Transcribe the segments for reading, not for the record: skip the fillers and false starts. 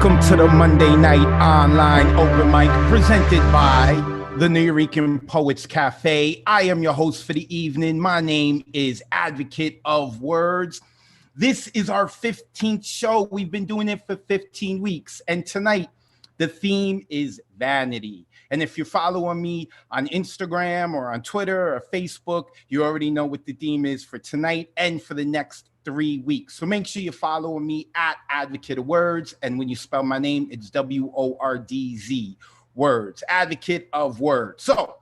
Welcome to the Monday Night Online Open Mic presented by the New Yorican Poets Cafe. I am your host for the evening. My name is Advocate of Wordz. This is our 15th show. We've been doing it for 15 weeks. And tonight, the theme is vanity. And if you're following me on Instagram or on Twitter or Facebook, you already know what the theme is for tonight and for the next 3 weeks. So make sure you're following me at Advocate of Wordz. And when you spell my name, it's W-O-R-D-Z, Wordz, Advocate of Wordz. So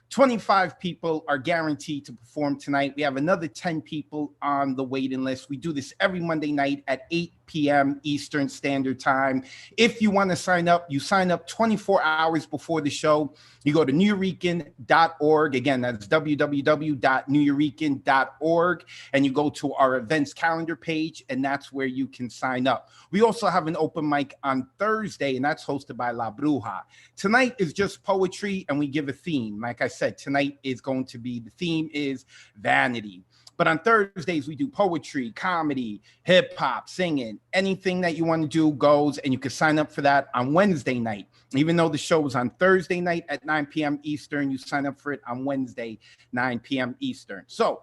25 people are guaranteed to perform tonight. We have another 10 people on the waiting list. We do this every Monday night at 8 p.m. Eastern Standard Time. If you want to sign up, you sign up 24 hours before the show. You go to newyorecan.org. Again, that's www.newyorecan.org. And you go to our events calendar page, and that's where you can sign up. We also have an open mic on Thursday, and that's hosted by La Bruja. Tonight is just poetry, and we give a theme. Like I said, tonight is going to be, the theme is vanity. But on Thursdays, we do poetry, comedy, hip hop, singing. Anything that you want to do goes, and you can sign up for that on Wednesday night. Even though the show is on Thursday night at 9 p.m. Eastern, you sign up for it on Wednesday, 9 p.m. Eastern. So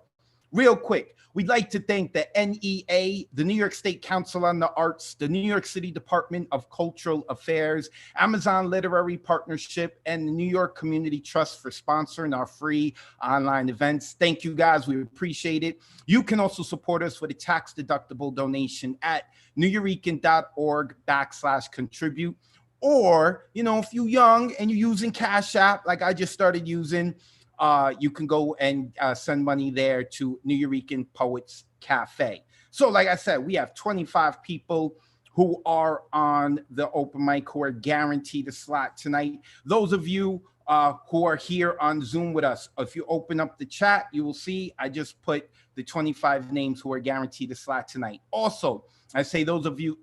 real quick, we'd like to thank the NEA, the New York State Council on the Arts, the New York City Department of Cultural Affairs, Amazon Literary Partnership, and the New York Community Trust for sponsoring our free online events. Thank you guys. We appreciate it. You can also support us with a tax-deductible donation at newyorecan.org/contribute. Or, you know, if you're young and you're using Cash App, like I just started using, you can go and send money there to New Yorican Poets Cafe. So like I said, we have 25 people who are on the open mic who are guaranteed a slot tonight. Those of you who are here on Zoom with us, if you open up the chat, you will see I just put the 25 names who are guaranteed a slot tonight. Also, I say those of you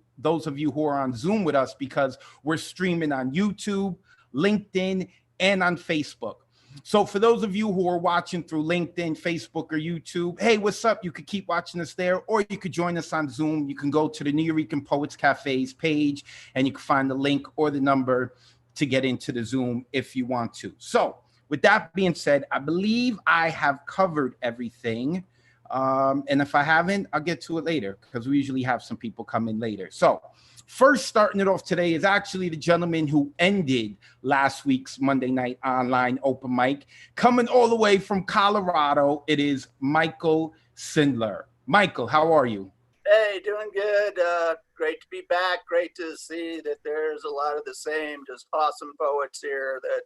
who are on Zoom with us because we're streaming on YouTube, LinkedIn, and on Facebook. So for those of you who are watching through LinkedIn, Facebook, or YouTube, hey, what's up? You could keep watching us there, or you could join us on Zoom. You can go to the New Yorican Poets Cafe's page, and you can find the link or the number to get into the Zoom if you want to. So with that being said, I believe I have covered everything. And if I haven't, I'll get to it later because we usually have some people come in later. So first, starting it off today is actually the gentleman who ended last week's Monday Night Online Open Mic. Coming all the way from Colorado, it is Michael Sindler. Michael, how are you? Hey, doing good. Great to be back. Great to see that there's a lot of the same just awesome poets here that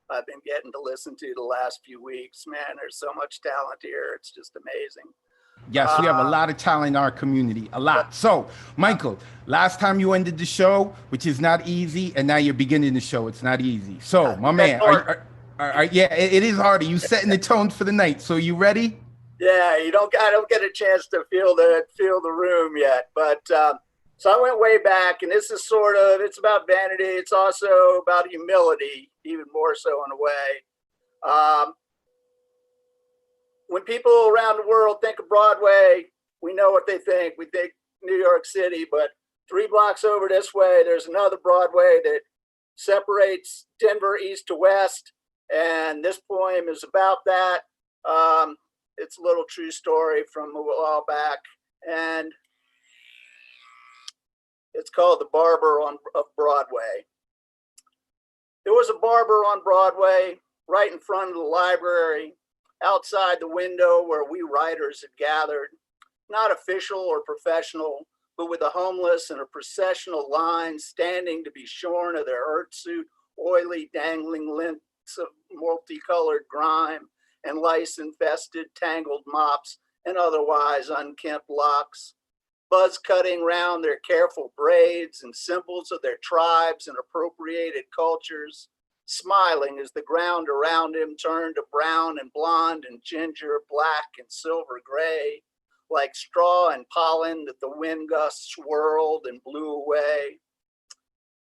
I've been getting to listen to the last few weeks. Man, there's so much talent here. It's just amazing. Yes, we have a lot of talent in our community, a lot. So, Michael, last time you ended the show, which is not easy, and now you're beginning the show. It's not easy. So, my man, yeah, it is hard. You setting the tone for the night. So, you ready? Yeah, I don't get a chance to feel the room yet, but so I went way back, and this is it's about vanity. It's also about humility, even more so in a way. When people around the world think of Broadway, we know what they think. We think New York City, but 3 blocks over this way, there's another Broadway that separates Denver east to west, and this poem is about that. It's a little true story from a while back, and it's called The Barber of Broadway. There was a barber on Broadway right in front of the library, outside the window where we writers had gathered, not official or professional, but with the homeless in a processional line standing to be shorn of their earth suit, oily dangling links of multicolored grime and lice-infested tangled mops and otherwise unkempt locks, buzz cutting round their careful braids and symbols of their tribes and appropriated cultures, smiling as the ground around him turned to brown and blonde and ginger, black and silver gray, like straw and pollen that the wind gusts swirled and blew away.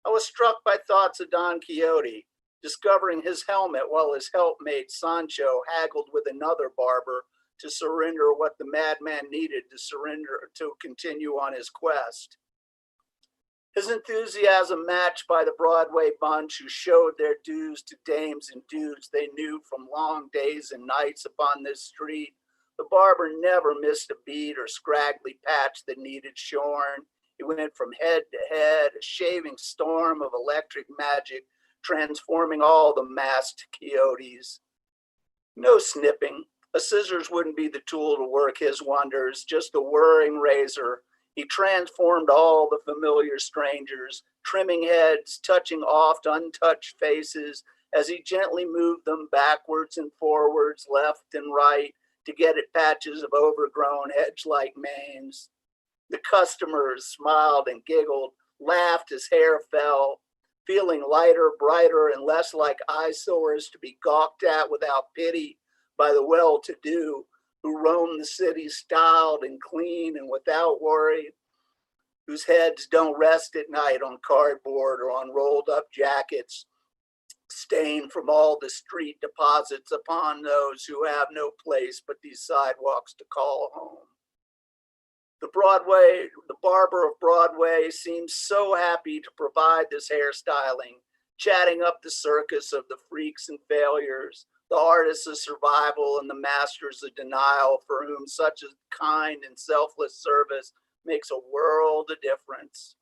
I was struck by thoughts of Don Quixote, discovering his helmet while his helpmate Sancho haggled with another barber to surrender what the madman needed to surrender to continue on his quest. His enthusiasm matched by the Broadway bunch who showed their dues to dames and dudes they knew from long days and nights upon this street. The barber never missed a beat or scraggly patch that needed shorn. He went from head to head, a shaving storm of electric magic, transforming all the masked coyotes. No snipping. A scissors wouldn't be the tool to work his wonders, just a whirring razor. He transformed all the familiar strangers, trimming heads, touching oft untouched faces as he gently moved them backwards and forwards, left and right, to get at patches of overgrown hedge-like manes. The customers smiled and giggled, laughed as hair fell, feeling lighter, brighter, and less like eyesores to be gawked at without pity by the well-to-do who roam the city styled and clean and without worry, whose heads don't rest at night on cardboard or on rolled up jackets, stained from all the street deposits upon those who have no place but these sidewalks to call home. The barber of Broadway seems so happy to provide this hairstyling, chatting up the circus of the freaks and failures, the artists of survival and the masters of denial for whom such a kind and selfless service makes a world of difference.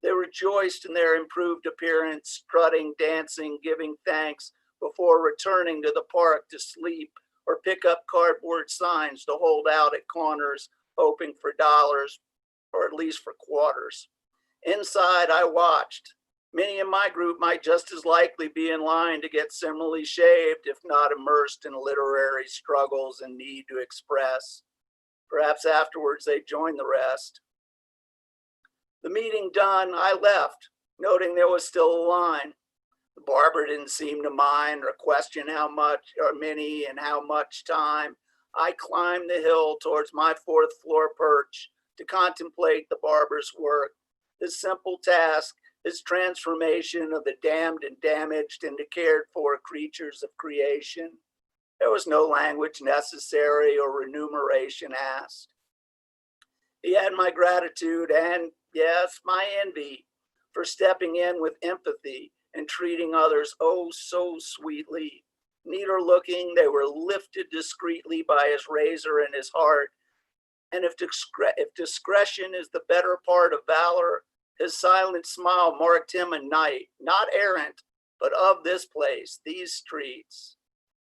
They rejoiced in their improved appearance, strutting, dancing, giving thanks before returning to the park to sleep or pick up cardboard signs to hold out at corners, hoping for dollars or at least for quarters. Inside, I watched. Many in my group might just as likely be in line to get similarly shaved, if not immersed in literary struggles and need to express. Perhaps afterwards they joined the rest. The meeting done, I left, noting there was still a line. The barber didn't seem to mind or question how much or many and how much time. I climbed the hill towards my fourth floor perch to contemplate the barber's work, his simple task, his transformation of the damned and damaged into cared for creatures of creation. There was no language necessary or remuneration asked. He had my gratitude and, yes, my envy for stepping in with empathy and treating others oh so sweetly. Neater looking, they were lifted discreetly by his razor and his heart. And if discretion is the better part of valor, his silent smile marked him a knight, not errant, but of this place, these streets.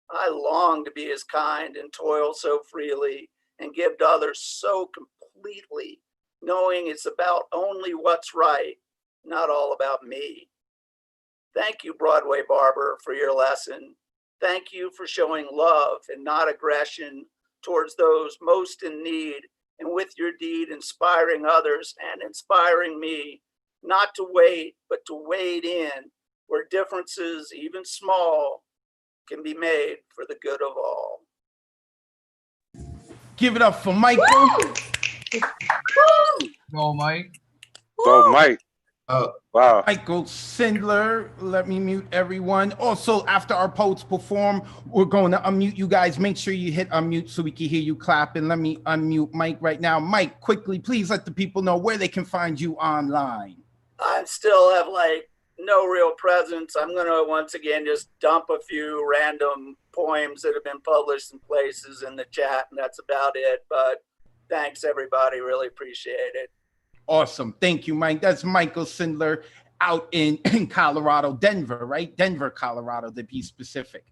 I long to be as kind and toil so freely and give to others so completely, knowing it's about only what's right, not all about me. Thank you, Broadway barber, for your lesson. Thank you for showing love and not aggression towards those most in need, and with your deed inspiring others and inspiring me, not to wait, but to wade in where differences, even small, can be made for the good of all. Give it up for Michael. Woo! Go, Mike. Go, Mike. Oh, Wow. Michael Sindler. Let me mute everyone. Also, after our poets perform, we're going to unmute you guys. Make sure you hit unmute so we can hear you clap. And let me unmute Mike right now. Mike, quickly, please let the people know where they can find you online. I still have like no real presence. I'm going to once again just dump a few random poems that have been published in places in the chat, and that's about it. But thanks, everybody. Really appreciate it. Awesome. Thank you, Mike. That's Michael Sindler out in Colorado, Denver, right? Denver, Colorado, to be specific.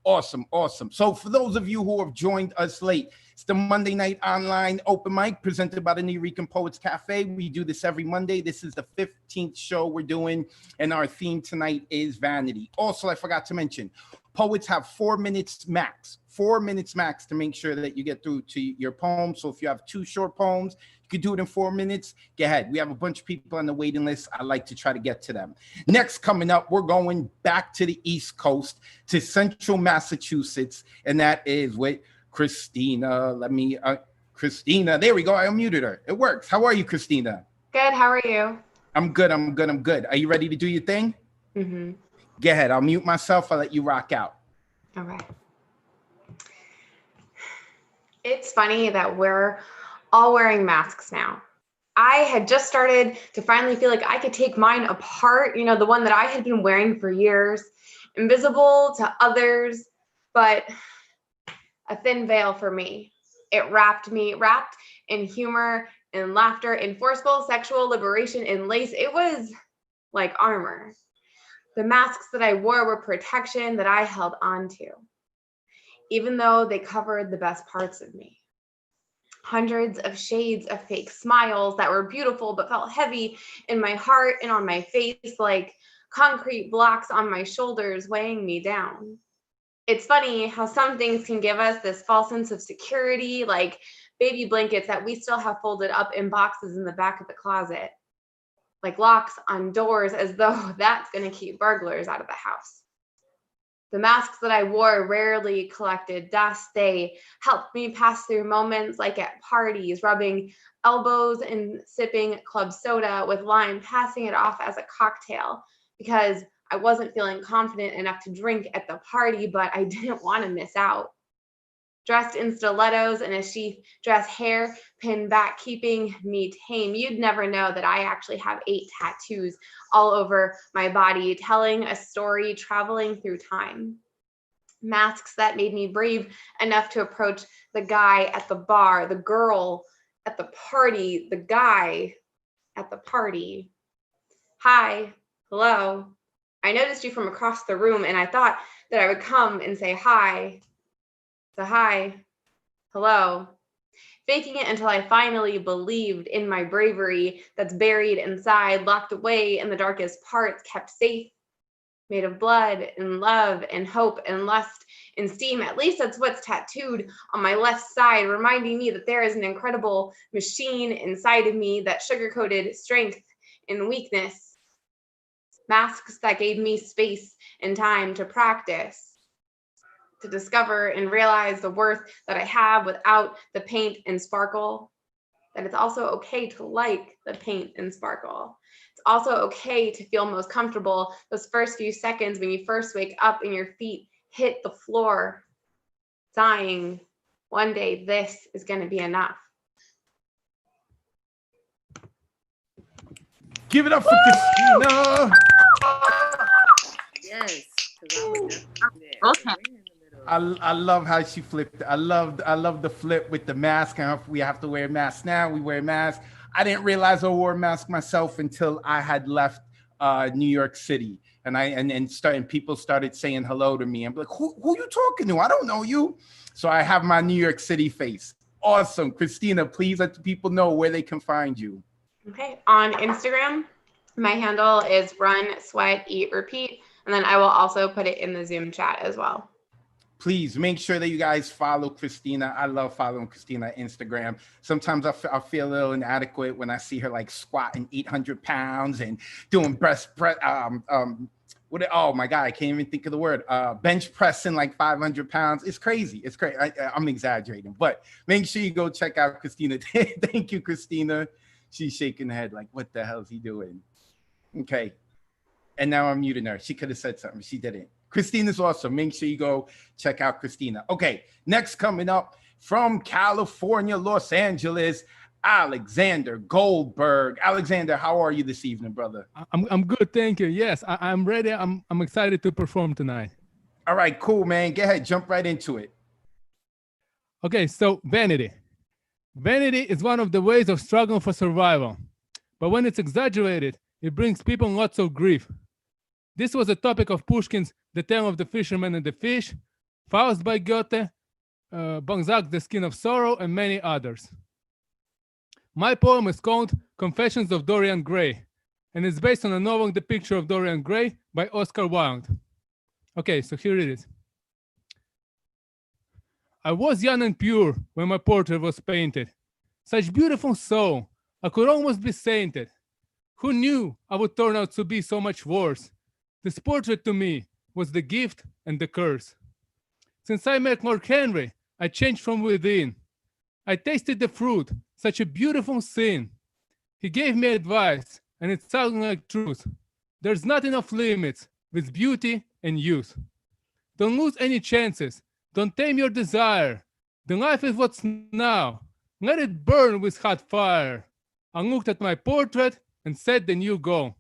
Awesome. Awesome. So for those of you who have joined us late, it's the Monday Night Online Open Mic presented by the New Rican Poets Cafe. We do this every Monday. This is the 15th show we're doing, and our theme tonight is vanity. Also, I forgot to mention, poets have 4 minutes max. 4 minutes max to make sure that you get through to your poem. So if you have 2 short poems, you could do it in 4 minutes. Go ahead. We have a bunch of people on the waiting list. I like to try to get to them. Next, coming up, we're going back to the East Coast, to Central Massachusetts, and that is with Christina. Christina, there we go. I unmuted her. It works. How are you, Christina? Good. How are you? I'm good. I'm good. I'm good. Are you ready to do your thing? Mm-hmm. Go ahead. I'll mute myself. I'll let you rock out. Okay. It's funny that we're all wearing masks now. I had just started to finally feel like I could take mine apart, the one that I had been wearing for years, invisible to others, but a thin veil for me. It wrapped in humor and laughter, in forceful sexual liberation, in lace. It was like armor. The masks that I wore were protection that I held onto, even though they covered the best parts of me. Hundreds of shades of fake smiles that were beautiful but felt heavy in my heart and on my face, like concrete blocks on my shoulders weighing me down. It's funny how some things can give us this false sense of security, like baby blankets that we still have folded up in boxes in the back of the closet, like locks on doors, as though that's going to keep burglars out of the house. The masks that I wore rarely collected dust. They helped me pass through moments like at parties, rubbing elbows and sipping club soda with lime, passing it off as a cocktail, because I wasn't feeling confident enough to drink at the party, but I didn't want to miss out. Dressed in stilettos and a sheath dress, hair pinned back, keeping me tame. You'd never know that I actually have 8 tattoos all over my body, telling a story, traveling through time. Masks that made me brave enough to approach the guy at the bar, the girl at the party, the guy at the party. Hi, hello. I noticed you from across the room, and I thought that I would come and say hi. So hi, hello, faking it until I finally believed in my bravery that's buried inside, locked away in the darkest parts, kept safe, made of blood and love and hope and lust and steam. At least that's what's tattooed on my left side, reminding me that there is an incredible machine inside of me that sugar-coated strength and weakness. Masks that gave me space and time to practice, to discover and realize the worth that I have without the paint and sparkle, that it's also okay to like the paint and sparkle. It's also okay to feel most comfortable those first few seconds when you first wake up and your feet hit the floor, sighing, one day this is going to be enough. Give it up for Christina. Yes, because I was definitely there. Okay. We're in the middle. I love how she flipped. I love the flip with the mask. And we have to wear masks now. We wear masks. I didn't realize I wore a mask myself until I had left New York City, and people started saying hello to me. I'm like, who you talking to? I don't know you. So I have my New York City face. Awesome, Christina. Please let the people know where they can find you. Okay, on Instagram, my handle is Run, Sweat, Eat, Repeat, and then I will also put it in the Zoom chat as well. Please make sure that you guys follow Christina. I love following Christina on Instagram. Sometimes I feel a little inadequate when I see her like squatting 800 pounds and doing oh my God, I can't even think of the word. Bench pressing like 500 pounds. It's crazy. It's crazy. I'm exaggerating, but make sure you go check out Christina. Thank you, Christina. She's shaking her head like, what the hell is he doing? Okay. And now I'm muting her. She could have said something. She didn't. Christina's awesome. Make sure you go check out Christina. Okay, next coming up from California, Los Angeles, Alexander Goldberg. Alexander, how are you this evening, brother? I'm good, thank you. Yes, I'm ready. I'm excited to perform tonight. All right, cool, man. Go ahead, jump right into it. Okay, so vanity. Vanity is one of the ways of struggling for survival. But when it's exaggerated, it brings people lots of grief. This was a topic of Pushkin's The Tale of the Fisherman and the Fish, Faust by Goethe, Balzac's The Skin of Sorrow, and many others. My poem is called Confessions of Dorian Gray, and it's based on a novel, The Picture of Dorian Gray by Oscar Wilde. Okay, so here it is. I was young and pure when my portrait was painted. Such beautiful soul, I could almost be sainted. Who knew I would turn out to be so much worse? This portrait to me was the gift and the curse. Since I met Lord Henry, I changed from within. I tasted the fruit, such a beautiful sin. He gave me advice, and it sounded like truth. There's not enough limits with beauty and youth. Don't lose any chances. Don't tame your desire. The life is what's now. Let it burn with hot fire. Ang looked at my portrait and said, then you go.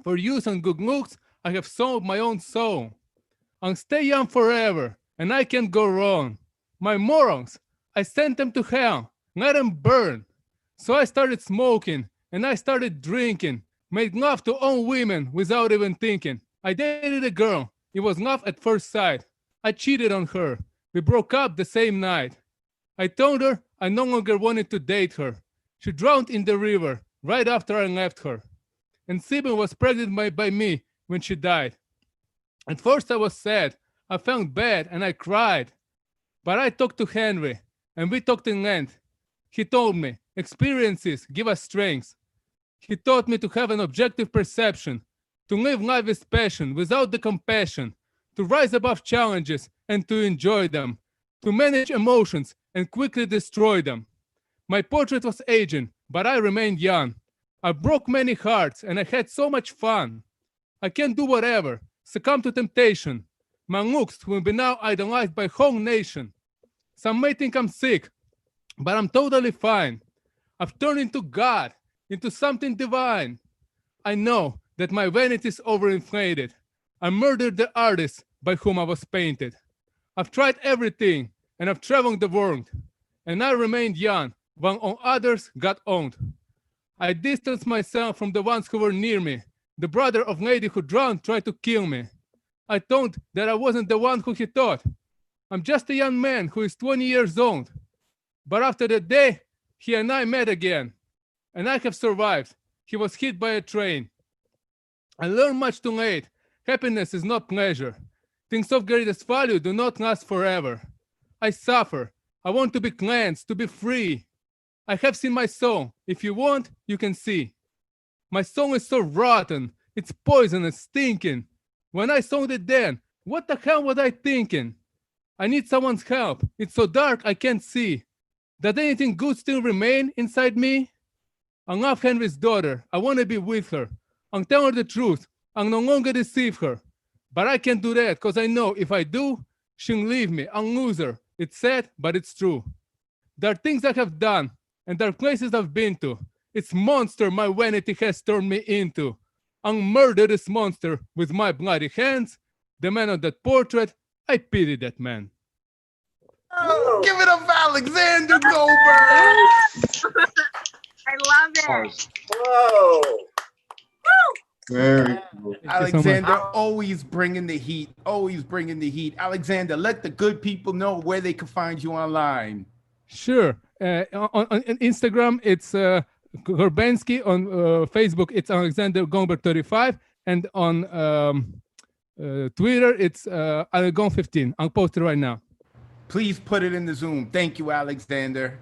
For use and good looks, I have sold my own soul. Ang stay young forever, and I can't go wrong. My morals, I sent them to hell, let them burn. So I started smoking, and I started drinking, made love to all women without even thinking. I dated a girl, it was love at first sight. I cheated on her, we broke up the same night. I told her I no longer wanted to date her. She drowned in the river right after I left her. And Sibyl was pregnant by me when she died. At first I was sad, I felt bad and I cried. But I talked to Henry and we talked in length. He told me, experiences give us strength. He taught me to have an objective perception, to live life with passion without the compassion, to rise above challenges and to enjoy them, to manage emotions and quickly destroy them. My portrait was aging, but I remained young. I broke many hearts and I had so much fun. I can do whatever, succumb to temptation. My looks will be now idolized by whole nation. Some may think I'm sick, but I'm totally fine. I've turned into God, into something divine. I know that my vanity is overinflated. I murdered the artist by whom I was painted. I've tried everything and I've traveled the world, and I remained young while all others got owned. I distanced myself from the ones who were near me. The brother of lady who drowned tried to kill me. I thought that I wasn't the one who he thought. I'm just a young man who is 20 years old. But after that day, he and I met again, and I have survived. He was hit by a train. I learned much too late. Happiness is not pleasure. Things of greatest value do not last forever. I suffer. I want to be cleansed, to be free. I have seen my soul. If you want, you can see. My soul is so rotten. It's poisonous, stinking. When I saw it then, what the hell was I thinking? I need someone's help. It's so dark I can't see. Does anything good still remain inside me? I love Henry's daughter. I want to be with her. I'll tell her the truth. I'll no longer deceive her. But I can't do that because I know if I do, she'll leave me. I'll lose her. It's sad, but it's true. There are things I have done, and there are places I've been to. It's monster my vanity has turned me into. I'll murder this monster with my bloody hands. The man on that portrait, I pity that man. Oh, Give it up for Alexander Goldberg. I love it. whoa. Very cool. Thank you so much. Alexander, always bringing the heat. Always bringing the heat. Alexander, let the good people know where they can find you online. Sure. On Instagram, it's Gorbansky. On Facebook, it's Alexander Goldberg 35. And on Twitter, it's Alegon15. I'll post it right now. Please put it in the Zoom. Thank you, Alexander.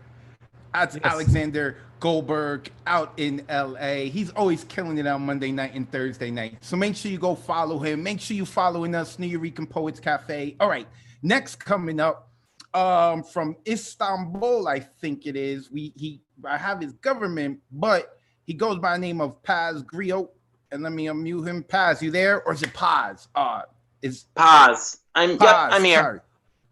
That's Yes. Alexander Goldberg out in LA. He's always killing it on Monday night and Thursday night. So make sure you go follow him. Make sure you following us, New Eureka Poets Cafe. All right. Next coming up from Istanbul, I think it is. I have his government, but he goes by the name of Paz Griot. And let me unmute him. Paz, you there? Or is it Paz? Is Pause. Yep, Paz, I'm here. sorry.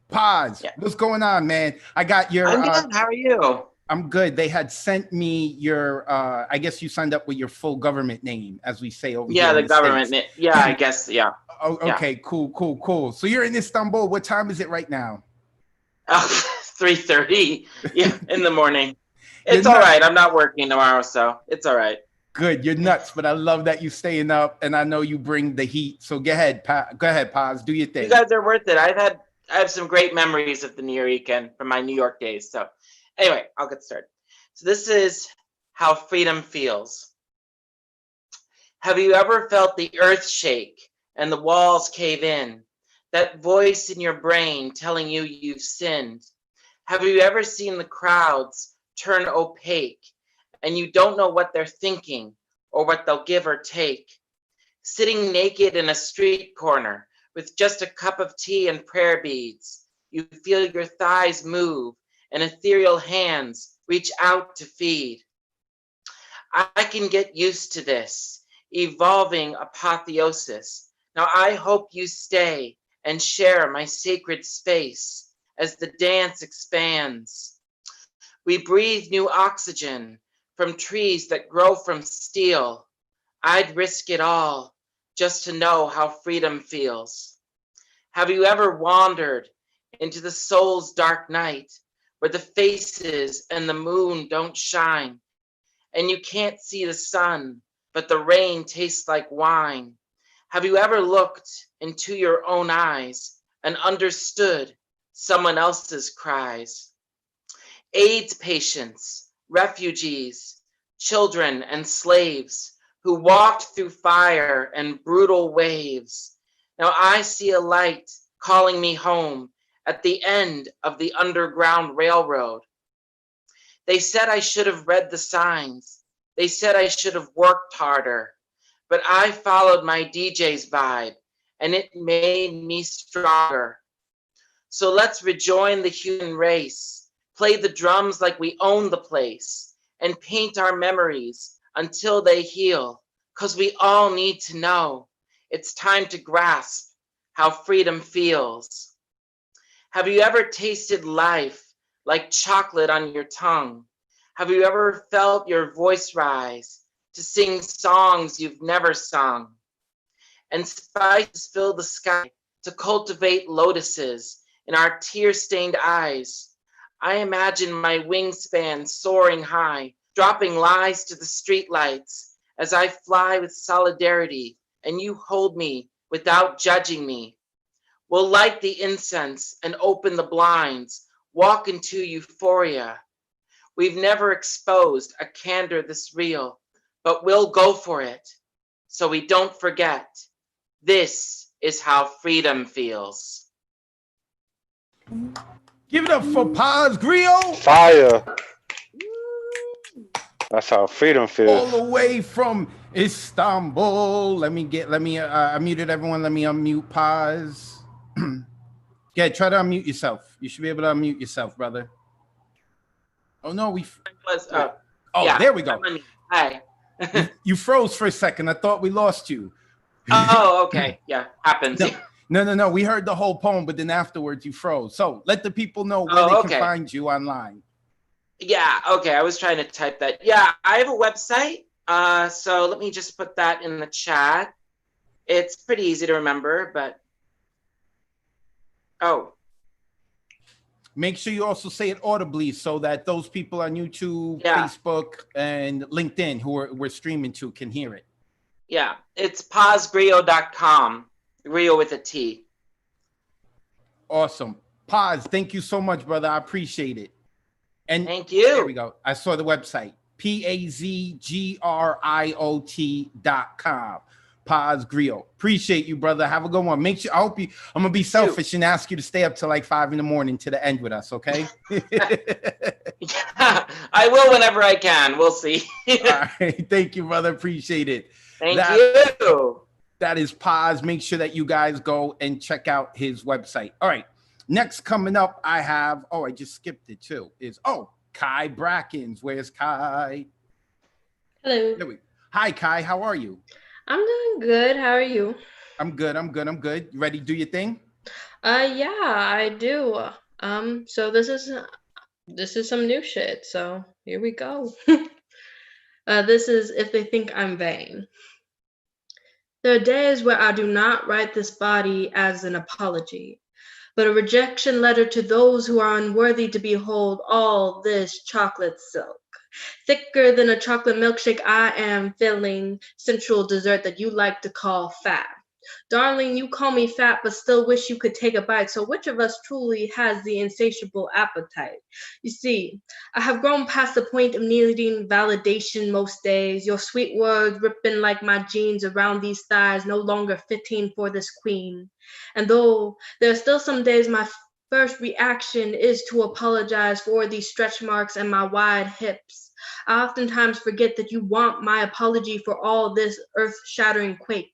Paz, Yeah. what's going on, man? I got your I'm good. How are you? I'm good. They had sent me your I guess you signed up with your full government name, as we say over here. Yeah, in the the government. States. Yeah, I guess. Yeah. Oh, Yeah. okay, cool. So you're in Istanbul. What time is it right now? 3:30. Yeah, in the morning. It's You're all nuts. right. I'm not working tomorrow, so it's all right. Good. You're nuts, but I love that you staying up, and I know you bring the heat. So go ahead, Paz. Do your thing. You guys are worth it. I have some great memories of the New York weekend from my New York days. So anyway, I'll get started. So this is how freedom feels. Have you ever felt the earth shake and the walls cave in? That voice in your brain telling you you've sinned? Have you ever seen the crowds turn opaque and you don't know what they're thinking or what they'll give or take? Sitting naked in a street corner with just a cup of tea and prayer beads, you feel your thighs move and ethereal hands reach out to feed. I can get used to this evolving apotheosis. Now I hope you stay and share my sacred space as the dance expands. We breathe new oxygen, from trees that grow from steel. I'd risk it all just to know how freedom feels. Have you ever wandered into the soul's dark night where the faces and the moon don't shine and you can't see the sun, but the rain tastes like wine? Have you ever looked into your own eyes and understood someone else's cries? AIDS patients, refugees, children and slaves who walked through fire and brutal waves. Now I see a light calling me home at the end of the Underground Railroad. They said I should have read the signs. They said I should have worked harder, but I followed my DJ's vibe and it made me stronger. So let's rejoin the human race, play the drums like we own the place, and paint our memories until they heal, 'cause we all need to know it's time to grasp how freedom feels. Have you ever tasted life like chocolate on your tongue? Have you ever felt your voice rise to sing songs you've never sung? And spices fill the sky to cultivate lotuses in our tear-stained eyes. I imagine my wingspan soaring high, dropping lies to the streetlights as I fly with solidarity and you hold me without judging me. We'll light the incense and open the blinds, walk into euphoria. We've never exposed a candor this real, but we'll go for it so we don't forget. This is how freedom feels. Give it up for Paz Griot. Fire. That's how freedom All feels. the way from Istanbul. I muted everyone. Let me unmute Paz. Yeah, try to unmute yourself. You should be able to unmute yourself, brother. Oh no, Yeah, there we go. Hi. You froze for a second. I thought we lost you. Oh, okay. Yeah, happens. No. We heard the whole poem, but then afterwards you froze. So let the people know where they can find you online. Yeah, okay. I was trying to type that. Yeah, I have a website. So let me just put that in the chat. It's pretty easy to remember, but Make sure you also say it audibly so that those people on YouTube, Facebook, and LinkedIn who we're streaming to can hear it. Yeah, it's pazgrio.com. Griot with a T. Awesome. Paz, thank you so much, brother. I appreciate it. And thank you. There we go. I saw the website. PAZGRIOT.com. Paz Griot. Appreciate you, brother. Have a good one. Make sure I'm gonna be selfish and ask you to stay up till like 5 a.m. to the end with us, okay? Yeah, I will whenever I can. We'll see. All right. Thank you, brother. Appreciate it. Thank you. That is Paz. Make sure that you guys go and check out his website. All right. Next coming up, I have, I just skipped it too, is Kai Brackens. Where's Kai? Hello. There we go. Hi, Kai. How are you? I'm doing good. How are you? I'm good. You ready to do your thing? Yeah, I do. So this is some new shit. So here we go. This is If They Think I'm Vain. There are days where I do not write this body as an apology, but a rejection letter to those who are unworthy to behold all this chocolate silk. Thicker than a chocolate milkshake, I am filling central dessert that you like to call fat. Darling, you call me fat, but still wish you could take a bite. So which of us truly has the insatiable appetite? You see, I have grown past the point of needing validation most days. Your sweet words ripping like my jeans around these thighs, no longer fitting for this queen. And though there are still some days my first reaction is to apologize for these stretch marks and my wide hips, I oftentimes forget that you want my apology for all this earth-shattering quake.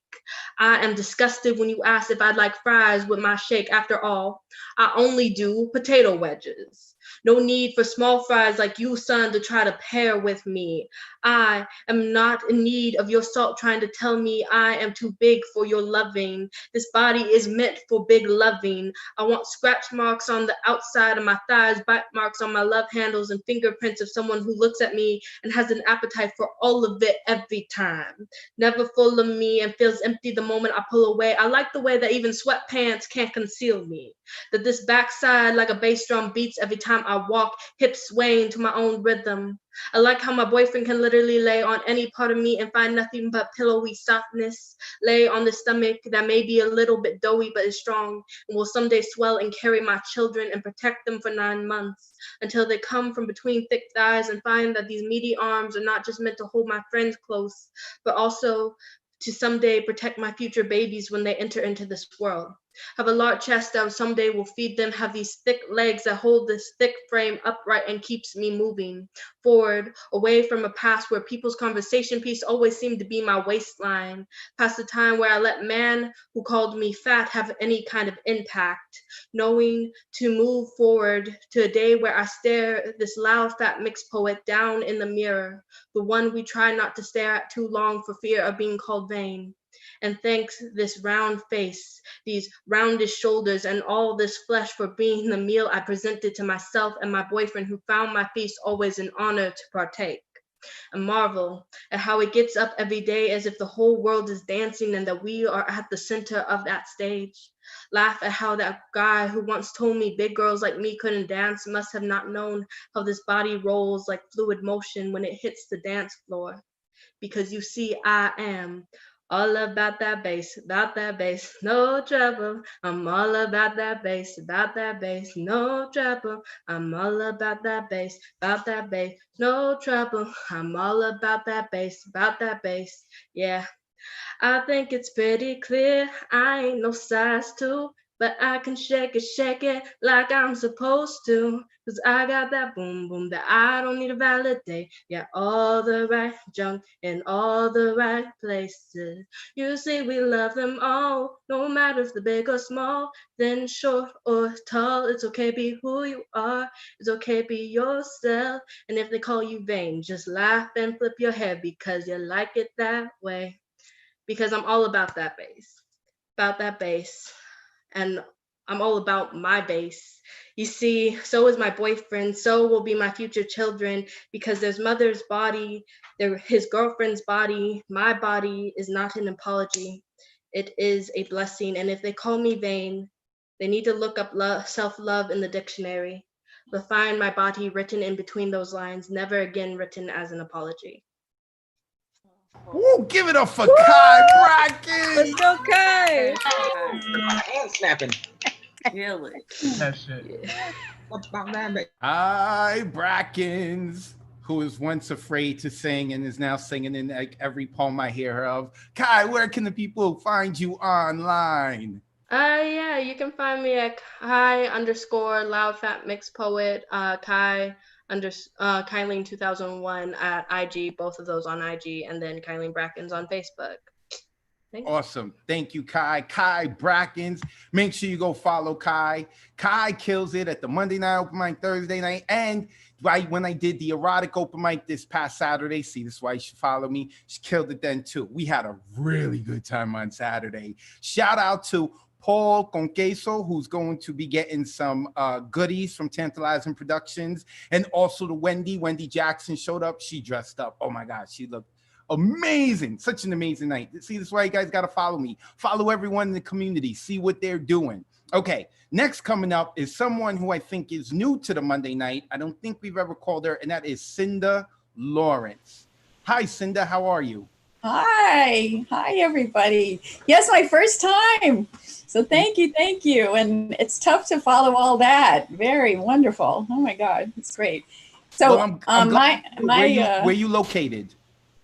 I am disgusted when you ask if I'd like fries with my shake. After all, I only do potato wedges. No need for small fries like you, son, to try to pair with me. I am not in need of your salt trying to tell me I am too big for your loving. This body is meant for big loving. I want scratch marks on the outside of my thighs, bite marks on my love handles, and fingerprints of someone who looks at me and has an appetite for all of it every time. Never full of me and feels empty the moment I pull away. I like the way that even sweatpants can't conceal me. That this backside like a bass drum beats every time I walk, hips swaying to my own rhythm. I like how my boyfriend can literally lay on any part of me and find nothing but pillowy softness. Lay on the stomach that may be a little bit doughy but is strong and will someday swell and carry my children and protect them for 9 months until they come from between thick thighs and find that these meaty arms are not just meant to hold my friends close, but also to someday protect my future babies when they enter into this world. Have a large chest that someday will feed them, have these thick legs that hold this thick frame upright and keeps me moving forward, away from a past where people's conversation piece always seemed to be my waistline, past the time where I let man who called me fat have any kind of impact, knowing to move forward to a day where I stare this loud fat mixed poet down in the mirror, the one we try not to stare at too long for fear of being called vain. And thanks this round face, these roundish shoulders, and all this flesh for being the meal I presented to myself and my boyfriend who found my feast always an honor to partake. And marvel at how it gets up every day as if the whole world is dancing and that we are at the center of that stage. Laugh at how that guy who once told me big girls like me couldn't dance must have not known how this body rolls like fluid motion when it hits the dance floor. Because you see, I am all about that bass, no trouble. I'm all about that bass, no trouble. I'm all about that bass, no trouble. I'm all about that bass, yeah. I think it's pretty clear I ain't no size 2, but I can shake it like I'm supposed to. 'Cause I got that boom boom that I don't need to validate. Yeah, all the right junk in all the right places. You see, we love them all, no matter if they're big or small, thin, short, or tall. It's okay, be who you are. It's okay, be yourself. And if they call you vain, just laugh and flip your hair because you like it that way. Because I'm all about that bass, and I'm all about my bass. You see, so is my boyfriend, so will be my future children, because there's mother's body, his girlfriend's body, my body is not an apology. It is a blessing, and if they call me vain, they need to look up self-love in the dictionary, but find my body written in between those lines, never again written as an apology. Woo, give it up for Kai Brackens. Let's go, Kai. Hand snapping. Really? That shit. Kai Brackens, who was once afraid to sing and is now singing in like every poem I hear her of. Kai, where can the people find you online? Yeah, you can find me at Kai_loudfatmixedpoet, Kylene 2001 at IG, both of those on IG, and then Kylene Brackens on Facebook. Thanks. Awesome. Thank you, Kai. Kai Brackens. Make sure you go follow Kai. Kai kills it at the Monday night open mic, Thursday night, and right when I did the erotic open mic this past Saturday. See, this is why you should follow me. She killed it then too. We had a really good time on Saturday. Shout out to Paul Conqueso, who's going to be getting some goodies from Tantalizing Productions, and also to Wendy. Wendy Jackson showed up. She dressed up. Oh my God, she looked amazing. Such an amazing night. See, this is why you guys got to follow me. Follow everyone in the community. See what they're doing. Okay, next coming up is someone who I think is new to the Monday night. I don't think we've ever called her, and that is Cinda Lawrence. Hi, Cinda. How are you? Hi everybody. Yes, my first time. So thank you. And it's tough to follow all that. Very wonderful. Oh my God, it's great. So well, I'm where you located?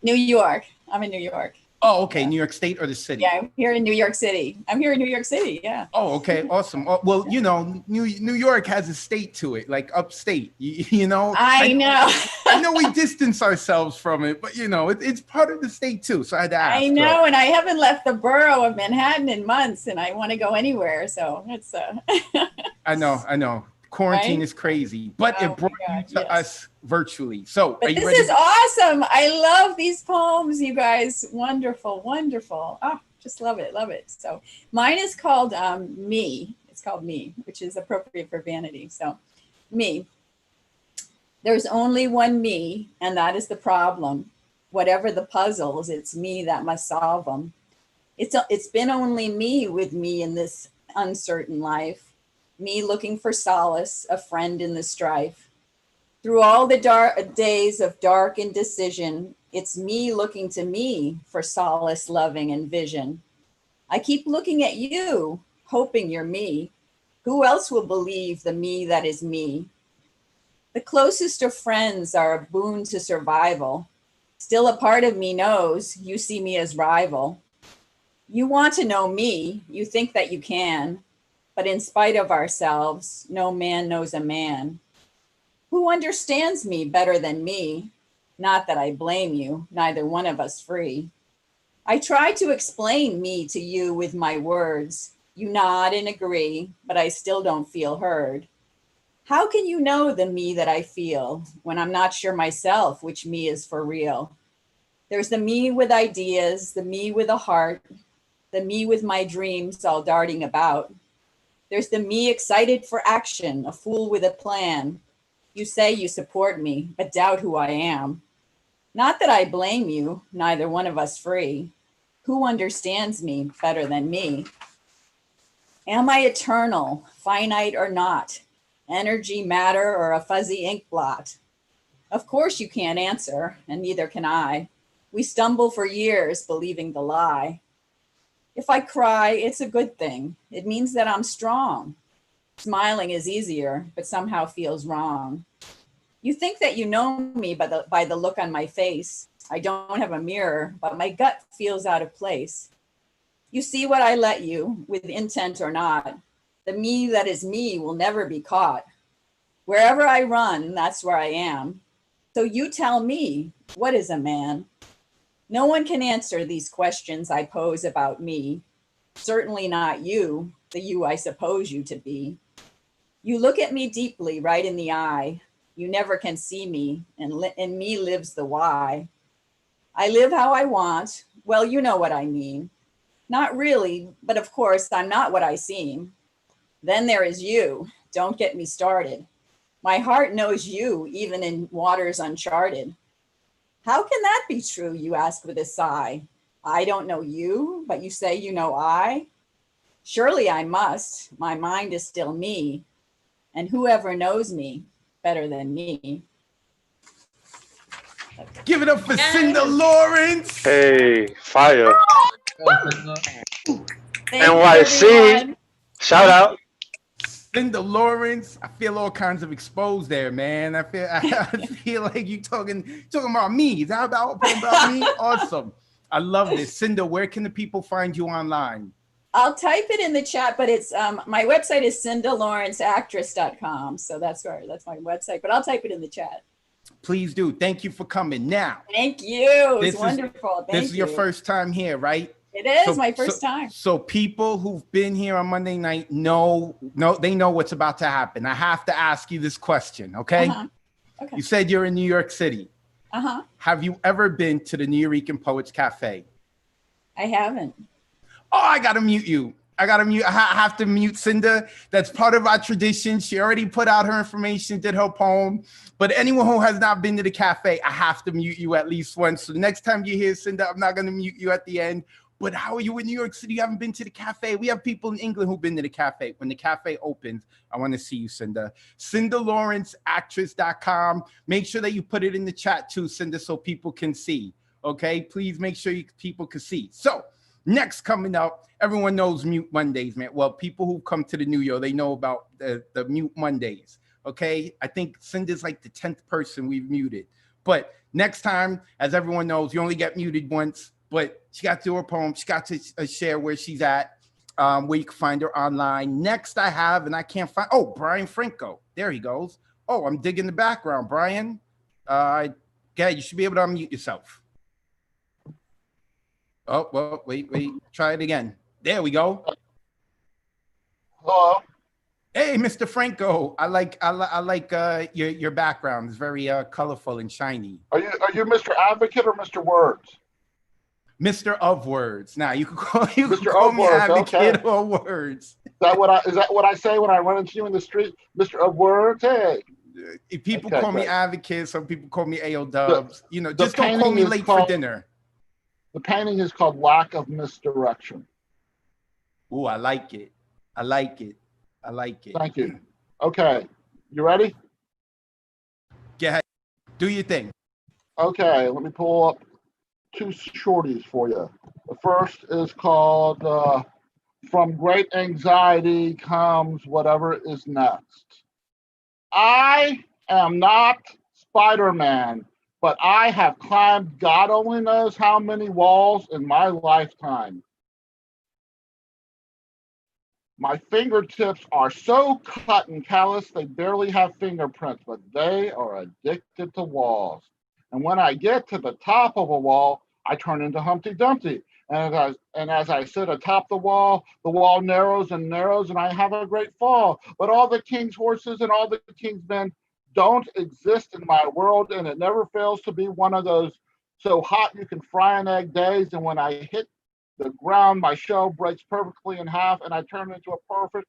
New York. I'm in New York. Oh, okay. New York State or the city? Yeah, I'm here in New York City. I'm here in New York City. Yeah. Oh, okay. Awesome. Well, you know, New York has a state to it, like upstate. You know. I know. I know we distance ourselves from it, but you know, it's part of the state too. So I had to ask. I know, and I haven't left the borough of Manhattan in months, and I want to go anywhere. So it's. I know. Quarantine Right? is crazy, but Oh it brought my you God, to yes. us virtually. So But are you this ready? is awesome. I love these poems, you guys. Wonderful, wonderful. Oh, just love it, love it. So mine is called Me. It's called Me, which is appropriate for vanity. So me. There's only one me, and that is the problem. Whatever the puzzles, it's me that must solve them. It's been only me with me in this uncertain life. Me looking for solace, a friend in the strife. Through all the dark days of dark indecision, it's me looking to me for solace, loving, and vision. I keep looking at you, hoping you're me. Who else will believe the me that is me? The closest of friends are a boon to survival. Still a part of me knows you see me as rival. You want to know me, you think that you can, but in spite of ourselves, no man knows a man. Who understands me better than me? Not that I blame you, neither one of us free. I try to explain me to you with my words. You nod and agree, but I still don't feel heard. How can you know the me that I feel when I'm not sure myself which me is for real? There's the me with ideas, the me with a heart, the me with my dreams all darting about. There's the me excited for action, a fool with a plan. You say you support me, but doubt who I am. Not that I blame you, neither one of us free. Who understands me better than me? Am I eternal, finite or not? Energy, matter, or a fuzzy ink blot? Of course you can't answer, and neither can I. We stumble for years believing the lie. If I cry, it's a good thing. It means that I'm strong. Smiling is easier, but somehow feels wrong. You think that you know me by the look on my face. I don't have a mirror, but my gut feels out of place. You see what I let you, with intent or not. The me that is me will never be caught. Wherever I run, that's where I am. So you tell me, what is a man? No one can answer these questions I pose about me. Certainly not you, the you I suppose you to be. You look at me deeply, right in the eye. You never can see me, and in me lives the why. I live how I want. Well, you know what I mean. Not really, but of course, I'm not what I seem. Then there is you. Don't get me started. My heart knows you, even in waters uncharted. How can that be true, you ask with a sigh? I don't know you, but you say you know I? Surely I must. My mind is still me. And whoever knows me better than me? Give it up for Cinda Lawrence. Hey, fire. Thank you, NYC. everyone. Shout out. Cinda Lawrence. I feel all kinds of exposed there, man. I feel like you talking about me. Is that about me? Awesome. I love this. Cinda, where can the people find you online? I'll type it in the chat, but it's my website is CindaLawrenceActress.com. So that's my website, but I'll type it in the chat. Please do. Thank you for coming. Now, Thank you. It's this wonderful. this is your first time here, right? It is my first time. So people who've been here on Monday night know what's about to happen. I have to ask you this question, okay? Okay. You said you're in New York City. Have you ever been to the New Yorican Poets Cafe? I haven't. Oh, I gotta mute you. I have to mute Cinda. That's part of our tradition. She already put out her information, did her poem. But anyone who has not been to the cafe, I have to mute you at least once. So the next time you hear Cinda, I'm not gonna mute you at the end. But how are you in New York City? You haven't been to the cafe. We have people in England who've been to the cafe. When the cafe opens, I want to see you, Cinda. CindaLawrenceActress.com. Make sure that you put it in the chat too, Cinda, so people can see. Okay, please make sure people can see. So next coming up, everyone knows Mute Mondays, man. Well, people who come to the New Year, they know about the Mute Mondays. Okay, I think Cinda's like the 10th person we've muted. But next time, as everyone knows, you only get muted once. but she got to do her poem. She got to share where she's at, where you can find her online. Next I have, and I can't find, oh, Brian Franco. There he goes. Oh, I'm digging the background, Brian. Yeah, you should be able to unmute yourself. Oh, well, wait, try it again. There we go. Hello. Hey, Mr. Franco. I like your background. It's very colorful and shiny. Are you Mr. Advocate or Mr. Wordz? Mr. of Wordz. Now you can call me Wordz, Advocate okay. or Wordz. Is that what I say when I run into you in the street, Mr. of Wordz? Hey. If people Okay, call me great. Advocate, some people call me AO Dubs. You know, just don't call painting me is late for dinner. The painting is called Lack of Misdirection. Ooh, I like it. I like it. I like it. Thank you. Okay, you ready? Go ahead. Do your thing. Okay, let me pull up two shorties for you. The first is called From Great Anxiety Comes Whatever Is Next. I am not Spider-Man, but I have climbed God only knows how many walls in my lifetime. My fingertips are so cut and callous they barely have fingerprints, but they are addicted to walls. And when I get to the top of a wall, I turn into Humpty Dumpty. And as I sit atop the wall narrows and narrows, and I have a great fall. But all the king's horses and all the king's men don't exist in my world, and it never fails to be one of those so hot you can fry an egg days. And when I hit the ground, my shell breaks perfectly in half, and I turn into a perfect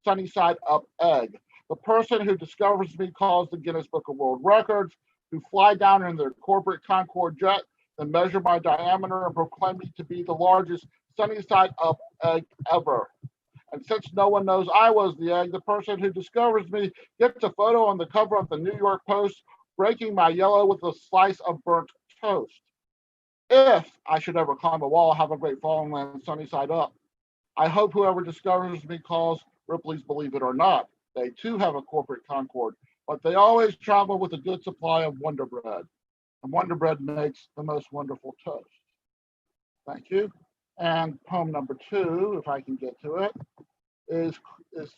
sunny side up egg. The person who discovers me calls the Guinness Book of World Records, who fly down in their corporate Concorde jet and measure my diameter and proclaim me to be the largest sunny side up egg ever. And since no one knows I was the egg, the person who discovers me gets a photo on the cover of the New York Post, breaking my yellow with a slice of burnt toast. If I should ever climb a wall, have a great fall and land sunny side up, I hope whoever discovers me calls Ripley's Believe It or Not. They too have a corporate Concorde, but they always travel with a good supply of Wonder Bread. And Wonder Bread makes the most wonderful toast. Thank you. And poem number 2, if I can get to it, is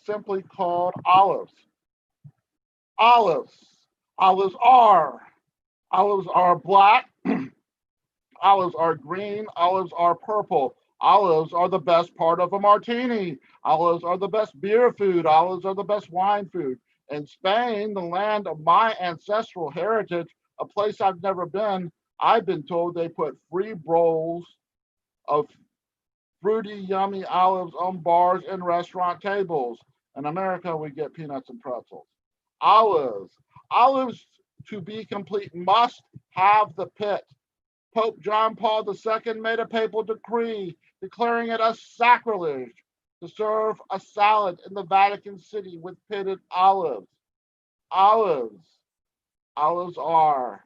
simply called Olives. Olives. Olives are black. Olives are green. Olives are purple. Olives are the best part of a martini. Olives are the best beer food. Olives are the best wine food. In Spain, the land of my ancestral heritage, a place I've never been, I've been told they put free bowls of fruity, yummy olives on bars and restaurant tables. In America, we get peanuts and pretzels. Olives. Olives, to be complete, must have the pit. Pope John Paul II made a papal decree declaring it a sacrilege to serve a salad in the Vatican City with pitted olives. Olives are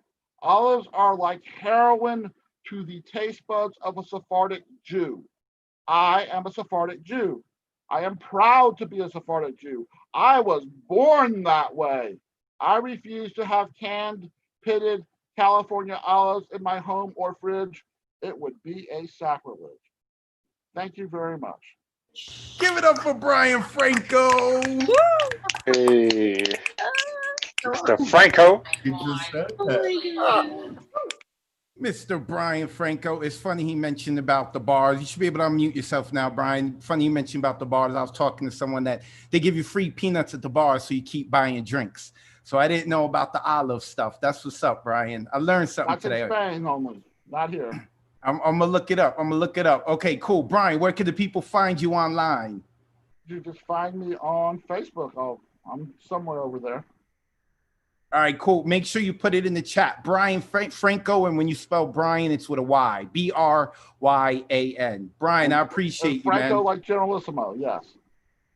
like heroin to the taste buds of a Sephardic Jew. I am a Sephardic Jew. I am proud to be a Sephardic Jew. I was born that way. I refuse to have canned, pitted California olives in my home or fridge. It would be a sacrilege. Thank you very much. Give it up for Brian Franco. Hey, Mr. Franco. You just said Oh that. my God. Mr. Brian Franco. It's funny he mentioned about the bars. You should be able to unmute yourself now, Brian. Funny you mentioned about the bars. I was talking to someone that they give you free peanuts at the bar, so you keep buying drinks. So I didn't know about the olive stuff. That's what's up, Brian. I learned something That's today. in Spain only, not here. I'm gonna look it up. Okay, cool. Brian, where can the people find you online? You just find me on Facebook. I'm somewhere over there. All right, cool. Make sure you put it in the chat. Brian Franco, and when you spell Brian, it's with a Y. Bryan. Brian, I appreciate you, man. Franco like Generalissimo, yes.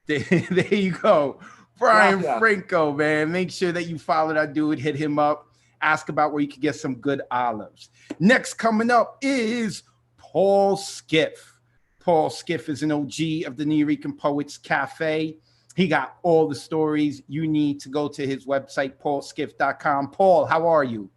There you go. Brian Yeah. Franco, man. Make sure that you follow that dude, hit him up, ask about where you can get some good olives. Next coming up is Paul Skiff. Paul Skiff is an OG of the Nuyorican Poets Cafe. He got all the stories you need to go to his website, paulskiff.com. Paul, how are you?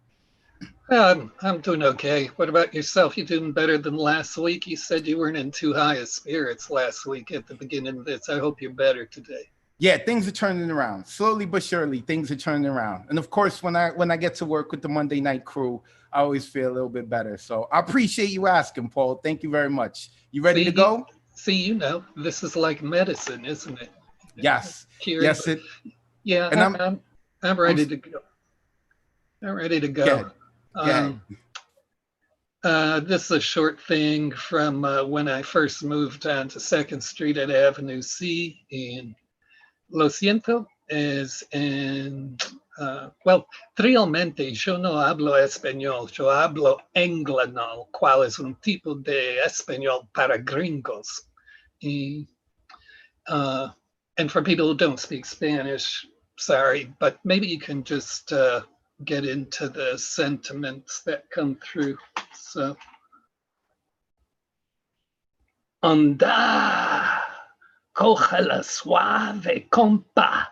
I'm doing okay. What about yourself? You doing better than last week? You said you weren't in too high of spirits last week at the beginning of this. I hope you're better today. Yeah, things are turning around. Slowly but surely, things are turning around. And of course, when I get to work with the Monday night crew, I always feel a little bit better. So I appreciate you asking, Paul. Thank you very much. You ready to go? See, this is like medicine, isn't it? Yes. Cured. Yes, it. Yeah, And I'm ready to go. I'm ready to go. Good. This is a short thing from when I first moved on to 2nd Street at Avenue C in Lo siento, es en, well, realmente yo no hablo español, yo hablo englanol, cual es un tipo de español para gringos. And for people who don't speak Spanish, sorry, but maybe you can just get into the sentiments that come through. So, anda, cógela suave, compa.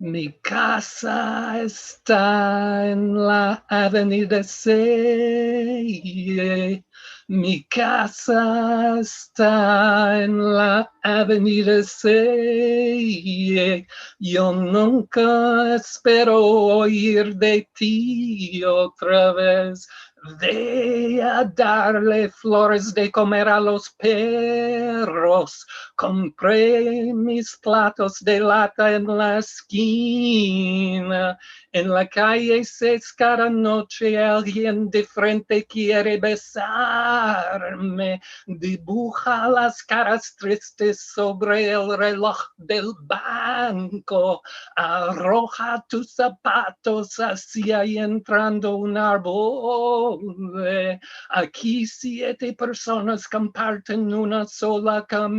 Mi casa está en la Avenida 6. Mi casa está en la Avenida 6. Yo nunca espero oír de ti otra vez. Ve a darle flores de comer a los perros. Compré mis platos de lata en la esquina. En la calle 6 cada noche alguien de frente quiere besarme. Dibuja las caras tristes sobre el reloj del banco. Arroja tus zapatos hacia y entrando un árbol. Aquí 7 personas comparten una sola camisa.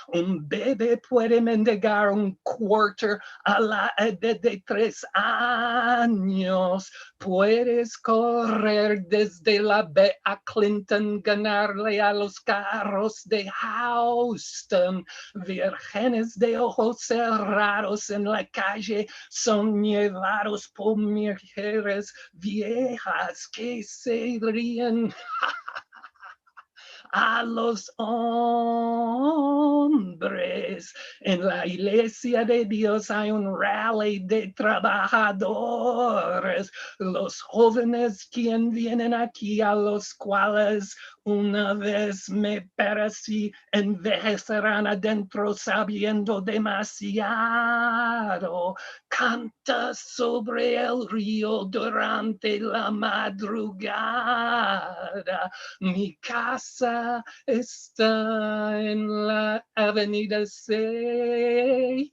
Un bebé puede mendigar un quarter a la edad de 3 años. Puedes correr desde la B a Clinton, ganarle a los carros de Houston. Vírgenes de ojos cerrados en la calle son llevados por mujeres viejas que se ríen a los hombres. En la iglesia de Dios hay un rally de trabajadores. Los jóvenes quien vienen aquí, a los cuales una vez me parecí, envejecerán adentro sabiendo demasiado. Canta sobre el río durante la madrugada. Mi casa está en la Avenida 6.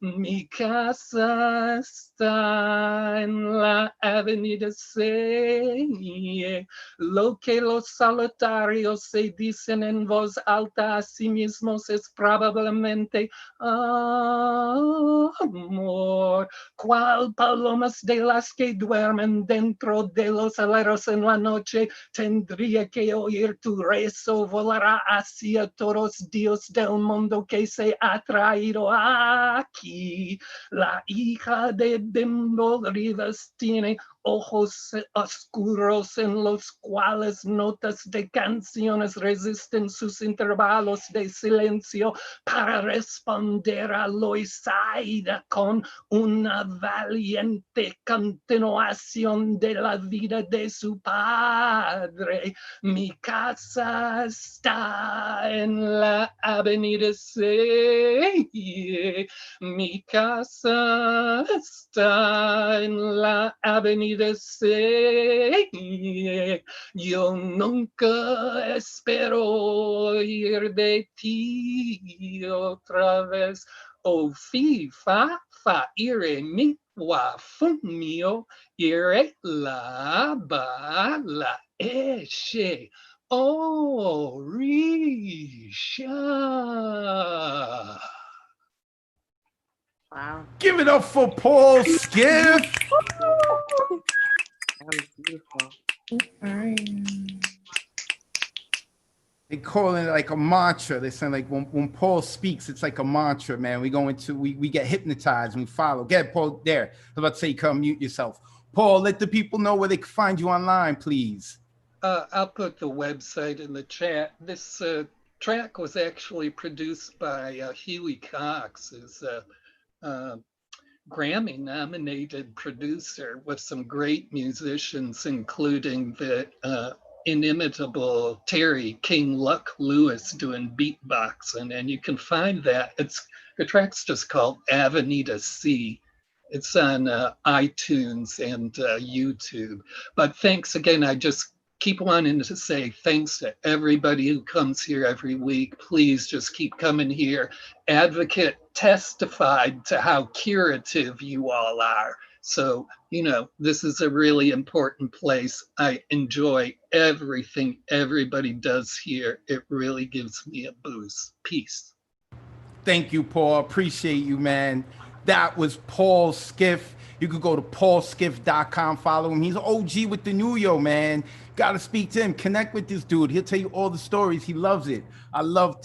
Mi casa está en la Avenida 6. Lo que los solitarios se dicen en voz alta a sí mismos es probablemente amor. Cual palomas de las que duermen dentro de los aleros en la noche, tendría que oír tu rezo, volará hacia todos Dios del mundo que se ha traído aquí. La hija de Bimbo Rivas tiene ojos oscuros en los cuales notas de canciones resisten sus intervalos de silencio para responder a Loisaida con una valiente continuación de la vida de su padre. Mi casa está en la Avenida 6. Mi casa está en la Avenida 6. Yo nunca espero oír de ti otra vez. O fi, fa, ire, mi, wa, fu, mio, ire, la, ba, la, eshe, o, risha. Wow. Give it up for Paul Skiff. That was beautiful. They call it like a mantra. They say like when Paul speaks, it's like a mantra, man. We go into we get hypnotized and we follow. Get Paul there. I was about to say, come mute yourself. Paul, let the people know where they can find you online, please. I'll put the website in the chat. This track was actually produced by Huey Cox, who's a Grammy-nominated producer with some great musicians, including the inimitable Terry King Luck Lewis doing beatboxing, and you can find that. The track's just called Avenida C. It's on iTunes and YouTube. But thanks again. I just keep wanting to say thanks to everybody who comes here every week. Please just keep coming here. Advocate testified to how curative you all are. So, you know, this is a really important place. I enjoy everything everybody does here. It really gives me a boost. Peace. Thank you, Paul. Appreciate you, man. That was Paul Skiff. You could go to paulskiff.com, follow him. He's an OG with the New Yo, man. Got to speak to him. Connect with this dude. He'll tell you all the stories. He loves it. I love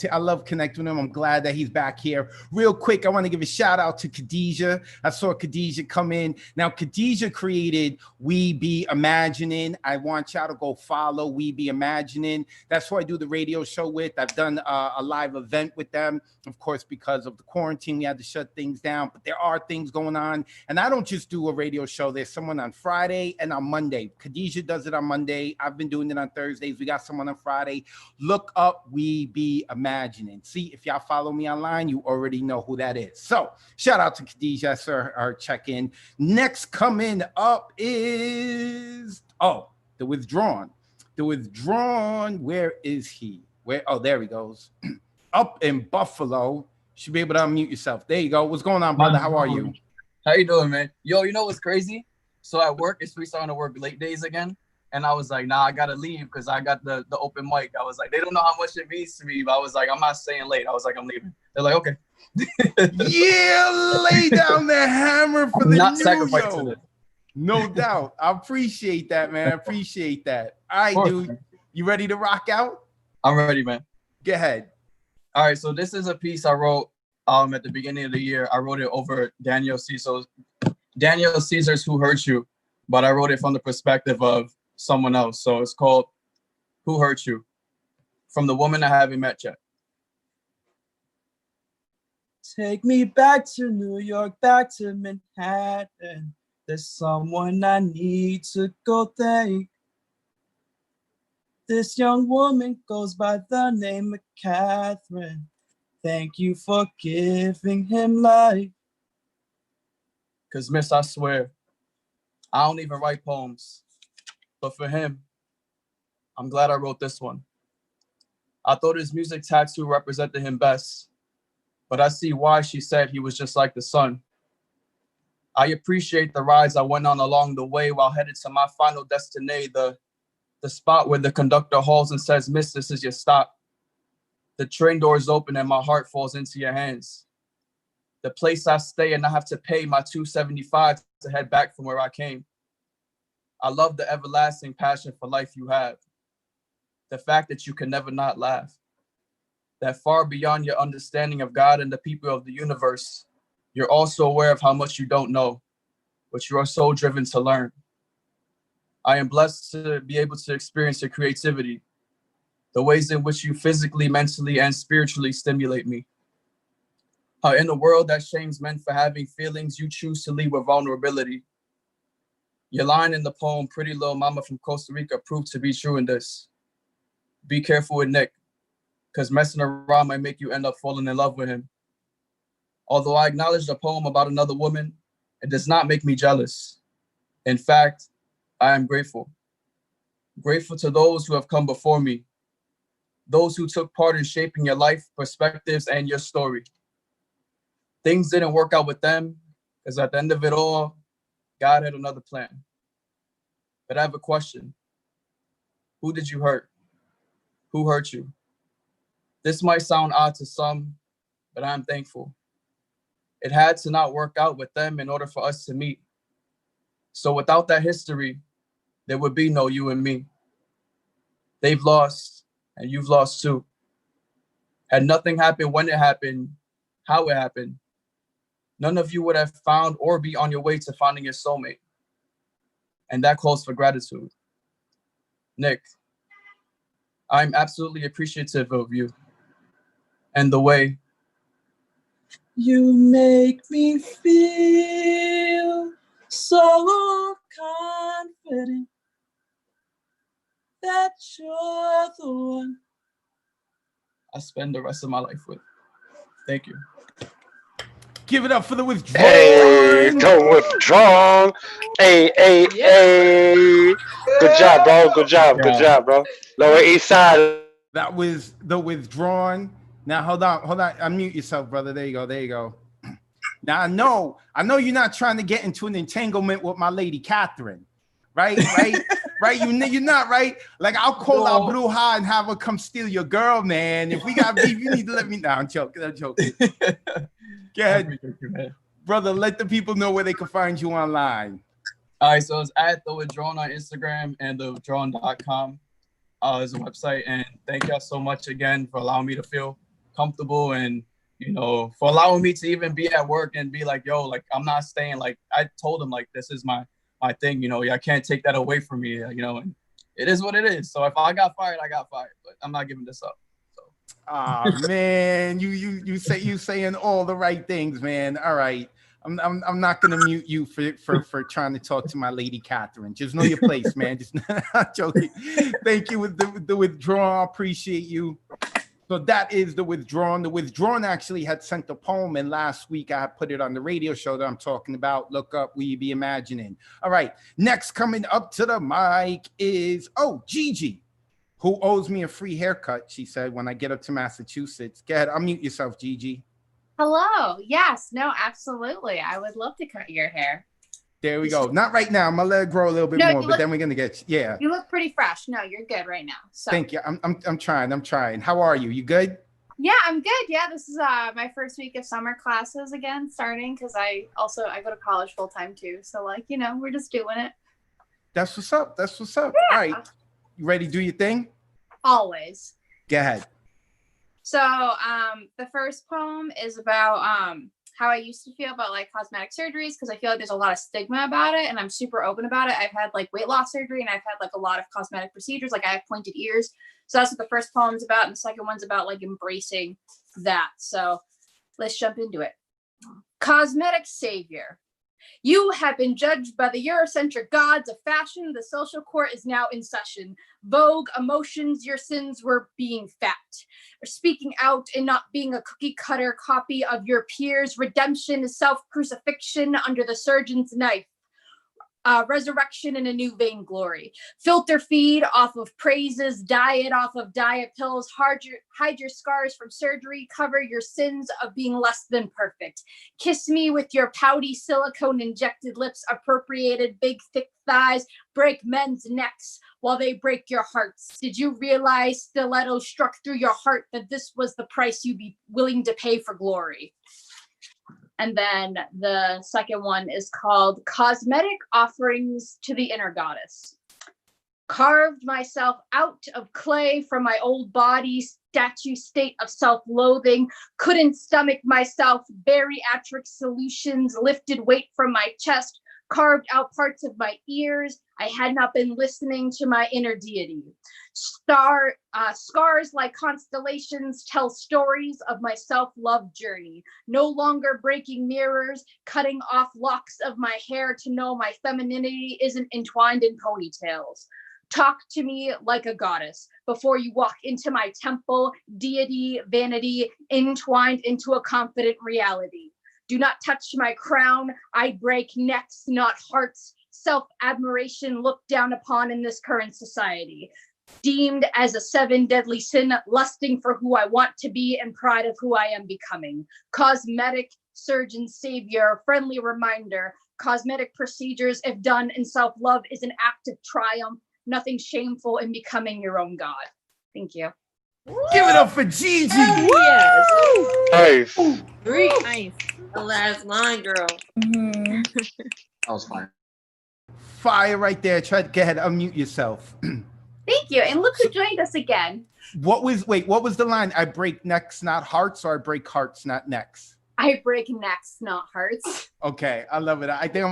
connecting with him. I'm glad that he's back here. Real quick, I want to give a shout out to Khadijah. I saw Khadijah come in. Now, Khadijah created We Be Imagining. I want y'all to go follow We Be Imagining. That's who I do the radio show with. I've done a live event with them. Of course, because of the quarantine, we had to shut things down. But there are things going on. And I don't just do a radio show. There's someone on Friday and on Monday. Khadijah does it on Monday. I've been doing it on Thursdays. We got someone on Friday. Look up We Be Imagining. See, if y'all follow me online, you already know who that is. So shout out to Khadijah. I saw her check-in. Next coming up is, the Withdrawn. The Withdrawn, where is he? Oh, there he goes. Up in Buffalo. Should be able to unmute yourself. There you go. What's going on, brother? How are you? How you doing, man? Yo, you know what's crazy? So at work, it's starting to work late days again. And I was like, nah, I gotta leave because I got the open mic. I was like, they don't know how much it means to me. But I was like, I'm not staying late. I was like, I'm leaving. They're like, okay. Yeah, lay down the hammer for I'm the not New sacrificing Yo. it. No doubt. I appreciate that, man. I appreciate that. All right, course, dude. man. You ready to rock out? I'm ready, man. Go ahead. All right, so this is a piece I wrote at the beginning of the year. I wrote it over Daniel Caesar's Who Hurt You, but I wrote it from the perspective of someone else. So it's called Who Hurt You, from the woman I haven't met yet. Take me back to New York, back to Manhattan. There's someone I need to go thank. This young woman goes by the name of Catherine. Thank you for giving him life. Cause miss, I swear, I don't even write poems. But for him, I'm glad I wrote this one. I thought his music tattoo represented him best, but I see why she said he was just like the sun. I appreciate the rides I went on along the way while headed to my final destination, the spot where the conductor hauls and says, "Miss, this is your stop." The train doors open and my heart falls into your hands. The place I stay and I have to pay my $275 to head back from where I came. I love the everlasting passion for life you have. The fact that you can never not laugh. That far beyond your understanding of God and the people of the universe, you're also aware of how much you don't know, but you are so driven to learn. I am blessed to be able to experience your creativity, the ways in which you physically, mentally, and spiritually stimulate me. How in a world that shames men for having feelings, you choose to lead with vulnerability. Your line in the poem, Pretty Little Mama from Costa Rica, proved to be true in this. Be careful with Nick, because messing around might make you end up falling in love with him. Although I acknowledge the poem about another woman, it does not make me jealous. In fact, I am grateful. Grateful to those who have come before me, those who took part in shaping your life, perspectives, and your story. Things didn't work out with them, because at the end of it all, God had another plan. But I have a question. Who did you hurt? Who hurt you? This might sound odd to some, but I'm thankful. It had to not work out with them in order for us to meet. So without that history, there would be no you and me. They've lost, and you've lost too. Had nothing happened when it happened, how it happened, none of you would have found or be on your way to finding your soulmate. And that calls for gratitude. Nick, I'm absolutely appreciative of you and the way you make me feel so confident that you're the one I spend the rest of my life with. Thank you. Give it up for the Withdrawn. Hey, don't withdraw. Hey. Good job, bro. Good job, bro. Lower East Side. That was the Withdrawn. Now hold on. Unmute yourself, brother. There you go. Now I know you're not trying to get into an entanglement with my lady Catherine, right? Right? You're not, right? Like I'll call out Bruja and have her come steal your girl, man. If we got beef, you need to let me know. I'm joking. Go ahead, brother. Let the people know where they can find you online. All right, so it's at The Withdrawn on Instagram and thewithdrawn.com is a website. And thank y'all so much again for allowing me to feel comfortable and, for allowing me to even be at work and be like, yo, like, I'm not staying. Like, I told him, like, this is my thing, I can't take that away from me, and it is what it is. So if I got fired, I got fired, but I'm not giving this up. Man, you saying all the right things, man. All right. I'm not gonna mute you for trying to talk to my lady Catherine. Just know your place, man. Just not joking. Thank you with the Withdrawn. Appreciate you. So that is the Withdrawn. The Withdrawn actually had sent a poem, and last week I put it on the radio show that I'm talking about. Look up Will You Be Imagining. All right. Next coming up to the mic is Gigi, who owes me a free haircut, she said, when I get up to Massachusetts. Go ahead, unmute yourself, Gigi. Hello. Yes, no, absolutely. I would love to cut your hair. There we go. Not right now. I'm gonna let it grow a little bit more, but then we're gonna get You look pretty fresh. No, you're good right now. So thank you. I'm trying. How are you? You good? Yeah, I'm good. Yeah, this is my first week of summer classes again, starting because I go to college full time too. So we're just doing it. That's what's up. Yeah. All right. You ready to do your thing? Always. Go ahead. So the first poem is about how I used to feel about cosmetic surgeries, because I feel like there's a lot of stigma about it, and I'm super open about it. I've had weight loss surgery, and I've had a lot of cosmetic procedures. I have pointed ears. So that's what the first poem's about, and the second one's about embracing that. So let's jump into it. Cosmetic savior. You have been judged by the Eurocentric gods of fashion. The social court is now in session. Vogue, emotions, your sins were being fat. Or speaking out and not being a cookie cutter copy of your peers. Redemption is self-crucifixion under the surgeon's knife. Resurrection in a new vainglory. Filter feed off of praises, diet off of diet pills, hide your scars from surgery, cover your sins of being less than perfect. Kiss me with your pouty silicone injected lips, appropriated big thick thighs, break men's necks while they break your hearts. Did you realize stiletto struck through your heart that this was the price you'd be willing to pay for glory? And then the second one is called Cosmetic Offerings to the Inner Goddess. Carved myself out of clay from my old body, statue state of self-loathing, couldn't stomach myself, bariatric solutions, lifted weight from my chest, carved out parts of my ears. I had not been listening to my inner deity. Scars like constellations tell stories of my self-love journey. No longer breaking mirrors, cutting off locks of my hair to know my femininity isn't entwined in ponytails. Talk to me like a goddess before you walk into my temple, deity, vanity, entwined into a confident reality. Do not touch my crown. I break necks, not hearts. Self-admiration looked down upon in this current society. Deemed as a 7 deadly sin, lusting for who I want to be and pride of who I am becoming. Cosmetic surgeon savior, friendly reminder. Cosmetic procedures, if done in self-love, is an act of triumph. Nothing shameful in becoming your own God. Thank you. Give it up for Gigi. Yes. Nice. Nice. The last line, girl. That was fine. Fire right there. Go ahead, unmute yourself. Thank you. And look who joined us again. What was the line? I break necks, not hearts, or I break hearts, not necks? I break necks, not hearts. Okay, I love it. I think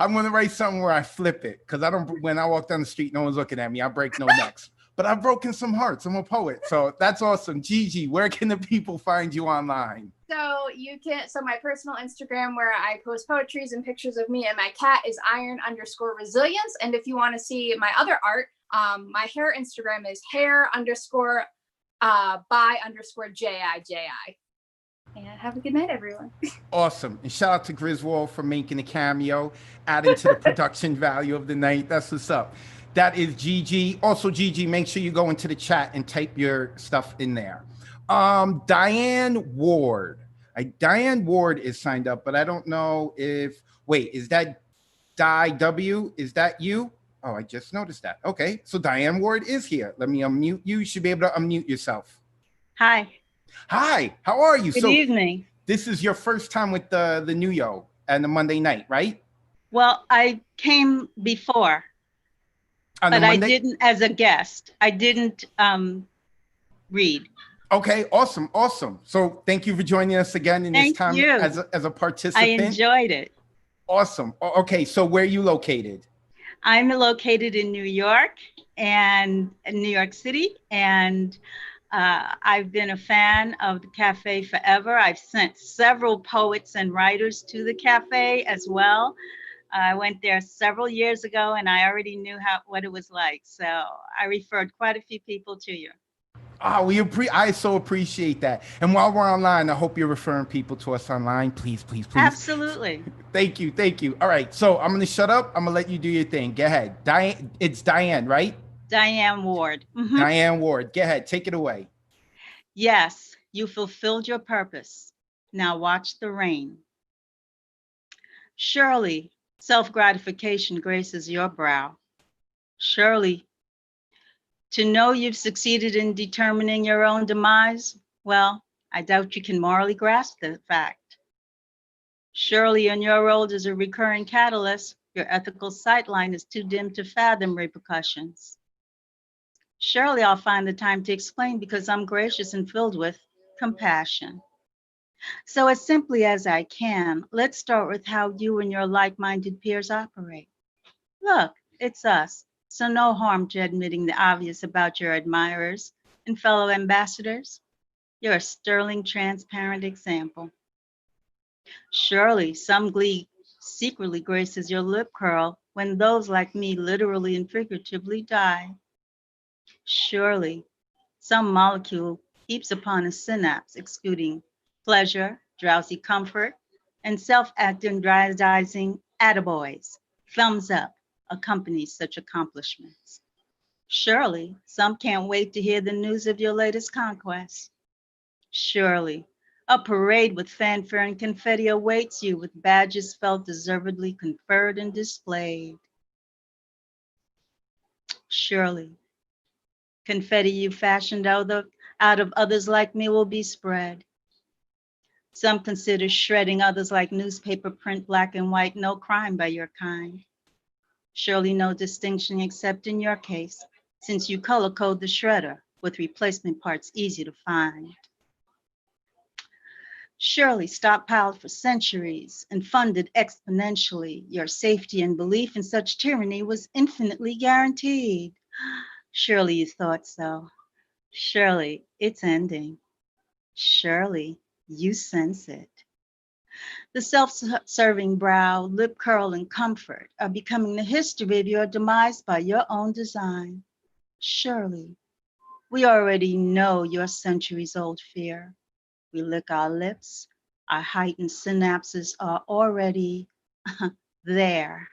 I'm gonna write something where I flip it because I don't. When I walk down the street, no one's looking at me. I break no necks, but I've broken some hearts. I'm a poet, so that's awesome. Gigi, where can the people find you online? So my personal Instagram where I post poetries and pictures of me and my cat is iron_resilience. And if you want to see my other art, my hair Instagram is hair_by_JIJI. And have a good night, everyone. Awesome. And shout out to Griswold for making a cameo, adding to the production value of the night. That's what's up. That is Gigi. Also, Gigi, make sure you go into the chat and type your stuff in there. Diane Ward. Diane Ward is signed up, but I don't know if, wait, is that W? Is that you? Oh, I just noticed that. Okay, so Diane Ward is here. Let me unmute you. You should be able to unmute yourself. Hi. Hi, how are you? Good evening. This is your first time with the New Yo and the Monday night, right? Well, I came before, but I didn't as a guest. I didn't read. Okay, awesome. So thank you for joining us again in this time as a participant. I enjoyed it. Awesome. Okay, so where are you located? I'm located in New York and in New York City, and I've been a fan of the cafe forever. I've sent several poets and writers to the cafe as well. I went there several years ago, and I already knew what it was like. So I referred quite a few people to you. I so appreciate that. And while we're online, I hope you're referring people to us online. Please. Absolutely. Thank you. All right, so I'm gonna shut up. I'm gonna let you do your thing. Go ahead. Diane, it's Diane, right? Diane Ward. Mm-hmm. Diane Ward, go ahead, take it away. Yes, you fulfilled your purpose. Now watch the rain. Surely, self-gratification graces your brow. Surely, to know you've succeeded in determining your own demise, well, I doubt you can morally grasp the fact. Surely, in your role as a recurring catalyst, your ethical sightline is too dim to fathom repercussions. Surely I'll find the time to explain because I'm gracious and filled with compassion. So as simply as I can, let's start with how you and your like-minded peers operate. Look, it's us, so no harm to admitting the obvious about your admirers and fellow ambassadors. You're a sterling, transparent example. Surely some glee secretly graces your lip curl when those like me literally and figuratively die. Surely, some molecule heaps upon a synapse, exuding pleasure, drowsy comfort, and self-aggrandizing attaboys, thumbs up, accompanies such accomplishments. Surely, some can't wait to hear the news of your latest conquest. Surely, a parade with fanfare and confetti awaits you with badges felt deservedly conferred and displayed. Surely, confetti you fashioned out of others like me will be spread. Some consider shredding others like newspaper print, black and white, no crime by your kind. Surely no distinction except in your case, since you color code the shredder with replacement parts easy to find. Surely stockpiled for centuries and funded exponentially, your safety and belief in such tyranny was infinitely guaranteed. Surely you thought so. Surely it's ending. Surely you sense it. The self-serving brow, lip curl, and comfort are becoming the history of your demise by your own design. Surely we already know your centuries-old fear. We lick our lips, our heightened synapses are already there.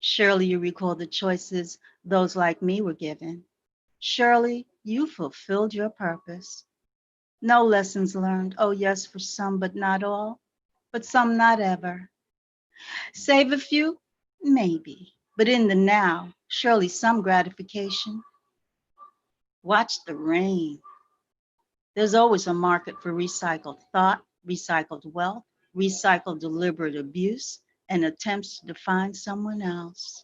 Surely you recall the choices those like me were given. Surely you fulfilled your purpose. No lessons learned, oh yes, for some, but not all, but some not ever. Save a few, maybe, but in the now, surely some gratification. Watch the rain. There's always a market for recycled thought, recycled wealth, recycled deliberate abuse, and attempts to define someone else.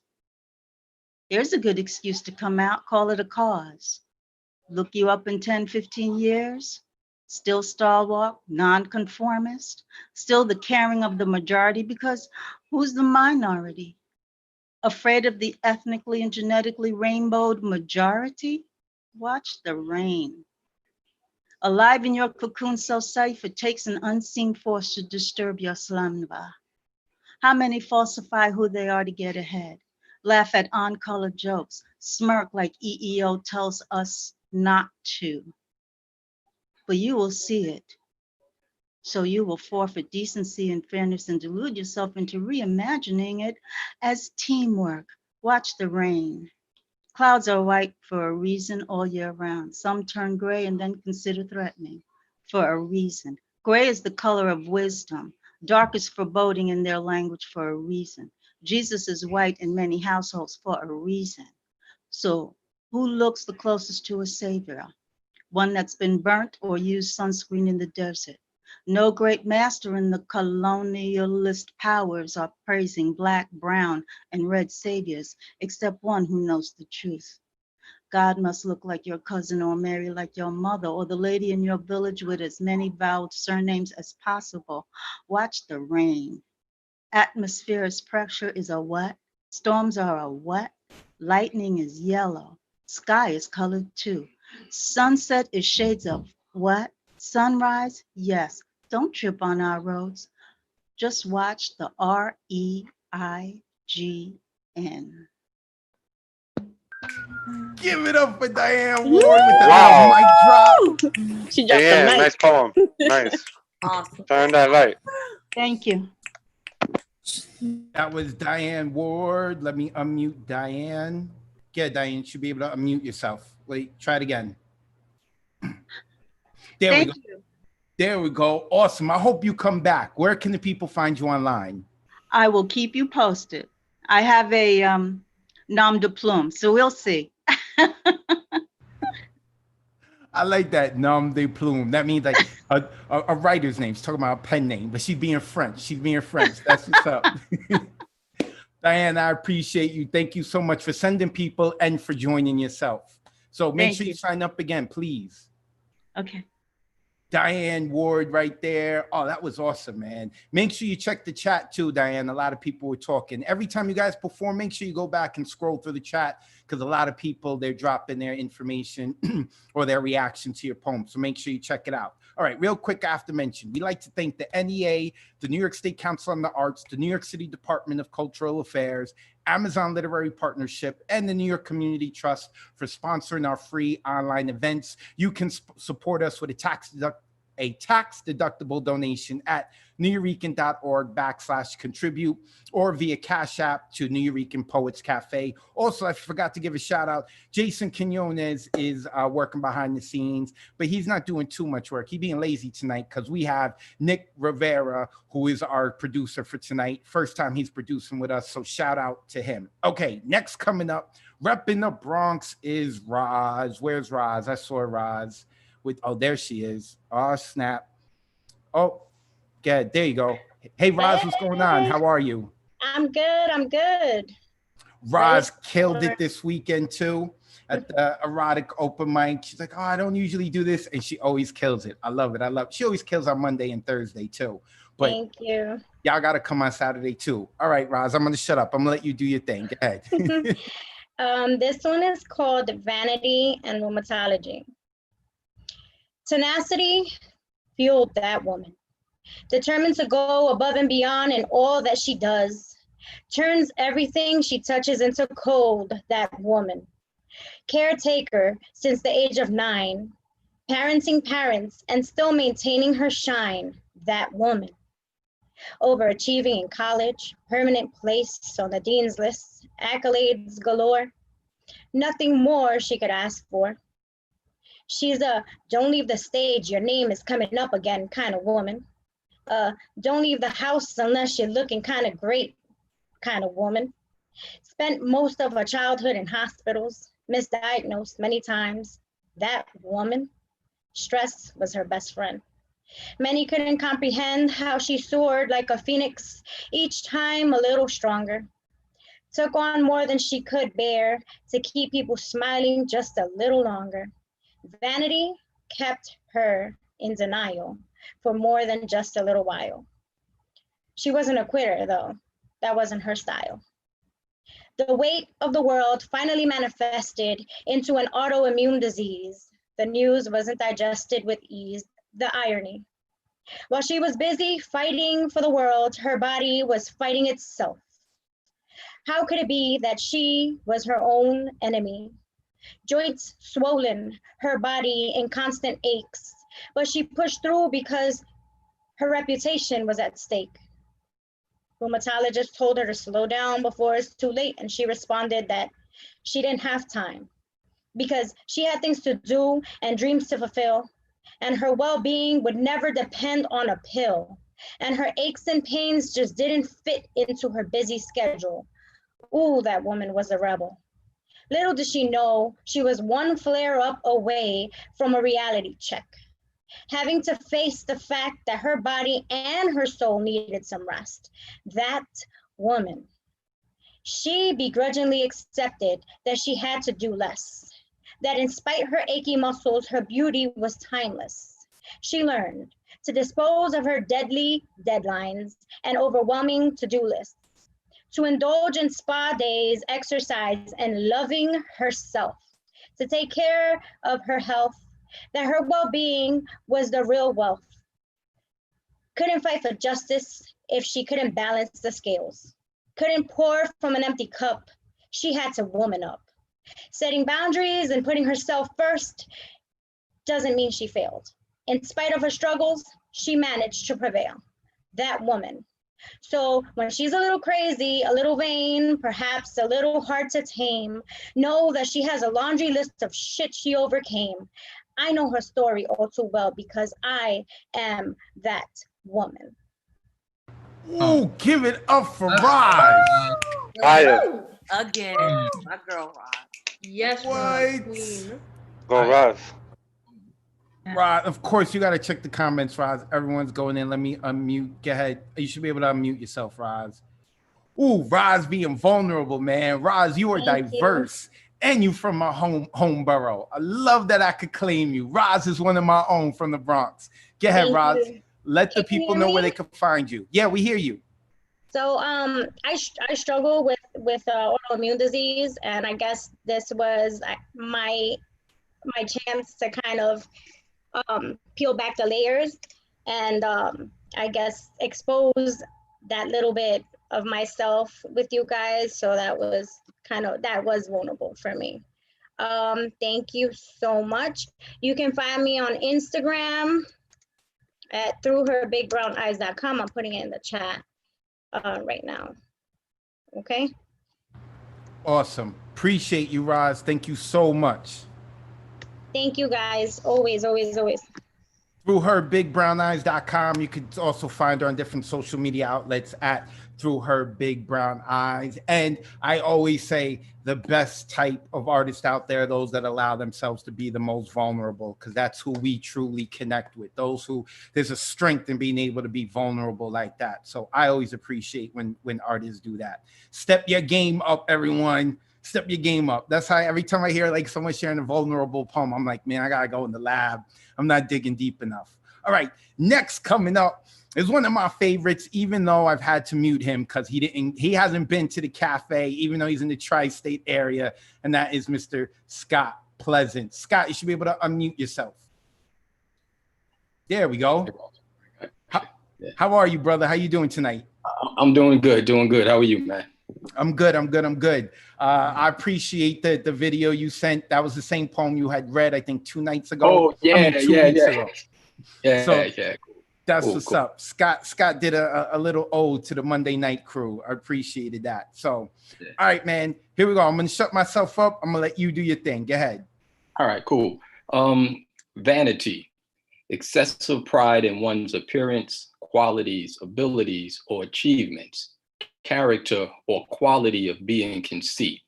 Here's a good excuse to come out, call it a cause. Look you up in 10, 15 years, still stalwart, nonconformist, still the caring of the majority, because who's the minority? Afraid of the ethnically and genetically rainbowed majority? Watch the rain. Alive in your cocoon so safe, it takes an unseen force to disturb your slumber. How many falsify who they are to get ahead? Laugh at on-color jokes, smirk like EEO tells us not to. But you will see it. So you will forfeit decency and fairness and delude yourself into reimagining it as teamwork. Watch the rain. Clouds are white for a reason all year round. Some turn gray and then consider threatening for a reason. Gray is the color of wisdom. Dark is foreboding in their language for a reason. Jesus is white in many households for a reason. So who looks the closest to a savior? One that's been burnt or used sunscreen in the desert. No great master in the colonialist powers are praising black, brown, and red saviors, except one who knows the truth. God must look like your cousin or marry like your mother or the lady in your village with as many vowed surnames as possible. Watch the rain. Atmospheric pressure is a what? Storms are a what? Lightning is yellow. Sky is colored too. Sunset is shades of what? Sunrise? Yes. Don't trip on our roads. Just watch the REIGN. Give it up for Diane Ward with the little mic drop. She dropped the Yeah, mic. nice poem. Nice. Awesome. Turn that light. Thank you. That was Diane Ward. Let me unmute Diane. Yeah, Diane, you should be able to unmute yourself. Wait, try it again. There we go. You. There we go. Awesome. I hope you come back. Where can the people find you online? I will keep you posted. I have a nom de plume, so we'll see. I like that nom de plume. That means like a writer's name. She's talking about a pen name, but she's being French. She's being French. That's what's up. Diane, I appreciate you. Thank you so much for sending people and for joining yourself. So make sure you sign up again, please. Okay. Diane Ward right there. Oh, that was awesome, man. Make sure you check the chat too, Diane. A lot of people were talking. Every time you guys perform, make sure you go back and scroll through the chat because a lot of people, they're dropping their information or their reaction to your poem. So make sure you check it out. All right, real quick after mention, we'd like to thank the NEA, the New York State Council on the Arts, the New York City Department of Cultural Affairs, Amazon Literary Partnership, and the New York Community Trust for sponsoring our free online events. You can support us with a tax-deductible donation at nuyorican.org/contribute or via Cash App to New Yorican Poets Cafe. Also, I forgot to give a shout out. Jason Quinones is working behind the scenes, but he's not doing too much work. He's being lazy tonight because we have Nick Rivera, who is our producer for tonight. First time he's producing with us, so shout out to him. Okay, next coming up, repping the Bronx is Roz. Where's Roz? I saw Roz. Oh, there she is. Oh, snap. Oh, good. There you go. Hey, Roz, what's going on? How are you? I'm good. I'm good. Roz killed it this weekend, too, at the erotic open mic. She's like, oh, I don't usually do this. And she always kills it. I love it. She always kills on Monday and Thursday, too. But thank you. Y'all got to come on Saturday, too. All right, Roz, I'm going to shut up. I'm going to let you do your thing. Go ahead. This one is called Vanity and Rheumatology. Tenacity fueled that woman, determined to go above and beyond in all that she does, turns everything she touches into gold, that woman. Caretaker since the age of 9, parenting parents and still maintaining her shine, that woman. Overachieving in college, permanent place on the dean's list, accolades galore, nothing more she could ask for. She's a don't leave the stage, your name is coming up again kind of woman. Don't leave the house unless you're looking kind of great kind of woman. Spent most of her childhood in hospitals, misdiagnosed many times. That woman. Stress was her best friend. Many couldn't comprehend how she soared like a phoenix, each time a little stronger. took on more than she could bear to keep people smiling just a little longer. Vanity kept her in denial for more than just a little while. She wasn't a quitter, though. That wasn't her style. The weight of the world finally manifested into an autoimmune disease. The news wasn't digested with ease, the irony. While she was busy fighting for the world, her body was fighting itself. How could it be that she was her own enemy? Joints swollen, her body in constant aches, but she pushed through because her reputation was at stake. Rheumatologist told her to slow down before it's too late, and she responded that she didn't have time because she had things to do and dreams to fulfill, and her well-being would never depend on a pill, and her aches and pains just didn't fit into her busy schedule. Ooh, that woman was a rebel. Little did she know she was one flare-up away from a reality check, having to face the fact that her body and her soul needed some rest. That woman, she begrudgingly accepted that she had to do less, that in spite of her achy muscles, her beauty was timeless. She learned to dispose of her deadly deadlines and overwhelming to-do lists, to indulge in spa days, exercise, and loving herself, to take care of her health, that her well-being was the real wealth. Couldn't fight for justice if she couldn't balance the scales. Couldn't pour from an empty cup. She had to woman up. Setting boundaries and putting herself first doesn't mean she failed. In spite of her struggles, she managed to prevail. That woman. So when she's a little crazy, a little vain, perhaps a little hard to tame, know that she has a laundry list of shit she overcame. I know her story all too well because I am that woman. Ooh, give it up for Roz. Fire. Again, my girl Roz. Yes, What? Queen. Go Roz. Roz, of course, you got to check the comments, Roz. Everyone's going in. Let me unmute. Go ahead. You should be able to unmute yourself, Roz. Ooh, Roz being vulnerable, man. Roz, you are Thank you. diverse. And you from my home borough. I love that I could claim you. Roz is one of my own from the Bronx. Go ahead, Thank Roz. you. Let the Can you people hear know where me? they can find you. Yeah, we hear you. So I struggle with autoimmune disease, and I guess this was my chance to kind of peel back the layers and I guess expose that little bit of myself with you guys. So that was vulnerable for me. Thank you so much. You can find me on Instagram at throughherbigbrowneyes.com. I'm putting it in the chat right now. Okay. Awesome. Appreciate you, Roz. Thank you so much. Thank you guys. Always, always, always. Through her bigbrowneyes.com. You could also find her on different social media outlets at Through Her Big Brown Eyes. And I always say the best type of artist out there, those that allow themselves to be the most vulnerable, because that's who we truly connect with. Those who there's a strength in being able to be vulnerable like that. So I always appreciate when artists do that. Step your game up, everyone. Step your game up. That's how every time I hear like someone sharing a vulnerable poem, I'm like, man, I gotta go in the lab. I'm not digging deep enough. All right, next coming up is one of my favorites, even though I've had to mute him because he hasn't been to the cafe, even though he's in the tri-state area, and that is Mr. Scott Pleasant. Scott, you should be able to unmute yourself. There we go. How are you, brother? How you doing tonight? I'm doing good, How are you, man? I'm good. I appreciate the video you sent. That was the same poem you had read, I think, 2 nights ago. Oh, yeah, 2 weeks ago. Yeah. That's Cool, what's cool. up. Scott did a little ode to the Monday night crew. I appreciated that. So, all right, man, here we go. I'm going to shut myself up. I'm going to let you do your thing. Go ahead. All right, cool. Vanity, excessive pride in one's appearance, qualities, abilities, or achievements, character or quality of being conceit,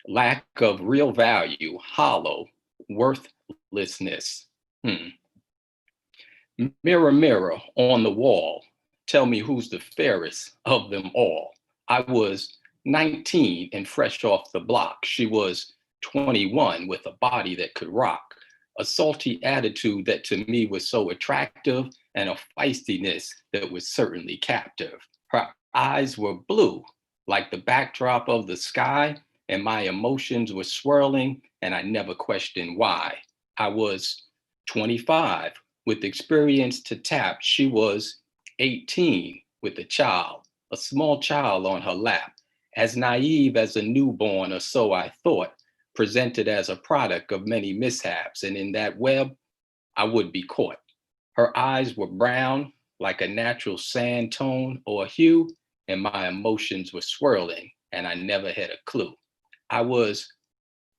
lack of real value, hollow, worthlessness. Mirror, mirror on the wall, tell me who's the fairest of them all. I was 19 and fresh off the block. She was 21 with a body that could rock, a salty attitude that to me was so attractive, and a feistiness that was certainly captive. Her eyes were blue, like the backdrop of the sky, and my emotions were swirling, and I never questioned why. I was 25 with experience to tap. She was 18 with a small child on her lap, as naive as a newborn, or so I thought, presented as a product of many mishaps, and in that web, I would be caught. Her eyes were brown, like a natural sand tone or hue, and my emotions were swirling, and I never had a clue. I was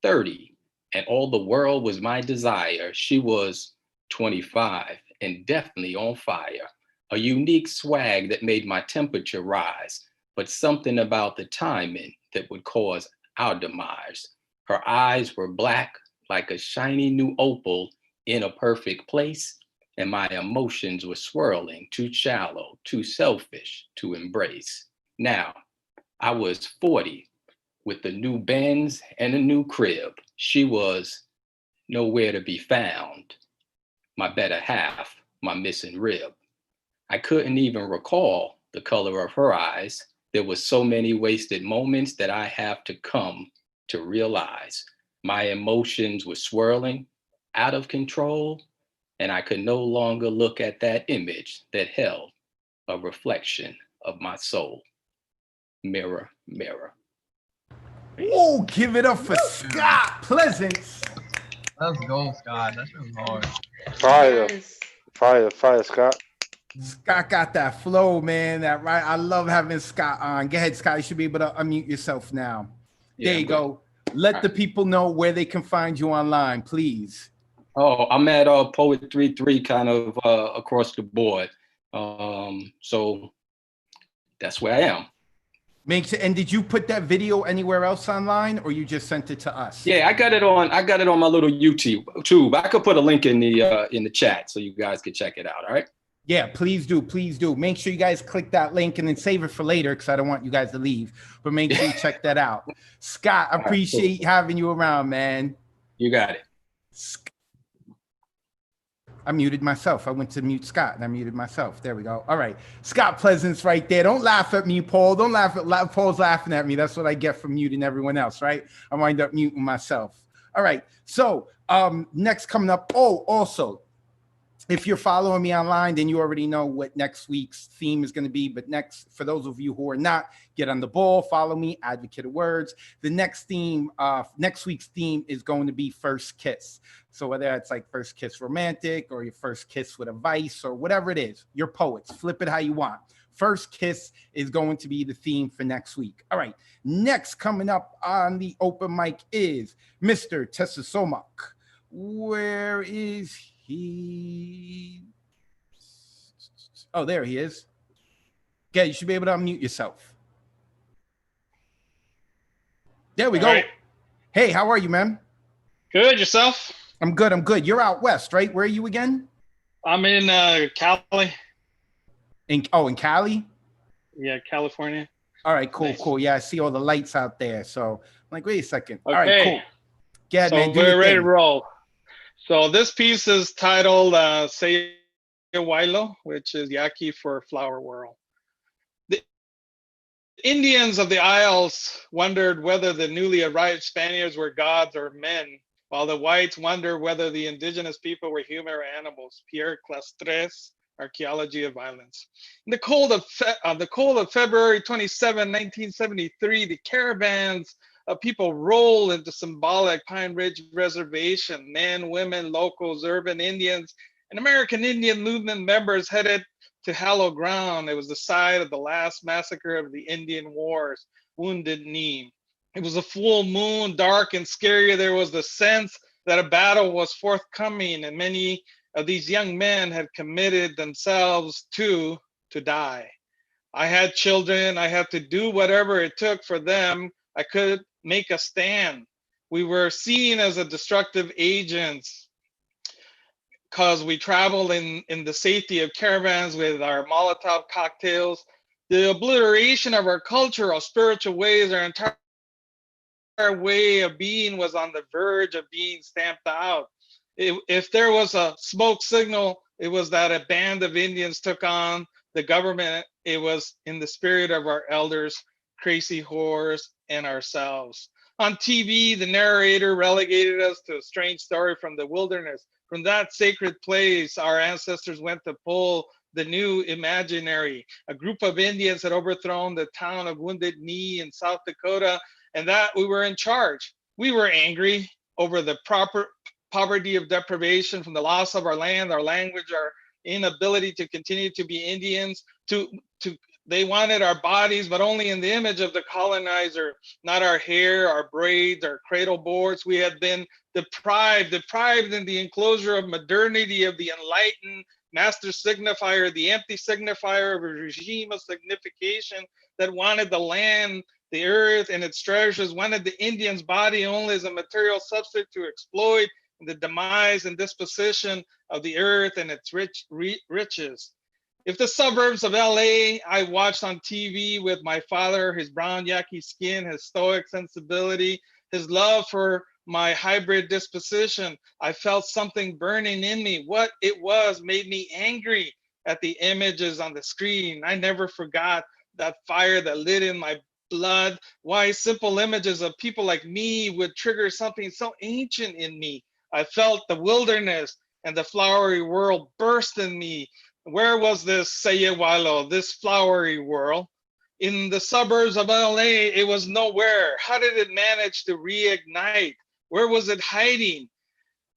30, and all the world was my desire. She was 25 and definitely on fire, a unique swag that made my temperature rise, but something about the timing that would cause our demise. Her eyes were black, like a shiny new opal in a perfect place, and my emotions were swirling, too shallow, too selfish to embrace. Now, I was 40 with the new Benz and a new crib. She was nowhere to be found, my better half, my missing rib. I couldn't even recall the color of her eyes. There were so many wasted moments that I have to come to realize my emotions were swirling out of control, and I could no longer look at that image that held a reflection of my soul. Mirror, mirror. Whoa, give it up for Scott Pleasance. Let's go, Scott. That's really hard. Fire. Fire, fire, Scott. Scott got that flow, man. That right. I love having Scott on. Go ahead, Scott. You should be able to unmute yourself now. Yeah, there you I'm go. Let the people know where they can find you online, please. Oh, I'm at Poet33 kind of across the board. So that's where I am. And did you put that video anywhere else online, or you just sent it to us? Yeah, I got it on my little YouTube. I could put a link in the chat so you guys could check it out. All right. Yeah, please do. Please do. Make sure you guys click that link and then save it for later because I don't want you guys to leave. But make sure you check that out. Scott, I appreciate having you around, man. You got it. I muted myself. I went to mute Scott and I muted myself. There we go. All right. Scott Pleasance right there. Don't laugh at me, Paul. Don't laugh at Paul's laughing at me. That's what I get from muting everyone else, right? I wind up muting myself. All right. So next coming up. Oh, also, if you're following me online, then you already know what next week's theme is going to be. But next, for those of you who are not, get on the ball, follow me, Advocate of Words. The next theme, next week's theme is going to be First Kiss. So whether it's like First Kiss Romantic or your first kiss with a vice or whatever it is, you're poets, flip it how you want. First Kiss is going to be the theme for next week. All right, next coming up on the open mic is Mr. Tessasomak. Where is he? Oh, there he is. Okay, you should be able to unmute yourself. There we go. Right. Hey, how are you, man? Good, yourself? I'm good. I'm good. You're out west, right? Where are you again? I'm in Cali. In Cali? Yeah, California. All right, cool, Nice. cool. Yeah, I see all the lights out there. So I'm like, wait a second. Okay. All right, cool. Yeah, so man. Do we're your ready thing. to roll. So this piece is titled Say Wailo, which is Yaqui for Flower World. The Indians of the Isles wondered whether the newly arrived Spaniards were gods or men, while the whites wondered whether the indigenous people were human or animals. Pierre Clastres, Archaeology of Violence. In the cold of February 27, 1973, the caravans of people roll into symbolic Pine Ridge Reservation. Men, women, locals, urban Indians, and American Indian Movement members headed to hallowed ground. It was the site of the last massacre of the Indian Wars, Wounded Knee. It was a full moon, dark and scary. There was the sense that a battle was forthcoming, and many of these young men had committed themselves to die. I had children. I had to do whatever it took for them. I could make a stand. We were seen as a destructive agents because we traveled in the safety of caravans with our Molotov cocktails, The obliteration of our culture, our spiritual ways, our entire way of being was on the verge of being stamped out. If there was a smoke signal, it was that a band of Indians took on the government. It was in the spirit of our elders, Crazy Horse, and ourselves. On TV, the narrator relegated us to a strange story from the wilderness. From that sacred place, our ancestors went to pull the new imaginary. A group of Indians had overthrown the town of Wounded Knee in South Dakota, and that we were in charge. We were angry over the poverty of deprivation from the loss of our land, our language, our inability to continue to be Indians. They wanted our bodies, but only in the image of the colonizer, not our hair, our braids, our cradle boards. We had been deprived in the enclosure of modernity, of the enlightened master signifier, the empty signifier of a regime of signification that wanted the land, the earth, and its treasures, wanted the Indian's body only as a material substitute to exploit the demise and disposition of the earth and its riches. If the suburbs of LA I watched on TV with my father, his brown yaki skin, his stoic sensibility, his love for my hybrid disposition, I felt something burning in me. What it was made me angry at the images on the screen. I never forgot that fire that lit in my blood. Why simple images of people like me would trigger something so ancient in me. I felt the wilderness and the flowery world burst in me. Where was this Sayewalo, this flowery world? In the suburbs of LA, it was nowhere. How did it manage to reignite? Where was it hiding?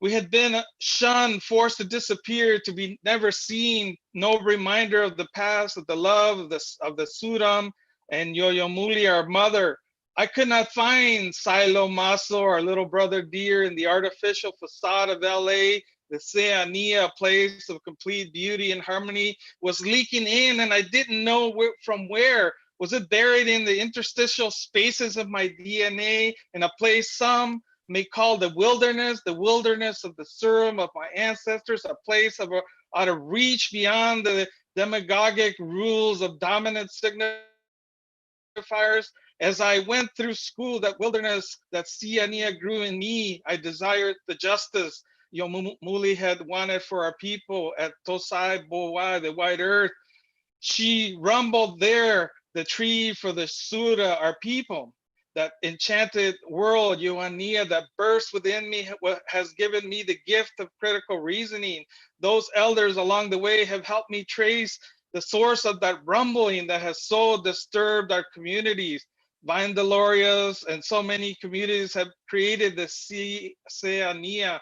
We had been shunned, forced to disappear, to be never seen. No reminder of the past, of the love of the Suram and Yoyomuli, our mother. I could not find Silo Maso, our little brother dear, in the artificial facade of LA. The Seania, a place of complete beauty and harmony, was leaking in, and I didn't know from where. Was it buried in the interstitial spaces of my DNA, in a place some may call the wilderness of the Suram of my ancestors, a place out of reach beyond the demagogic rules of dominant signifiers? As I went through school, that wilderness, that Siania grew in me. I desired the justice Yomuli had wanted for our people at Tosai Boa, the white earth. She rumbled there, the tree for the Sura, our people. That enchanted world, Ioania, that burst within me has given me the gift of critical reasoning. Those elders along the way have helped me trace the source of that rumbling that has so disturbed our communities. Vine Delorias and so many communities have created the Seania.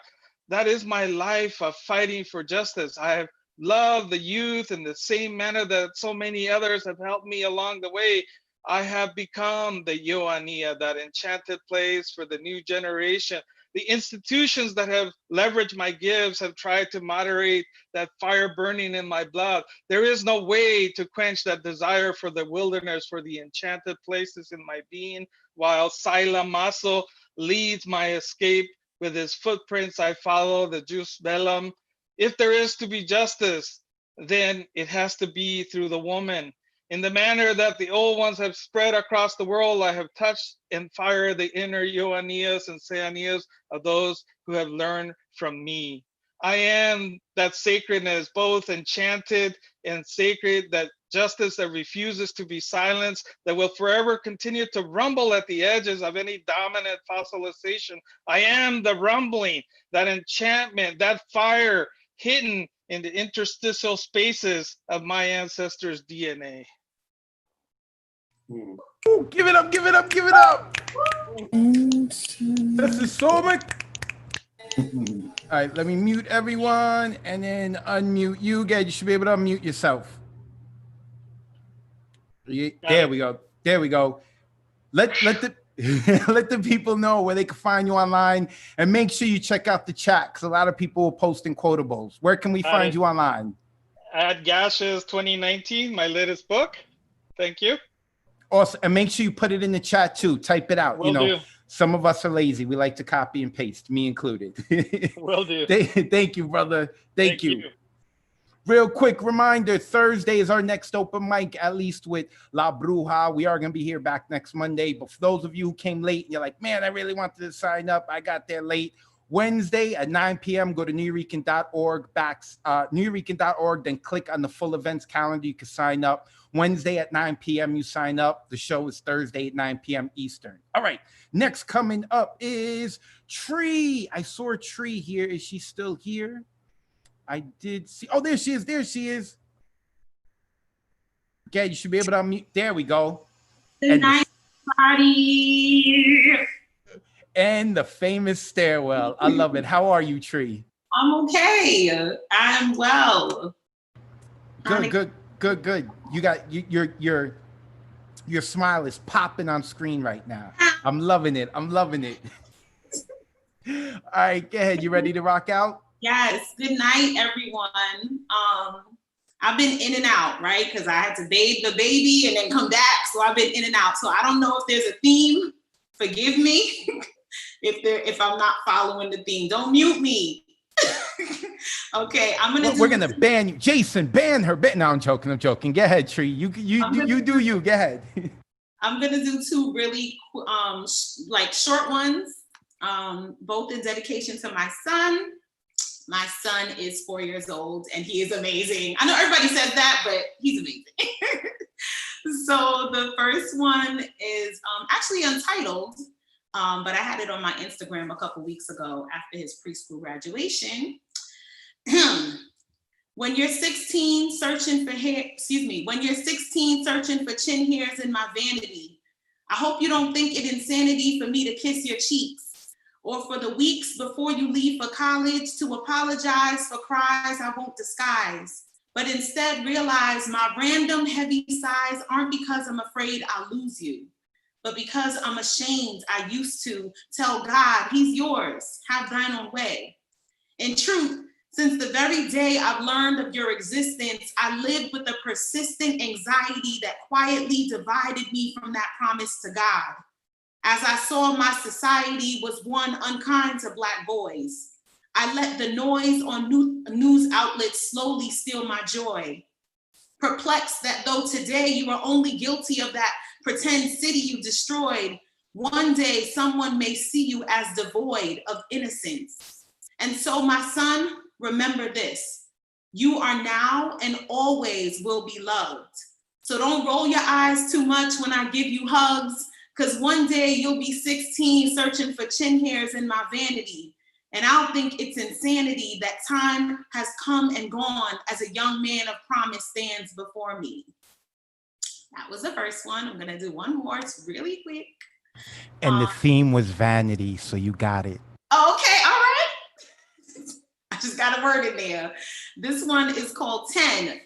That is my life of fighting for justice. I have loved the youth in the same manner that so many others have helped me along the way. I have become the Ioania, that enchanted place for the new generation. The institutions that have leveraged my gifts have tried to moderate that fire burning in my blood. There is no way to quench that desire for the wilderness, for the enchanted places in my being, while Saila Maso leads my escape. With his footprints, I follow the Jus Bellum. If there is to be justice, then it has to be through the woman. In the manner that the old ones have spread across the world, I have touched and fired the inner Ioanias and Seanias of those who have learned from me. I am that sacredness, both enchanted and sacred, that justice that refuses to be silenced, that will forever continue to rumble at the edges of any dominant fossilization. I am the rumbling, that enchantment, that fire hidden in the interstitial spaces of my ancestors' DNA. Ooh, give it up, give it up, give it up. This is so much. All right, let me mute everyone and then unmute you. Again, you should be able to unmute yourself. There we go. There we go. Let the let the people know where they can find you online, and make sure you check out the chat because a lot of people are posting quotables. Where can we find you online? At Gashes 2019, my latest book. Thank you. Also, and make sure you put it in the chat too. Type it out. Will do. Some of us are lazy. We like to copy and paste, me included. Will do. Thank you, brother. Thank you. Real quick reminder, Thursday is our next open mic, at least with La Bruja. We are going to be here back next Monday. But for those of you who came late and you're like, man, I really wanted to sign up, I got there late. Wednesday at 9 p.m., go to nuyorican.org, nuyorican.org, then click on the full events calendar. You can sign up. Wednesday at 9 p.m., you sign up. The show is Thursday at 9 p.m. Eastern. All right, next coming up is Tree. I saw Tree here. Is she still here? I did see. Oh, there she is. There she is. Okay, you should be able to unmute. There we go. Good night, everybody. And the famous stairwell. I love it. How are you, Tree? I'm okay. I'm well. Good. You got your smile is popping on screen right now. I'm loving it. All right, go ahead. You ready to rock out? Yes. Good night, everyone. I've been in and out, right? Because I had to bathe the baby and then come back. So I've been in and out. So I don't know if there's a theme. Forgive me if I'm not following the theme. Don't mute me. Okay, We're gonna ban you. Jason, ban her. No, I'm joking. Go ahead, Tree. You do you. Go ahead. I'm gonna do two really like short ones, both in dedication to my son. My son is 4 years old and he is amazing. I know everybody says that, but he's amazing. So the first one is actually untitled, but I had it on my Instagram a couple weeks ago after his preschool graduation. When you're 16 searching for when you're 16 searching for chin hairs in my vanity, I hope you don't think it insanity for me to kiss your cheeks, or for the weeks before you leave for college to apologize for cries I won't disguise, but instead realize my random heavy sighs aren't because I'm afraid I'll lose you, but because I'm ashamed I used to tell God, he's yours, have thine own way. In truth, since the very day I've learned of your existence, I lived with a persistent anxiety that quietly divided me from that promise to God. As I saw my society was one unkind to Black boys, I let the noise on news outlets slowly steal my joy. Perplexed that though today you are only guilty of that pretend city you destroyed, one day someone may see you as devoid of innocence. And so my son, remember this, you are now and always will be loved. So don't roll your eyes too much when I give you hugs, because one day you'll be 16 searching for chin hairs in my vanity. And I'll think it's insanity that time has come and gone as a young man of promise stands before me. That was the first one. I'm gonna do one more, it's really quick. And the theme was vanity, so you got it. Oh, okay, all right. I just got a word in there. This one is called 10.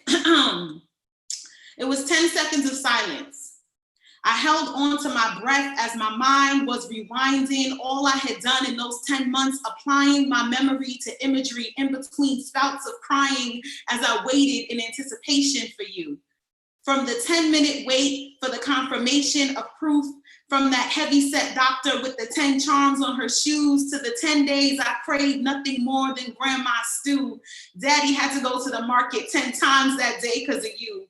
It was 10 seconds of silence. I held on to my breath as my mind was rewinding all I had done in those 10 months, applying my memory to imagery in between spouts of crying as I waited in anticipation for you. From the 10-minute wait for the confirmation of proof, from that heavy-set doctor with the 10 charms on her shoes, to the 10 days I craved nothing more than grandma's stew. Daddy had to go to the market 10 times that day because of you.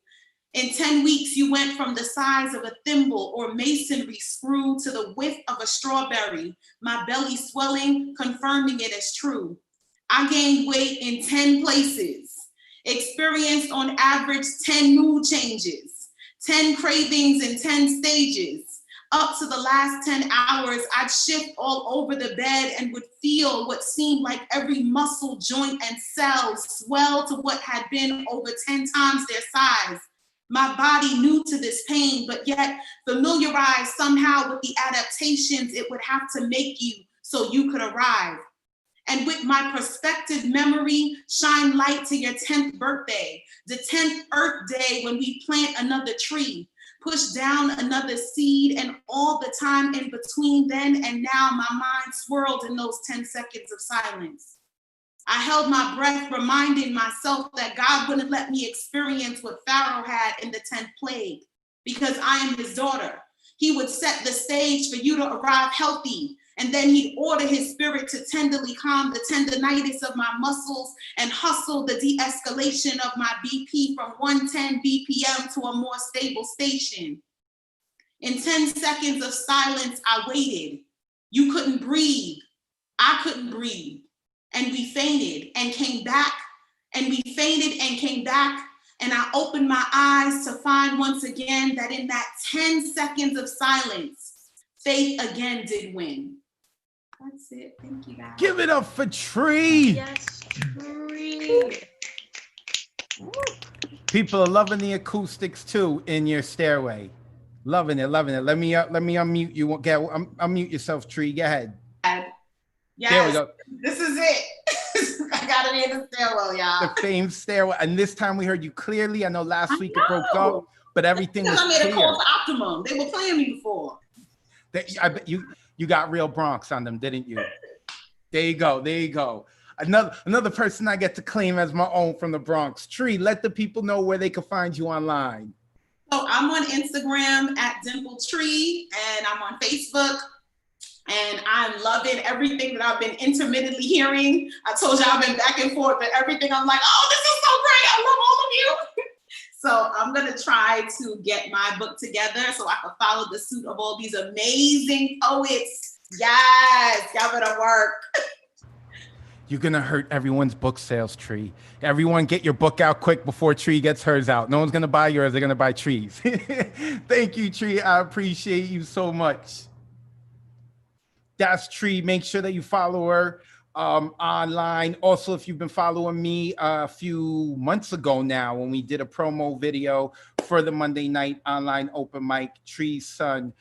In 10 weeks, you went from the size of a thimble or masonry screw to the width of a strawberry, my belly swelling, confirming it as true. I gained weight in 10 places, experienced on average 10 mood changes, 10 cravings in 10 stages. Up to the last 10 hours, I'd shift all over the bed and would feel what seemed like every muscle, joint, and cell swell to what had been over 10 times their size. My body new to this pain, but yet familiarized somehow with the adaptations it would have to make you so you could arrive. And with my perspective memory, shine light to your 10th birthday, the 10th Earth Day when we plant another tree, push down another seed, and all the time in between then and now, my mind swirled in those 10 seconds of silence. I held my breath, reminding myself that God wouldn't let me experience what Pharaoh had in the 10th plague, because I am his daughter. He would set the stage for you to arrive healthy, And then he'd order his spirit to tenderly calm the tendinitis of my muscles and hustle the de-escalation of my BP from 110 BPM to a more stable station. In 10 seconds of silence, I waited. You couldn't breathe. I couldn't breathe. And we fainted and came back. And we fainted and came back. And I opened my eyes to find once again that in that 10 seconds of silence, faith again did win. That's it. Thank you, guys. Give it up for Tree. Yes, Tree. People are loving the acoustics too in your stairway. Loving it, loving it. Let me unmute you. Unmute yourself, Tree. Go ahead. Yes, there we go. This is it. I gotta be in the stairwell, y'all. The famed stairwell. And this time we heard you clearly. I know last week it broke up, but everything was I made a clear. call to Optimum. They were playing me before. I bet you got real Bronx on them, didn't you? There you go. There you go. Another person I get to claim as my own from the Bronx. Tree, let the people know where they can find you online. So I'm on Instagram at DimpleTree, and I'm on Facebook. And I'm loving everything that I've been intermittently hearing. I told you I've been back and forth, but everything I'm like, oh, this is so great. I love all of you. So I'm gonna try to get my book together so I can follow the suit of all these amazing poets. Yes, y'all better work. You're gonna hurt everyone's book sales, Tree. Everyone get your book out quick before Tree gets hers out. No one's gonna buy yours, they're gonna buy Tree's. Thank you, Tree. I appreciate you so much. That's Tree. Make sure that you follow her online. Also, if you've been following me a few months ago now, when we did a promo video for the Monday night online open mic, Tree's son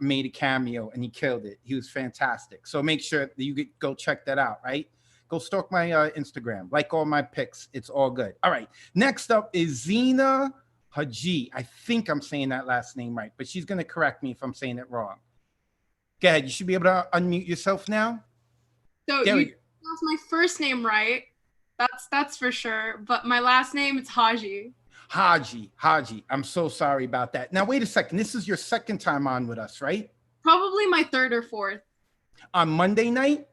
made a cameo and he killed it. He was fantastic. So make sure that you go check that out, right? Go stalk my Instagram, like all my pics. It's all good. All right. Next up is Zena Haji. I think I'm saying that last name right, but she's going to correct me if I'm saying it wrong. Go ahead. You should be able to unmute yourself now. So There we you go. pronounced my first name right. That's for sure. But my last name is Haji. Haji. I'm so sorry about that. Now, wait a second. This is your second time on with us, right? Probably my third or fourth. On Monday night?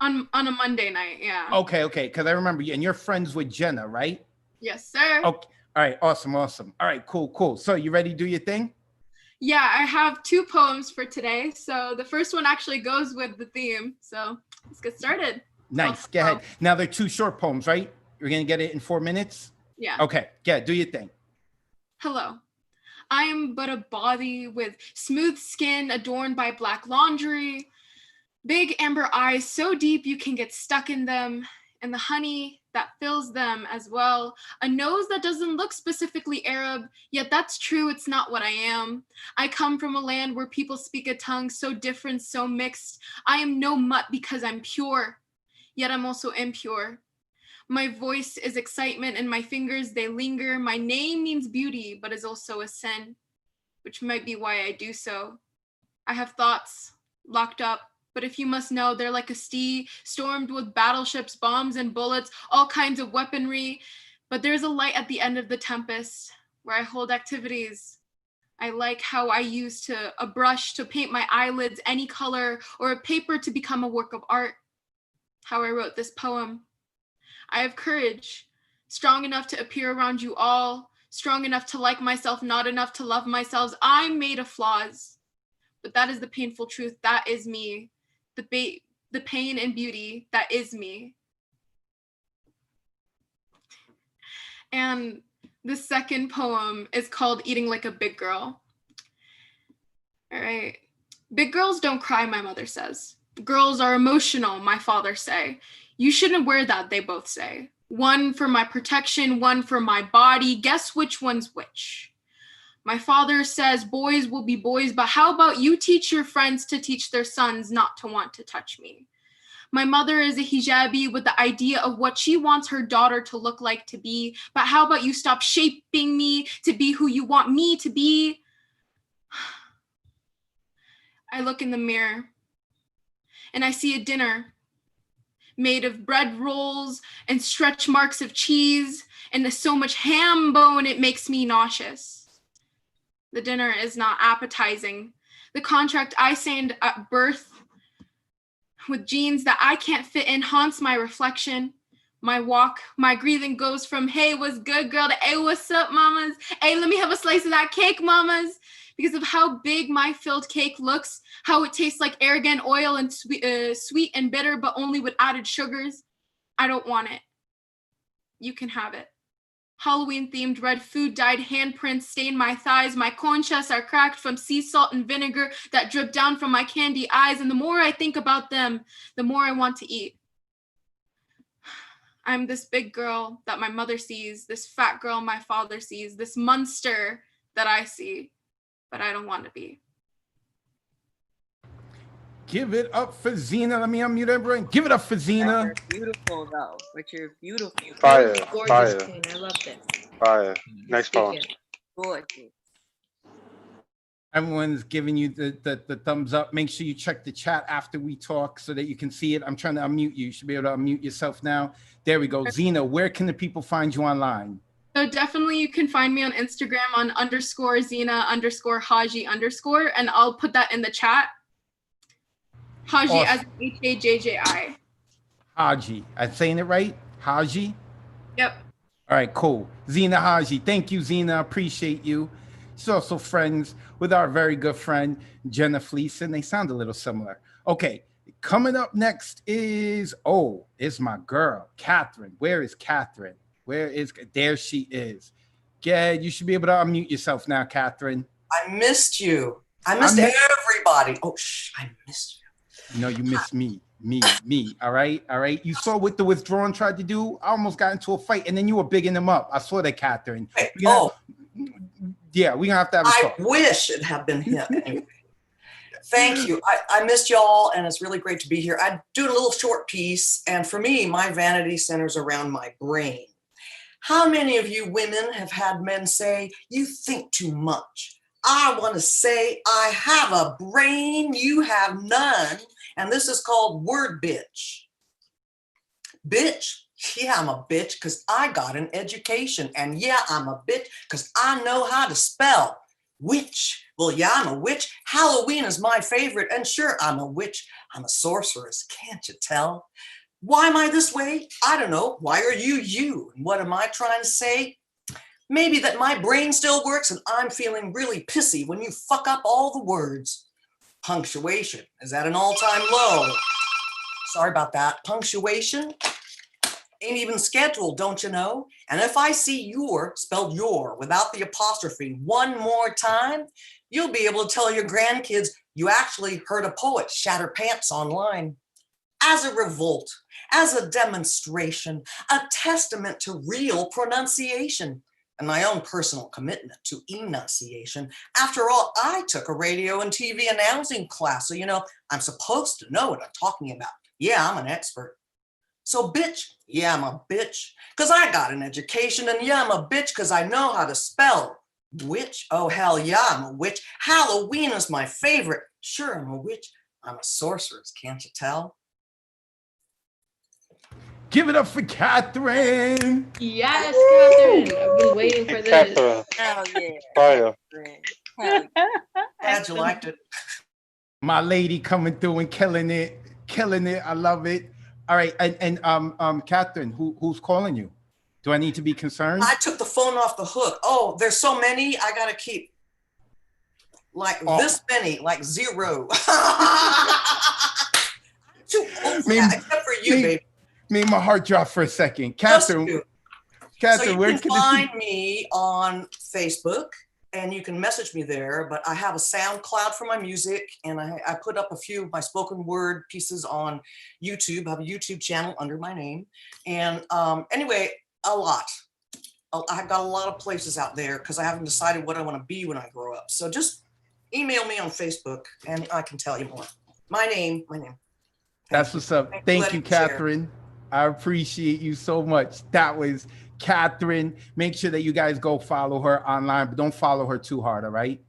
On a Monday night, yeah. Okay. Because I remember you, and you're friends with Jenna, right? Yes, sir. Okay. All right. Awesome. All right. Cool. So you ready to do your thing? Yeah, I have 2 poems for today. So the first one actually goes with the theme. So let's get started. Nice. Go ahead. Now, they're 2 short poems, right? You're going to get it in 4 minutes? Yeah. Okay. Yeah, do your thing. Hello. I am but a body with smooth skin adorned by black laundry, big amber eyes so deep you can get stuck in them, and the honey that fills them as well. A nose that doesn't look specifically Arab, yet that's true, it's not what I am. I come from a land where people speak a tongue so different, so mixed. I am no mutt because I'm pure, yet I'm also impure. My voice is excitement and my fingers, they linger. My name means beauty, but is also a sin, which might be why I do so. I have thoughts locked up, but if you must know, they're like a sea, stormed with battleships, bombs, and bullets, all kinds of weaponry. But there's a light at the end of the tempest, where I hold activities. I like how I used a brush to paint my eyelids any color, or a paper to become a work of art. How I wrote this poem. I have courage, strong enough to appear around you all, strong enough to like myself, not enough to love myself. I'm made of flaws, but that is the painful truth. That is me. The pain and beauty, that is me. And the second poem is called Eating Like a Big Girl. All right. Big girls don't cry, my mother says. Girls are emotional, my father say. You shouldn't wear that, they both say. One for my protection, one for my body. Guess which one's which? My father says boys will be boys, but how about you teach your friends to teach their sons not to want to touch me? My mother is a hijabi with the idea of what she wants her daughter to look like to be, but how about you stop shaping me to be who you want me to be? I look in the mirror and I see a dinner made of bread rolls and stretch marks of cheese and there's so much ham bone it makes me nauseous. The dinner is not appetizing. The contract I signed at birth with jeans that I can't fit in haunts my reflection. My walk, my breathing goes from, hey, what's good, girl, to, hey, what's up, mamas? Hey, let me have a slice of that cake, mamas. Because of how big my filled cake looks, how it tastes like argan oil and sweet and bitter, but only with added sugars. I don't want it. You can have it. Halloween-themed red food-dyed handprints stain my thighs. My conchas are cracked from sea salt and vinegar that drip down from my candy eyes. And the more I think about them, the more I want to eat. I'm this big girl that my mother sees, this fat girl my father sees, this monster that I see, but I don't want to be. Give it up for Zena. Let me unmute everyone. Give it up for Zena. You're beautiful though, but you're beautiful. Fire, Gorgeous fire. queen. I love this. Fire. Next poem. Gorgeous. Everyone's giving you the thumbs up. Make sure you check the chat after we talk so that you can see it. I'm trying to unmute you. You should be able to unmute yourself now. There we go. Zena, where can the people find you online? So definitely you can find me on Instagram on _Zena_Haji_, and I'll put that in the chat. Haji Awesome. as Hajji. Haji. I'm saying it right? Haji? Yep. All right, cool. Zena Haji. Thank you, Zena. Appreciate you. She's also friends with our very good friend, Jenna Fleece, and they sound a little similar. Okay, coming up next is, it's my girl, Catherine. Where is Catherine? There she is. Ged, you should be able to unmute yourself now, Catherine. I missed you. I missed everybody. Oh, I missed you. No, you missed me. All right. You saw what the Withdrawn tried to do. I almost got into a fight, and then you were bigging them up. I saw that, Catherine. Yeah, we're gonna have to have a talk. I wish it had been him. Anyway. Thank you. I missed y'all, and it's really great to be here. I do a little short piece, and for me, my vanity centers around my brain. How many of you women have had men say, you think too much? I want to say, I have a brain, you have none, and this is called word bitch. Bitch? Yeah, I'm a bitch because I got an education. And yeah, I'm a bitch because I know how to spell. Witch. Well, yeah, I'm a witch. Halloween is my favorite. And sure, I'm a witch. I'm a sorceress. Can't you tell? Why am I this way? I don't know. Why are you you? And what am I trying to say? Maybe that my brain still works and I'm feeling really pissy when you fuck up all the words. Punctuation is at an all-time low. Sorry about that. Punctuation ain't even scheduled, don't you know? And if I see your, spelled your, without the apostrophe one more time, you'll be able to tell your grandkids you actually heard a poet shatter pants online. As a revolt, as a demonstration, a testament to real pronunciation, and my own personal commitment to enunciation. After all, I took a radio and TV announcing class, so you know, I'm supposed to know what I'm talking about. Yeah, I'm an expert. So bitch, yeah, I'm a bitch, because I got an education, and yeah, I'm a bitch because I know how to spell. Witch? Oh, hell yeah, I'm a witch. Halloween is my favorite. Sure, I'm a witch. I'm a sorceress, can't you tell? Give it up for Catherine. Yes, Catherine. I've been waiting for this. Hell yeah. Fire. Glad you liked it. My lady coming through and killing it. I love it. All right, and Catherine, who's calling you? Do I need to be concerned? I took the phone off the hook. Oh, there's so many. I gotta keep this many, like 0. Too old for that, except for you, baby. Made my heart drop for a second. Catherine, so where you can can find me on Facebook, and you can message me there, but I have a SoundCloud for my music, and I put up a few of my spoken word pieces on YouTube. I have a YouTube channel under my name. And anyway, a lot. I've got a lot of places out there because I haven't decided what I want to be when I grow up. So just email me on Facebook, and I can tell you more. My name. That's what's up. Thank you, Catherine. I appreciate you so much. That was Catherine. Make sure that you guys go follow her online, but don't follow her too hard, all right?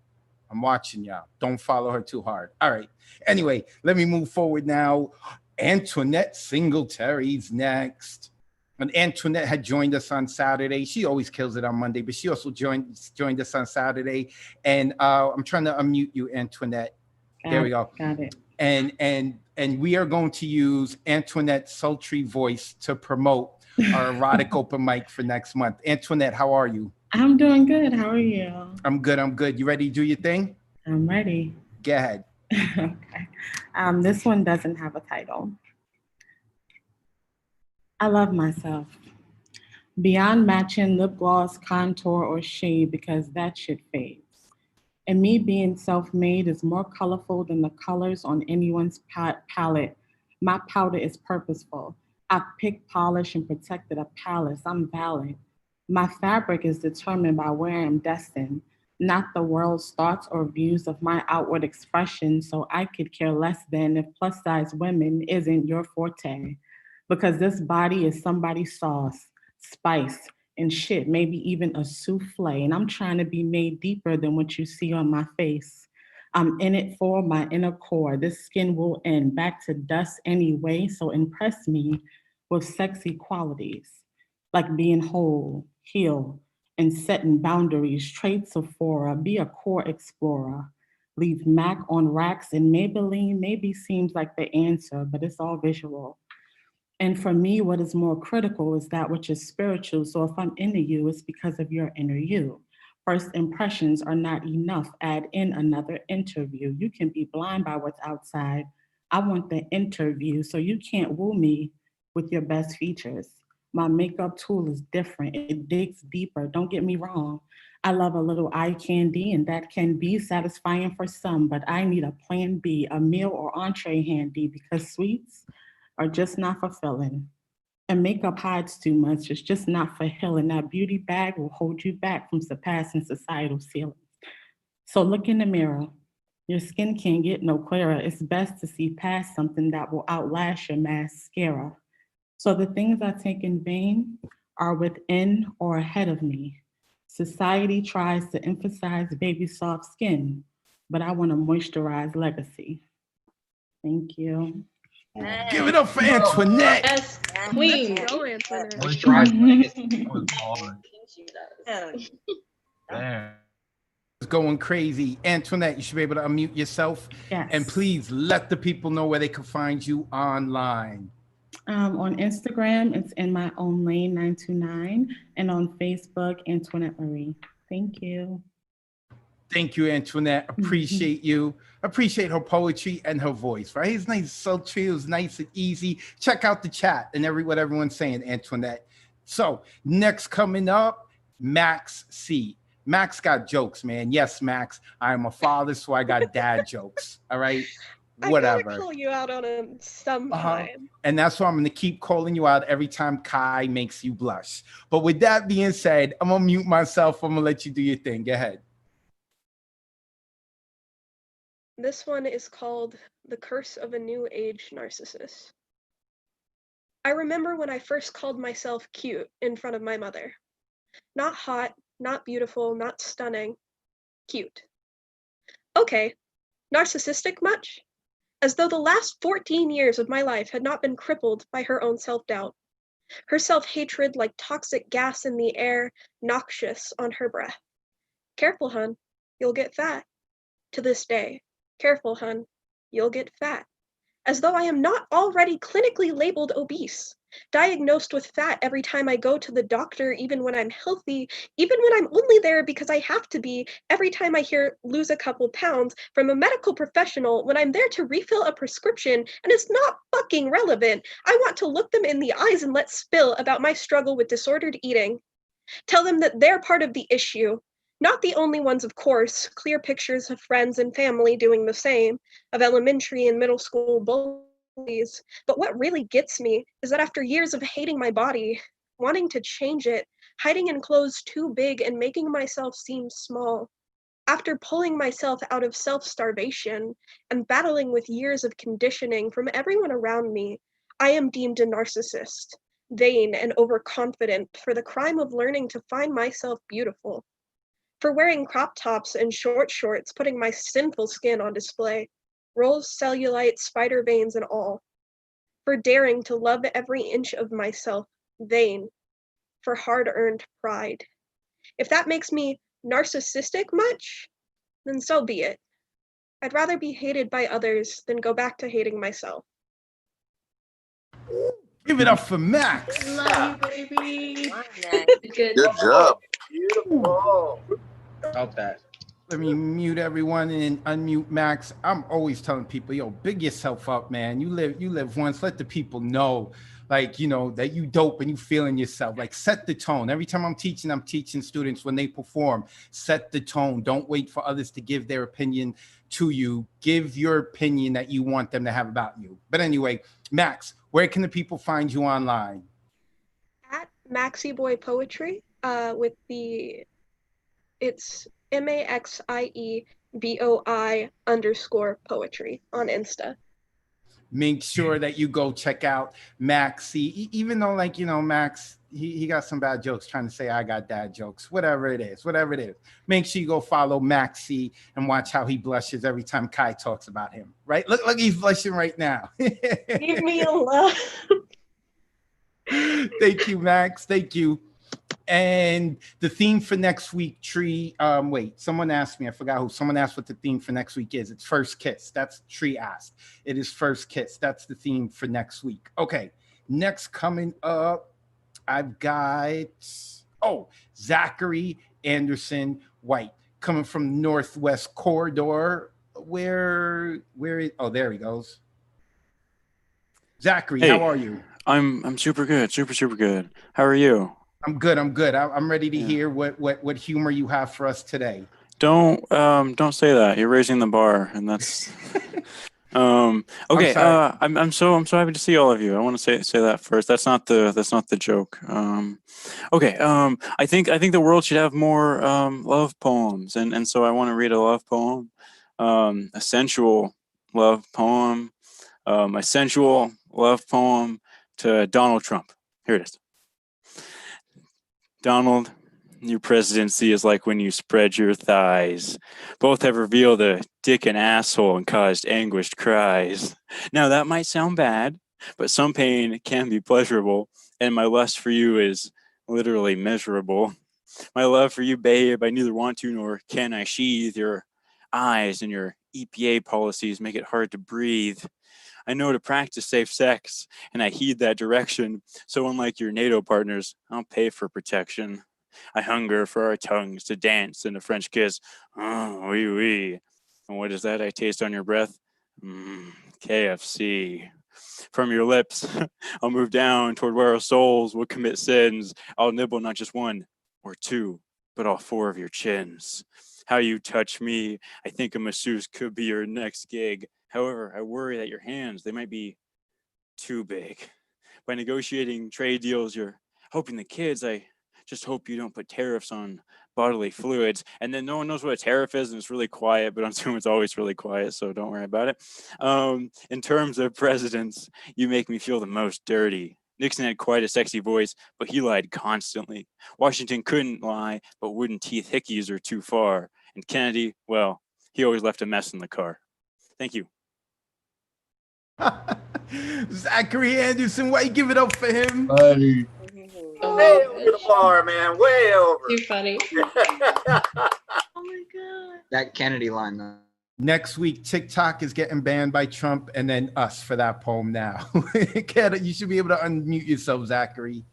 I'm watching y'all. Don't follow her too hard. All right. Anyway, let me move forward now. Antoinette Singletary's next. And Antoinette had joined us on Saturday. She always kills it on Monday, but she also joined us on Saturday. And I'm trying to unmute you, Antoinette. There we go. Got it. and we are going to use Antoinette's sultry voice to promote our erotic open mic for next month. Antoinette, how are you? I'm doing good. How are you? I'm good. I'm good. You ready to do your thing? I'm ready. Go ahead. Okay. This one doesn't have a title. I love myself. Beyond matching lip gloss, contour, or shade, because that shit fades. And me being self-made is more colorful than the colors on anyone's palette. My powder is purposeful. I've picked, polished, and protected a palace. I'm valid. My fabric is determined by where I'm destined, not the world's thoughts or views of my outward expression, so I could care less than if plus-size women isn't your forte. Because this body is somebody's sauce, spice, and shit, maybe even a souffle. And I'm trying to be made deeper than what you see on my face. I'm in it for my inner core. This skin will end back to dust anyway, so impress me with sexy qualities, like being whole, heal, and setting boundaries, traits of Sephora, be a core explorer. Leave MAC on racks, and Maybelline maybe seems like the answer, but it's all visual. And for me, what is more critical is that which is spiritual. So if I'm into you, it's because of your inner you. First impressions are not enough. Add in another interview. You can be blind by what's outside. I want the interview, so you can't woo me with your best features. My makeup tool is different. It digs deeper. Don't get me wrong. I love a little eye candy, and that can be satisfying for some, but I need a plan B, a meal or entree handy, because sweets are just not fulfilling. And makeup hides too much. It's just not for healing. That beauty bag will hold you back from surpassing societal ceilings. So look in the mirror. Your skin can't get no clearer. It's best to see past something that will outlast your mascara. So the things I take in vain are within or ahead of me. Society tries to emphasize baby soft skin, but I want a moisturized legacy. Thank you. Give it up for Antoinette. Yes, queen. Let's go, Antoinette. Damn. It's going crazy. Antoinette, you should be able to unmute yourself. Yes. And please let the people know where they can find you online. On Instagram, it's in my own lane 929, and on Facebook, Antoinette Marie. Thank you. Thank you, Antoinette. Appreciate you. Appreciate her poetry and her voice, right? It's nice, sultry. It was nice and easy. Check out the chat and what everyone's saying, Antoinette. So next coming up, Max C. Max got jokes, man. Yes, Max. I am a father, so I got dad jokes. All right. Whatever. I gotta call you out on them sometime. And that's why I'm going to keep calling you out every time Kai makes you blush. But with that being said, I'm going to mute myself. I'm going to let you do your thing. Go ahead. This one is called The Curse of a New Age Narcissist. I remember when I first called myself cute in front of my mother. Not hot, not beautiful, not stunning. Cute. Okay. Narcissistic much? As though the last 14 years of my life had not been crippled by her own self-doubt. Her self-hatred like toxic gas in the air, noxious on her breath. Careful, hun, you'll get fat. To this day, careful, hun, you'll get fat. As though I am not already clinically labeled obese, diagnosed with fat every time I go to the doctor, even when I'm healthy, even when I'm only there because I have to be, every time I hear lose a couple pounds from a medical professional when I'm there to refill a prescription and it's not fucking relevant. I want to look them in the eyes and let spill about my struggle with disordered eating. Tell them that they're part of the issue. Not the only ones, of course, clear pictures of friends and family doing the same, of elementary and middle school bullies. But what really gets me is that after years of hating my body, wanting to change it, hiding in clothes too big and making myself seem small, after pulling myself out of self-starvation and battling with years of conditioning from everyone around me, I am deemed a narcissist, vain and overconfident for the crime of learning to find myself beautiful. For wearing crop tops and short shorts, putting my sinful skin on display, rolls, cellulite, spider veins, and all. For daring to love every inch of myself, vain, for hard-earned pride. If that makes me narcissistic much, then so be it. I'd rather be hated by others than go back to hating myself. Give it up for Max. Love you, baby. Good job. Beautiful. About that. Let me mute everyone and unmute Max. I'm always telling people, yo, big yourself up, man. You live once. Let the people know, like, you know, that you dope and you feeling yourself. Like, set the tone. Every time I'm teaching students when they perform, set the tone. Don't wait for others to give their opinion to you. Give your opinion that you want them to have about you. But anyway, Max, where can the people find you online? At Maxie Boy Poetry, with it's MAXIEBOI_poetry on Insta. Make sure that you go check out Maxie, even though, like, you know, Max, he got some bad jokes trying to say I got dad jokes, whatever it is. Make sure you go follow Maxie and watch how he blushes every time Kai talks about him, right? Look, he's blushing right now. Leave me alone. Thank you, Max. Thank you. And the theme for next week, Tree. Wait, someone asked me. I forgot who. Someone asked what the theme for next week is. It's First Kiss. That's Tree asked. It is First Kiss. That's the theme for next week. Okay. Next coming up, I've got Zachary Anderson White coming from Northwest Corridor. Where? Oh, there he goes. Zachary, Hey, how are you? I'm super good. Super good. How are you? I'm good. I'm ready to hear what humor you have for us today. Don't say that. You're raising the bar, and that's okay. I'm so happy to see all of you. I want to say that first. That's not the joke. Okay. I think the world should have more love poems, and so I want to read a love poem, a sensual love poem, a sensual love poem to Donald Trump. Here it is. Donald, your presidency is like when you spread your thighs. Both have revealed a dick and asshole and caused anguished cries. Now that might sound bad, but some pain can be pleasurable, and my lust for you is literally measurable. My love for you, babe, I neither want to nor can I sheathe. Your eyes and your EPA policies make it hard to breathe. I know to practice safe sex, and I heed that direction. So unlike your NATO partners, I'll pay for protection. I hunger for our tongues to dance in a French kiss. Oh, oui, oui. And what is that I taste on your breath? KFC. From your lips, I'll move down toward where our souls will commit sins. I'll nibble not just one or two, but all four of your chins. How you touch me, I think a masseuse could be your next gig. However, I worry that your hands, they might be too big. By negotiating trade deals, you're helping the kids. I just hope you don't put tariffs on bodily fluids. And then no one knows what a tariff is, and it's really quiet, but on Zoom it's always really quiet, so don't worry about it. In terms of presidents, you make me feel the most dirty. Nixon had quite a sexy voice, but he lied constantly. Washington couldn't lie, but wooden teeth hickeys are too far. And Kennedy, well, he always left a mess in the car. Thank you. Zachary Anderson White, give it up for him. Hey. Way over the bar, man. Way over. Too funny. That Kennedy line, though. Next week, TikTok is getting banned by Trump, and then us for that poem now. You should be able to unmute yourself, Zachary.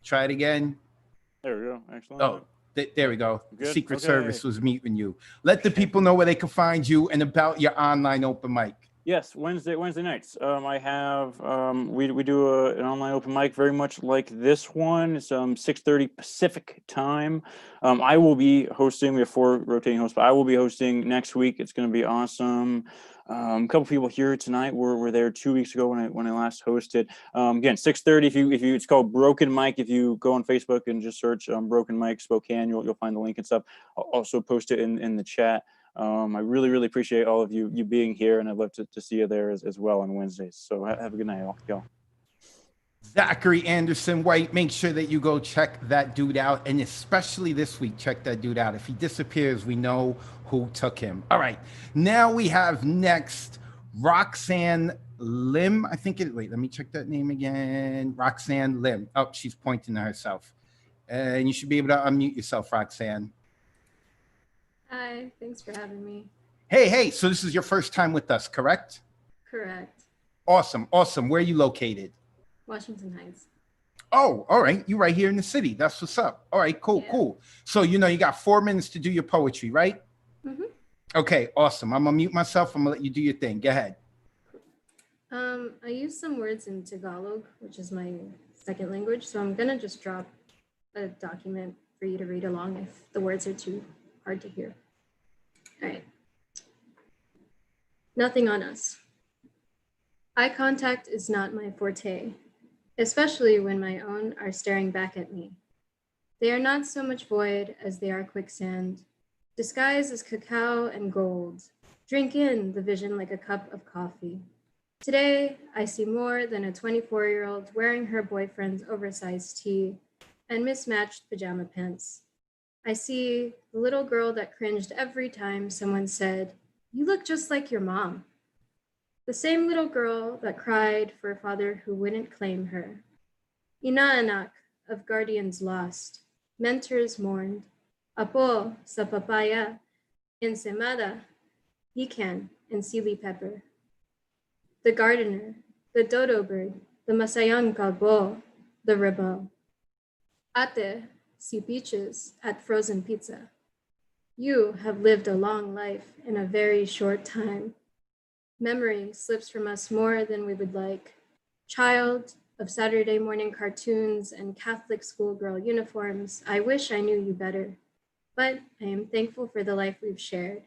Try it again. There we go. Excellent. Oh, there we go. The Good? Secret Okay. Service was muting you. Let the people know where they can find you and about your online open mic. Yes, Wednesday nights. I have we do an online open mic very much like this one. It's 6:30 Pacific time. I will be hosting. We have 4 rotating hosts, but I will be hosting next week. It's going to be awesome. A couple people here tonight were there 2 weeks ago when I last hosted. Again, 6:30. If you it's called Broken Mic. If you go on Facebook and just search Broken Mic Spokane, you'll find the link and stuff. I'll also post it in the chat. I really appreciate all of you being here, and I'd love to see you there as well on Wednesdays. So have a good night, y'all. Zachary Anderson White, make sure that you go check that dude out, and especially this week, check that dude out. If he disappears, we know who took him. All right, now we have next Roxanne Lim. I think it. Wait, let me check that name again. Roxanne Lim. Oh, she's pointing to herself, and you should be able to unmute yourself, Roxanne. Hi, thanks for having me. Hey, so this is your first time with us, correct? Correct. Awesome. Where are you located? Washington Heights. Oh, all right. You right here in the city. That's what's up. All right, cool. So, you got 4 minutes to do your poetry, right? Mm-hmm. Okay, awesome. I'm gonna mute myself. I'm gonna let you do your thing. Go ahead. I use some words in Tagalog, which is my second language, so I'm gonna just drop a document for you to read along if the words are too hard to hear. All right. Nothing on us. Eye contact is not my forte, especially when my own are staring back at me. They are not so much void as they are quicksand, disguised as cacao and gold. Drink in the vision like a cup of coffee. Today, I see more than a 24-year-old wearing her boyfriend's oversized tee and mismatched pajama pants. I see the little girl that cringed every time someone said, "You look just like your mom." The same little girl that cried for a father who wouldn't claim her. Inaanak of guardians lost, mentors mourned. Apo sa papaya, ensemada, pecan, and sealy pepper. The gardener, the dodo bird, the masayang kalbo, the rebel. Ate, see beaches at frozen pizza. You have lived a long life in a very short time. Memory slips from us more than we would like. Child of Saturday morning cartoons and Catholic schoolgirl uniforms, I wish I knew you better, but I am thankful for the life we've shared.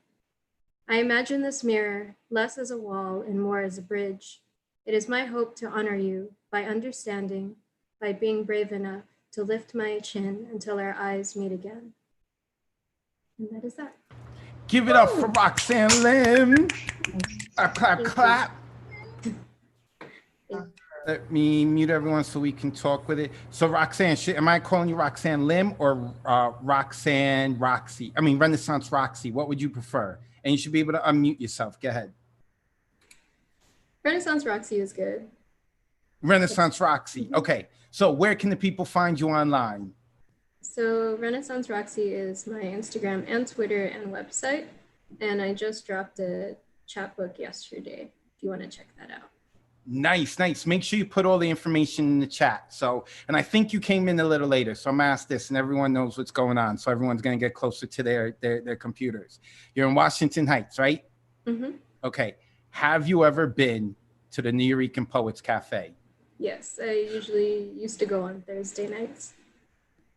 I imagine this mirror less as a wall and more as a bridge. It is my hope to honor you by understanding, by being brave enough to lift my chin until our eyes meet again. And that is that. Give it up for Roxanne Lim. Clap. Let me mute everyone so we can talk with it. So Roxanne, am I calling you Roxanne Lim or Roxanne Roxy? I mean, Renaissance Roxy. What would you prefer? And you should be able to unmute yourself. Go ahead. Renaissance Roxy is good. Renaissance Roxy. Okay. So where can the people find you online? So Renaissance Roxy is my Instagram and Twitter and website. And I just dropped a chapbook yesterday, if you want to check that out. Nice. Make sure you put all the information in the chat. So, and I think you came in a little later, so I'm asked this and everyone knows what's going on. So everyone's going to get closer to their computers. You're in Washington Heights, right? Mm-hmm. Okay. Have you ever been to the New York Poets Cafe? Yes, I usually used to go on Thursday nights.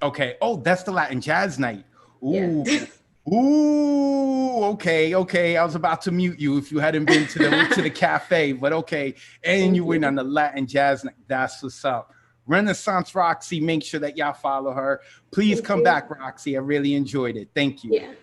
Okay. Oh, that's the Latin jazz night. Ooh. Yeah. Ooh, okay. I was about to mute you if you hadn't been to the cafe, but okay. And you went on the Latin jazz night. That's what's up. Renaissance Roxy, make sure that y'all follow her. Please come back, Roxy. I really enjoyed it. Thank you. Yeah.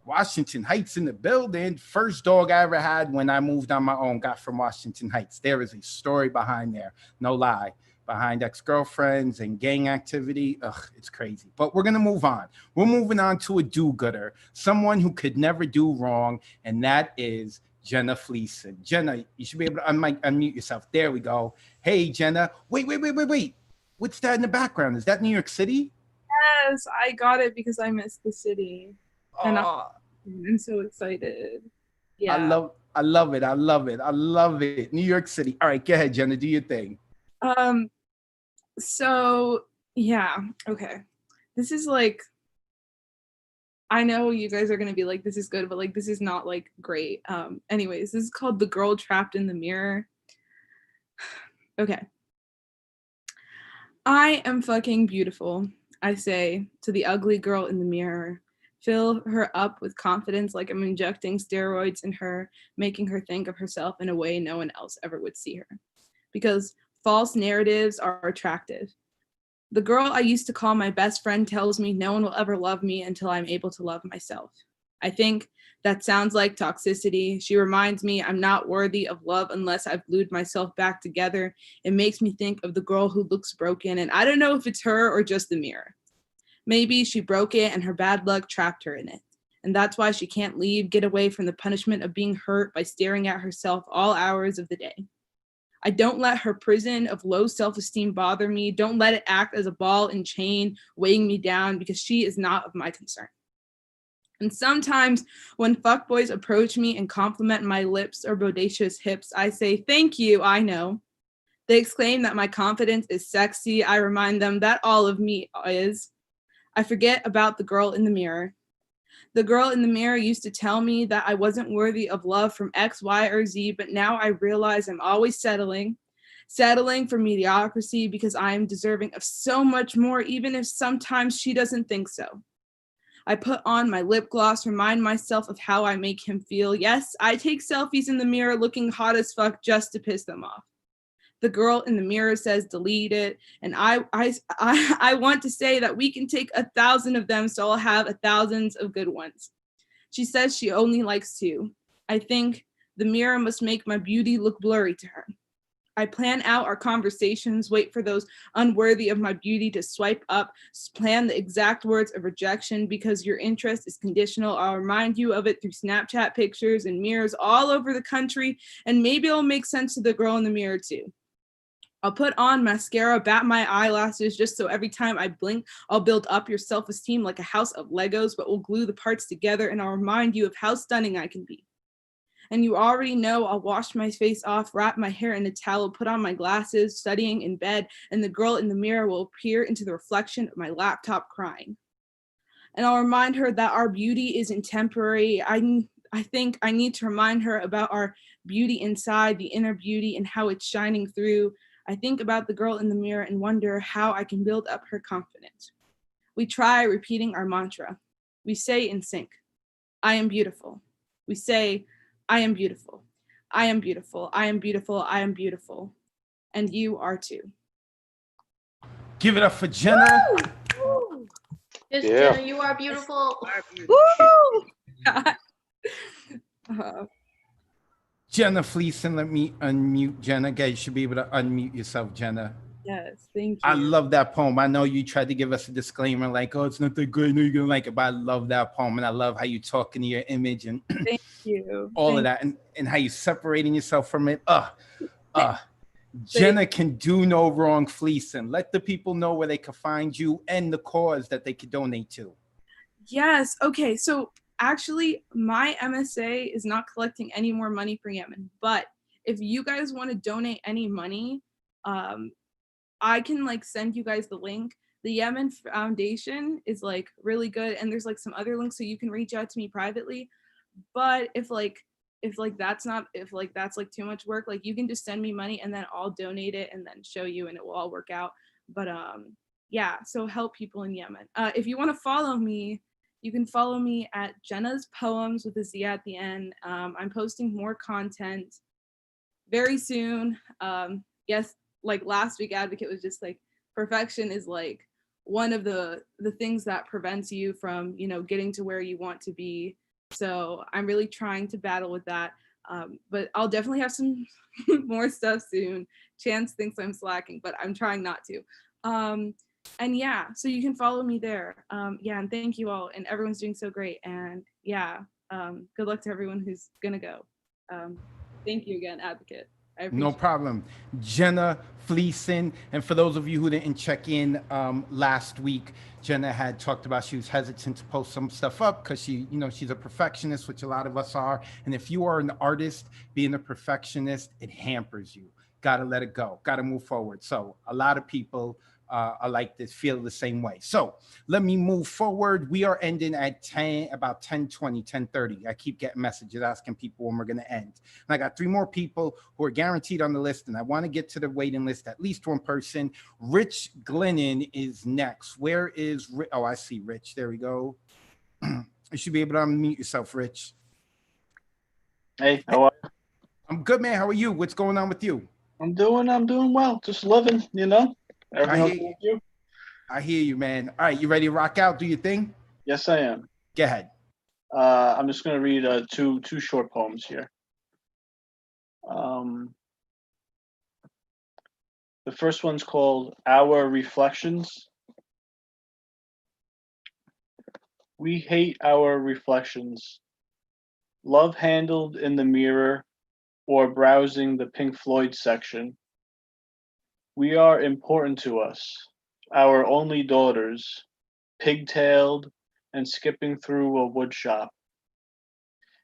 Washington Heights in the building. First dog I ever had when I moved on my own got from Washington Heights. There is a story behind there. No lie. Behind ex-girlfriends and gang activity. Ugh, it's crazy. But we're going to move on. We're moving on to a do-gooder, someone who could never do wrong, and that is Jenna Fleeson. Jenna, you should be able to unmute yourself. There we go. Hey, Jenna. Wait. What's that in the background? Is that New York City? Yes, I got it because I miss the city. And I'm so excited. Yeah. I love it. New York City. All right, go ahead, Jenna. Do your thing. So yeah, okay. This is like, I know you guys are gonna be like, this is good, but like, this is not like great. Anyways, this is called The Girl Trapped in the Mirror. Okay. I am fucking beautiful, I say to the ugly girl in the mirror. Fill her up with confidence like I'm injecting steroids in her, making her think of herself in a way no one else ever would see her. Because false narratives are attractive. The girl I used to call my best friend tells me no one will ever love me until I'm able to love myself. I think that sounds like toxicity. She reminds me I'm not worthy of love unless I've glued myself back together. It makes me think of the girl who looks broken, and I don't know if it's her or just the mirror. Maybe she broke it and her bad luck trapped her in it. And that's why she can't leave, get away from the punishment of being hurt by staring at herself all hours of the day. I don't let her prison of low self-esteem bother me. Don't let it act as a ball and chain weighing me down because she is not of my concern. And sometimes when fuckboys approach me and compliment my lips or bodacious hips, I say, thank you, I know. They exclaim that my confidence is sexy. I remind them that all of me is. I forget about the girl in the mirror. The girl in the mirror used to tell me that I wasn't worthy of love from X, Y, or Z, but now I realize I'm always settling for mediocrity because I am deserving of so much more, even if sometimes she doesn't think so. I put on my lip gloss, remind myself of how I make him feel. Yes, I take selfies in the mirror looking hot as fuck just to piss them off. The girl in the mirror says delete it, and I want to say that we can take 1,000 of them so I'll have thousands of good ones. She says she only likes 2. I think the mirror must make my beauty look blurry to her. I plan out our conversations, wait for those unworthy of my beauty to swipe up, plan the exact words of rejection because your interest is conditional. I'll remind you of it through Snapchat pictures and mirrors all over the country, and maybe it'll make sense to the girl in the mirror too. I'll put on mascara, bat my eyelashes just so every time I blink, I'll build up your self-esteem like a house of Legos, but we'll glue the parts together and I'll remind you of how stunning I can be. And you already know I'll wash my face off, wrap my hair in a towel, put on my glasses, studying in bed, and the girl in the mirror will appear into the reflection of my laptop crying. And I'll remind her that our beauty isn't temporary. I think I need to remind her about our beauty inside, the inner beauty, and how it's shining through. I think about the girl in the mirror and wonder how I can build up her confidence. We try repeating our mantra. We say in sync, I am beautiful. We say, I am beautiful. I am beautiful. I am beautiful. I am beautiful. And you are too. Give it up for Jenna. Woo! Yes, Yeah. Jenna, you are beautiful. Jenna Fleeson, let me unmute Jenna. Guys, you should be able to unmute yourself, Jenna. Yes, thank you. I love that poem. I know you tried to give us a disclaimer like, oh, it's not that good. I know you're going to like it, but I love that poem. And I love how you talk into your image and thank you. all of that. And how you separating yourself from it. Jenna can do no wrong, Fleeson. Let the people know where they can find you and the cause that they could donate to. Yes. Okay. So actually, my MSA is not collecting any more money for Yemen. But if you guys want to donate any money, I can like send you guys the link. The Yemen Foundation is like really good, and there's like some other links so you can reach out to me privately. But if that's like too much work, like you can just send me money and then I'll donate it and then show you and it will all work out. But yeah, so help people in Yemen. If you want to follow me, you can follow me at Jenna's Poems with a Z at the end. I'm posting more content very soon. Yes, like last week Advocate was just like, perfection is like one of the things that prevents you from, you know, getting to where you want to be. So I'm really trying to battle with that. But I'll definitely have some more stuff soon. Chance thinks I'm slacking, but I'm trying not to. And yeah, so you can follow me there. Yeah, and thank you all. And everyone's doing so great. And yeah, good luck to everyone who's gonna go. Thank you again, Advocate. No problem. Jenna Fleeson. And for those of you who didn't check in last week, Jenna had talked about she was hesitant to post some stuff up because she, you know, she's a perfectionist, which a lot of us are. And if you are an artist, being a perfectionist, it hampers you. Got to let it go. Got to move forward. So a lot of people are like this, feel the same way. So let me move forward. We are ending at about 10:20, 10:30. I keep getting messages asking people when we're going to end. And I got 3 more people who are guaranteed on the list, and I want to get to the waiting list, at least one person. Rich Glennon is next. Where is Rich? Oh, I see Rich. There we go. You should be able to unmute yourself, Rich. Hey, how are you? I'm good, man. How are you? What's going on with you? I'm doing well. Just living, you know. Everything you. I hear you, man. All right, you ready to rock out? Do your thing? Yes, I am. Go ahead. I'm just gonna read two short poems here. The first one's called Our Reflections. We hate our reflections. Love handled in the mirror or browsing the Pink Floyd section. We are important to us, our only daughters, pigtailed, and skipping through a wood shop,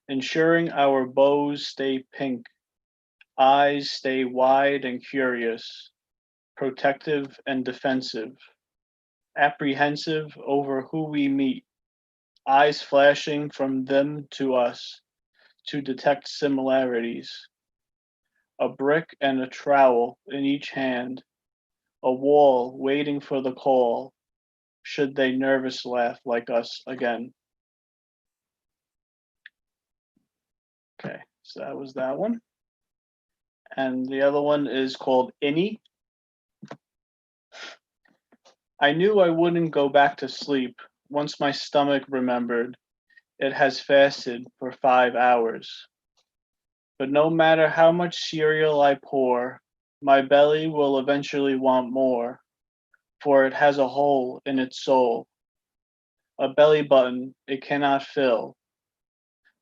ensuring our bows stay pink, eyes stay wide and curious, protective and defensive, apprehensive over who we meet, eyes flashing from them to us to detect similarities, a brick and a trowel in each hand, a wall waiting for the call, should they nervous laugh like us again. Okay, so that was that one. And the other one is called Innie. I knew I wouldn't go back to sleep once my stomach remembered it has fasted for 5 hours. But no matter how much cereal I pour, my belly will eventually want more, for it has a hole in its soul, a belly button it cannot fill,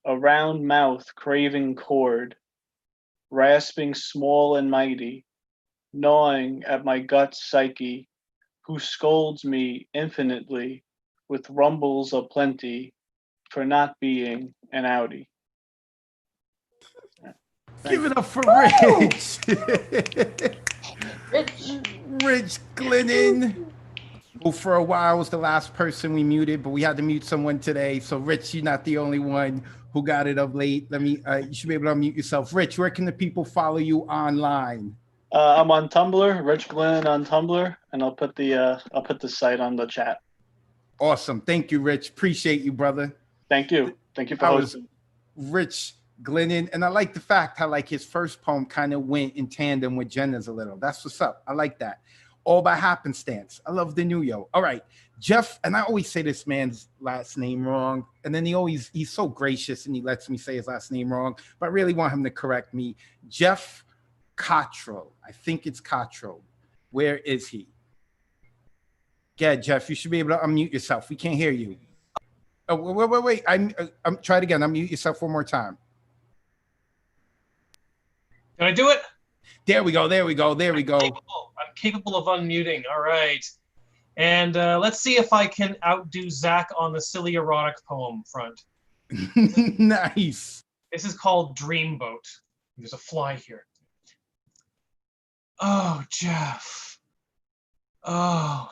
a round mouth craving cord, rasping small and mighty, gnawing at my gut's psyche, who scolds me infinitely with rumbles aplenty for not being an outie. Give it up for Rich. Rich Glennon. Who for a while was the last person we muted, but we had to mute someone today. So Rich, you're not the only one who got it of late. You should be able to unmute yourself. Rich, where can the people follow you online? I'm on Tumblr, Rich Glennon on Tumblr, and I'll put the site on the chat. Awesome. Thank you, Rich. Appreciate you, brother. Thank you. Thank you for hosting. Rich Glennon, and I like the fact how like his first poem kind of went in tandem with Jenna's a little. That's what's up. I like that. All by happenstance. I love the new yo. All right, Jeff, and I always say this man's last name wrong, and then he's so gracious and he lets me say his last name wrong, but I really want him to correct me. Jeff Cottrell. I think it's Cottrell. Where is he? Yeah, Jeff, you should be able to unmute yourself. We can't hear you. Oh, wait. I'm try it again. Unmute yourself one more time. Can I do it? There we go. I'm capable of unmuting. All right. And let's see if I can outdo Zach on the silly erotic poem front. Nice. This is called Dreamboat. There's a fly here. Oh, Jeff. Oh.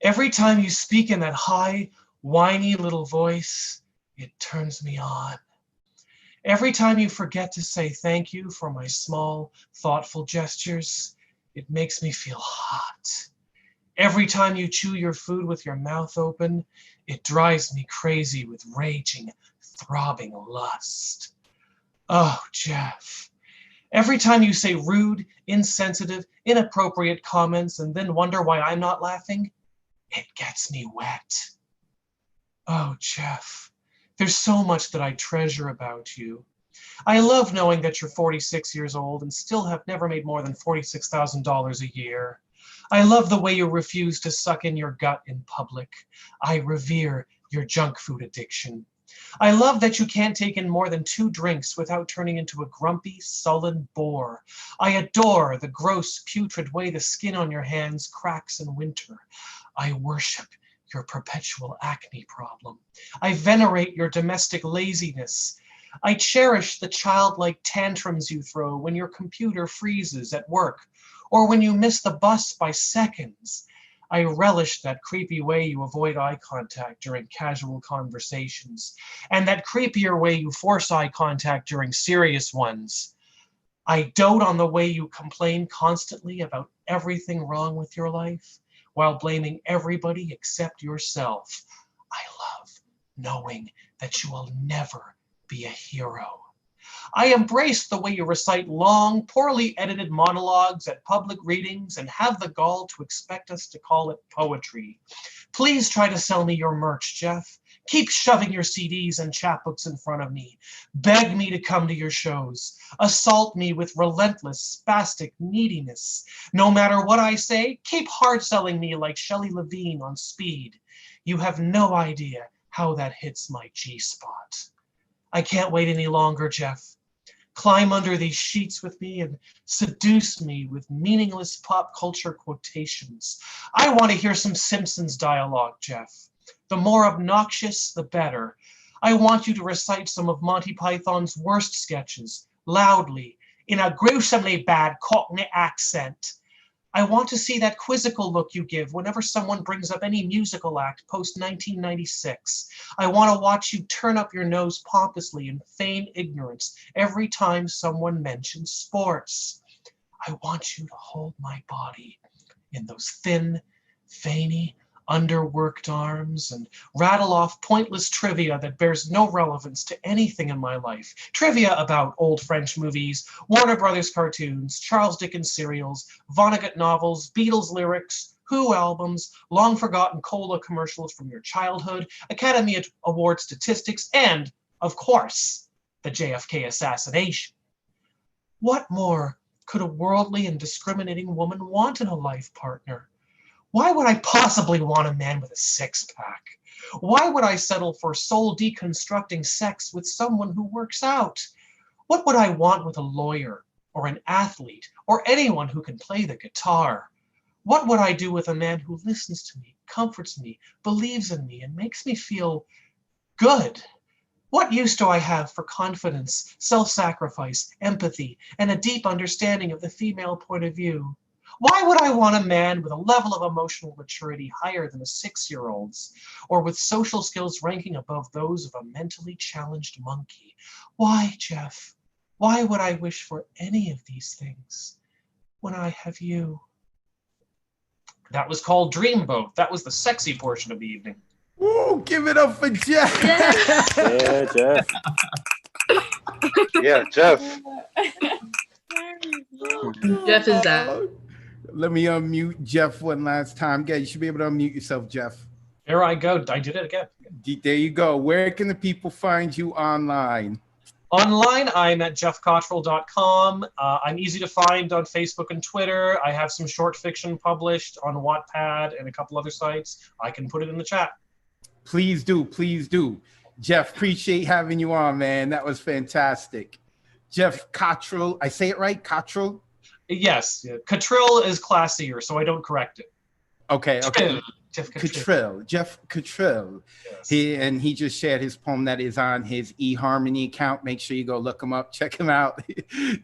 Every time you speak in that high, whiny little voice, it turns me on. Every time you forget to say thank you for my small, thoughtful gestures, it makes me feel hot. Every time you chew your food with your mouth open, it drives me crazy with raging, throbbing lust. Oh, Jeff. Every time you say rude, insensitive, inappropriate comments and then wonder why I'm not laughing, it gets me wet. Oh, Jeff. There's so much that I treasure about you. I love knowing that you're 46 years old and still have never made more than $46,000 a year. I love the way you refuse to suck in your gut in public. I revere your junk food addiction. I love that you can't take in more than 2 drinks without turning into a grumpy, sullen bore. I adore the gross, putrid way the skin on your hands cracks in winter. I worship your perpetual acne problem. I venerate your domestic laziness. I cherish the childlike tantrums you throw when your computer freezes at work or when you miss the bus by seconds. I relish that creepy way you avoid eye contact during casual conversations and that creepier way you force eye contact during serious ones. I dote on the way you complain constantly about everything wrong with your life while blaming everybody except yourself. I love knowing that you will never be a hero. I embrace the way you recite long, poorly edited monologues at public readings and have the gall to expect us to call it poetry. Please try to sell me your merch, Jeff. Keep shoving your CDs and chapbooks in front of me. Beg me to come to your shows. Assault me with relentless, spastic neediness. No matter what I say, keep hard selling me like Shelley Levine on Speed. You have no idea how that hits my G-spot. I can't wait any longer, Jeff. climb under these sheets with me and seduce me with meaningless pop culture quotations. I want to hear some Simpsons dialogue, Jeff. The more obnoxious, the better. I want you to recite some of Monty Python's worst sketches, loudly, in a gruesomely bad Cockney accent. I want to see that quizzical look you give whenever someone brings up any musical act post-1996. I want to watch you turn up your nose pompously and feign ignorance every time someone mentions sports. I want you to hold my body in those thin, veiny, underworked arms and rattle off pointless trivia that bears no relevance to anything in my life. Trivia about old French movies, Warner Brothers cartoons, Charles Dickens serials, Vonnegut novels, Beatles lyrics, Who albums, long forgotten cola commercials from your childhood, Academy Award statistics, and, of course, the JFK assassination. What more could a worldly and discriminating woman want in a life partner? Why would I possibly want a man with a six-pack? Why would I settle for soul deconstructing sex with someone who works out? What would I want with a lawyer or an athlete or anyone who can play the guitar? What would I do with a man who listens to me, comforts me, believes in me, and makes me feel good? What use do I have for confidence, self-sacrifice, empathy, and a deep understanding of the female point of view? Why would I want a man with a level of emotional maturity higher than a 6-year-old's, or with social skills ranking above those of a mentally challenged monkey? Why, Jeff? Why would I wish for any of these things when I have you? That was called Dreamboat. That was the sexy portion of the evening. Woo, give it up for Jeff. Yeah, Jeff. Yeah, Jeff. Jeff is that. Let me unmute Jeff one last time. Yeah, you should be able to unmute yourself, Jeff. Here I go. I did it again. There you go. Where can the people find you online? Online, I'm at jeffcottrell.com. I'm easy to find on Facebook and Twitter. I have some short fiction published on Wattpad and a couple other sites. I can put it in the chat. Please do. Please do. Jeff, appreciate having you on, man. That was fantastic. Jeff Cottrell. I say it right? Cottrell? Yes. Yeah. Cottrell is classier, so I don't correct it. Okay. Okay. Jeff Cottrell. Yes. He just shared his poem that is on his eHarmony account. Make sure you go look him up, check him out.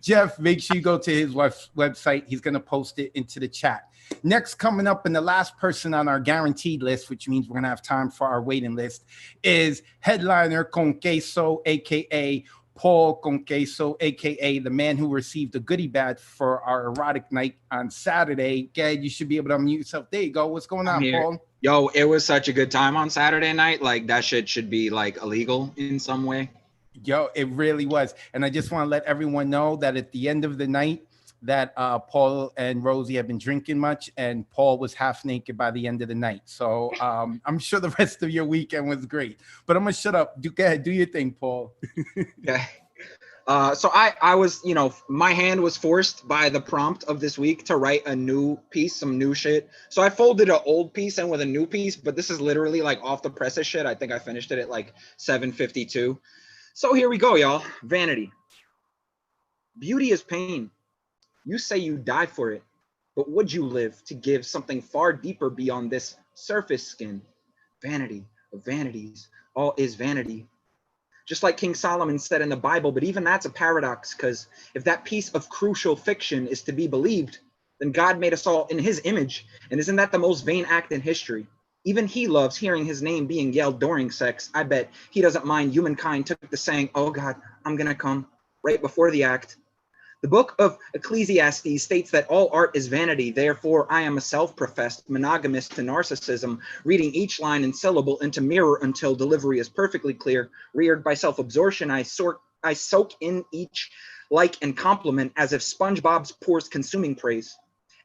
Jeff, make sure you go to his website. He's going to post it into the chat. Next, coming up, and the last person on our guaranteed list, which means we're going to have time for our waiting list, is headliner Con Queso, a.k.a. Paul Con Queso, a.k.a. the man who received a goodie bag for our erotic night on Saturday. Gad, you should be able to unmute yourself. There you go. What's going on, Paul? Yo, it was such a good time on Saturday night. Like, that shit should be, like, illegal in some way. Yo, it really was. And I just want to let everyone know that at the end of the night, that Paul and Rosie have been drinking much, and Paul was half naked by the end of the night. So I'm sure the rest of your weekend was great. But I'm gonna shut up. Go ahead, do your thing, Paul. Okay. So I was, my hand was forced by the prompt of this week to write a new piece, some new shit. So I folded an old piece in with a new piece, but this is literally like off the presses shit. I think I finished it at like 7:52. So here we go, y'all. Vanity. Beauty is pain. You say you die for it, but would you live to give something far deeper beyond this surface skin? Vanity of vanities, all is vanity. Just like King Solomon said in the Bible, but even that's a paradox, because if that piece of crucial fiction is to be believed, then God made us all in his image, and isn't that the most vain act in history? Even he loves hearing his name being yelled during sex. I bet he doesn't mind humankind took to saying, oh God, I'm gonna come, right before the act. The book of Ecclesiastes states that all art is vanity. Therefore, I am a self-professed monogamist to narcissism, reading each line and syllable into mirror until delivery is perfectly clear. Reared by self-absorption, I soak in each like and compliment as if SpongeBob pours consuming praise.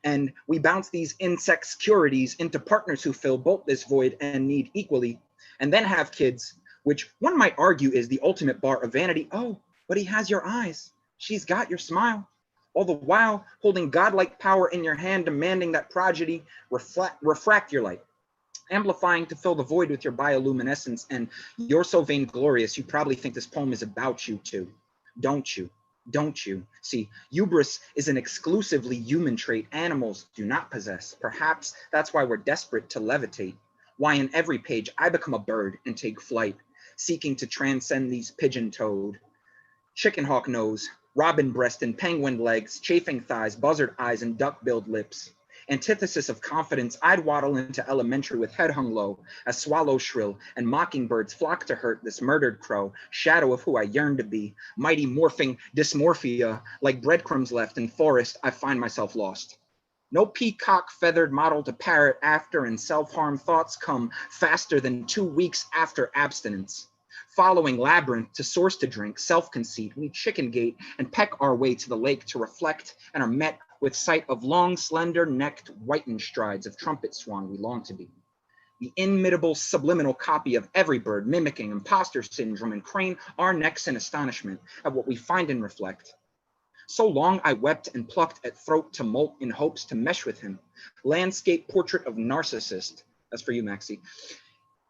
And we bounce these insecurities into partners who fill both this void and need equally, and then have kids, which one might argue is the ultimate bar of vanity. Oh, but he has your eyes. She's got your smile, all the while holding godlike power in your hand, demanding that progeny refract your light, amplifying to fill the void with your bioluminescence. And you're so vainglorious, you probably think this poem is about you too, don't you? Don't you? See, hubris is an exclusively human trait animals do not possess. Perhaps that's why we're desperate to levitate. Why in every page I become a bird and take flight, seeking to transcend these pigeon-toed, chicken hawk nose, robin breast and penguin legs, chafing thighs, buzzard eyes, and duck-billed lips. Antithesis of confidence, I'd waddle into elementary with head hung low, as swallows shrill and mockingbirds flock to hurt this murdered crow, shadow of who I yearn to be, mighty morphing dysmorphia, like breadcrumbs left in forest, I find myself lost. No peacock feathered model to parrot after, and self-harm thoughts come faster than 2 weeks after abstinence. Following labyrinth to source to drink, self-conceit, we chicken gate and peck our way to the lake to reflect, and are met with sight of long, slender-necked, whitened strides of trumpet swan we long to be. The inimitable subliminal copy of every bird, mimicking imposter syndrome, and crane our necks in astonishment at what we find and reflect. So long I wept and plucked at throat tumult in hopes to mesh with him. Landscape portrait of narcissist. That's for you, Maxie.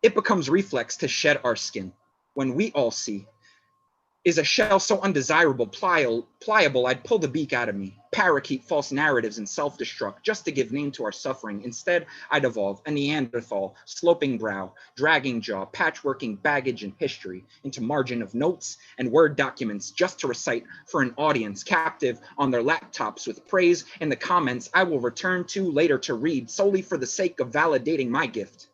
It becomes reflex to shed our skin. When we all see is a shell so undesirable, pliable, I'd pull the beak out of me, parakeet false narratives and self-destruct, just to give name to our suffering. Instead, I'd evolve a Neanderthal, sloping brow, dragging jaw, patchworking baggage and history into margin of notes and Word documents, just to recite for an audience captive on their laptops with praise in the comments I will return to later to read solely for the sake of validating my gift.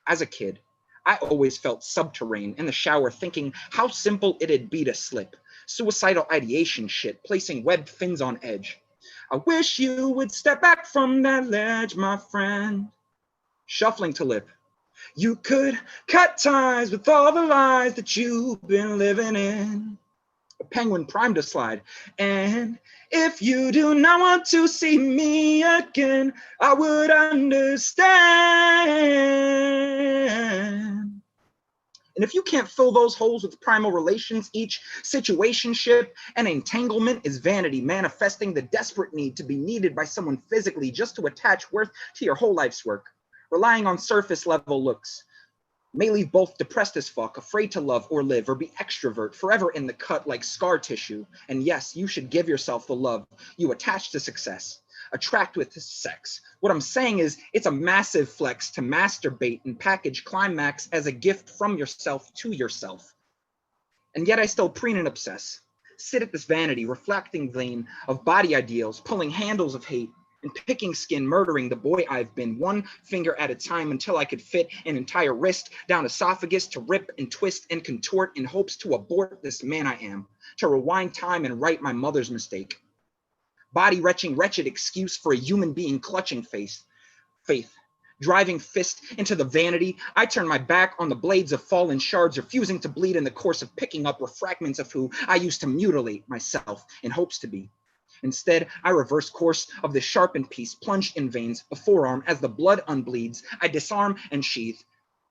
As a kid, I always felt subterranean in the shower, thinking how simple it'd be to slip. Suicidal ideation shit, placing webbed fins on edge. I wish you would step back from that ledge, my friend. Shuffling to lip. You could cut ties with all the lies that you've been living in. A penguin primed to slide. And if you do not want to see me again, I would understand. And if you can't fill those holes with primal relations, each situationship and entanglement is vanity, manifesting the desperate need to be needed by someone physically just to attach worth to your whole life's work. Relying on surface level looks may leave both depressed as fuck, afraid to love or live or be extrovert, forever in the cut like scar tissue. And yes, you should give yourself the love you attach to success. Attract with sex. What I'm saying is it's a massive flex to masturbate and package climax as a gift from yourself to yourself. And yet I still preen and obsess. Sit at this vanity, reflecting vein of body ideals, pulling handles of hate, and picking skin, murdering the boy I've been, one finger at a time until I could fit an entire wrist down esophagus to rip and twist and contort in hopes to abort this man I am, to rewind time and right my mother's mistake. Body retching, wretched excuse for a human being clutching faith. Driving fist into the vanity, I turn my back on the blades of fallen shards, refusing to bleed in the course of picking up fragments of who I used to mutilate myself in hopes to be. Instead, I reverse course of the sharpened piece, plunged in veins, a forearm. As the blood unbleeds, I disarm and sheathe,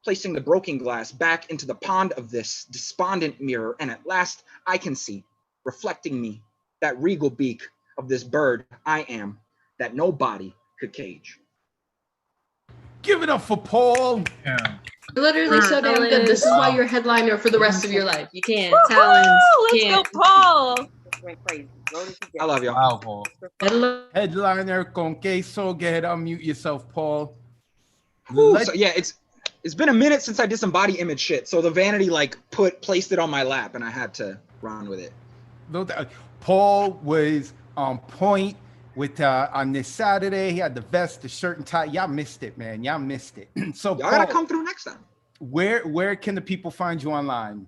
placing the broken glass back into the pond of this despondent mirror, and at last I can see, reflecting me, that regal beak of this bird I am, that no body could cage. Give it up for Paul. Yeah. Literally so damn good. This is why you're a headliner for the rest of your life. You can't. Talents. Let's Can't. go, Paul. Went crazy. I love you. Wow, Paul. Headliner con queso. Go ahead, unmute yourself, Paul. So yeah, it's been a minute since I did some body image shit. So the vanity like placed it on my lap, and I had to run with it. Paul was on point with on this Saturday. He had the vest, the shirt, and tie. Y'all missed it, man. Y'all missed it. So y'all gotta come through next time. Where can the people find you online?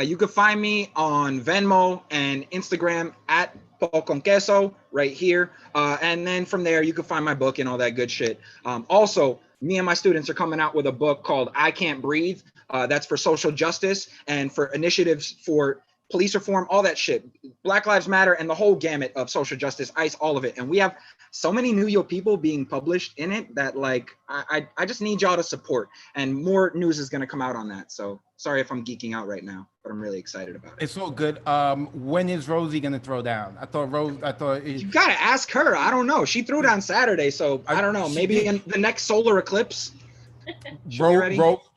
You can find me on Venmo and Instagram at Paul Con Queso right here. And then from there, you can find my book and all that good shit. Also, me and my students are coming out with a book called I Can't Breathe. That's for social justice and for initiatives for police reform, all that shit. Black Lives Matter and the whole gamut of social justice, ICE, all of it. And we have so many New York people being published in it that like, I just need y'all to support, and more news is gonna come out on that. So sorry if I'm geeking out right now, but I'm really excited about it. It's all good. When is Rosie gonna throw down? I thought you gotta ask her. I don't know. She threw down Saturday, so I don't know. Maybe in the next solar eclipse.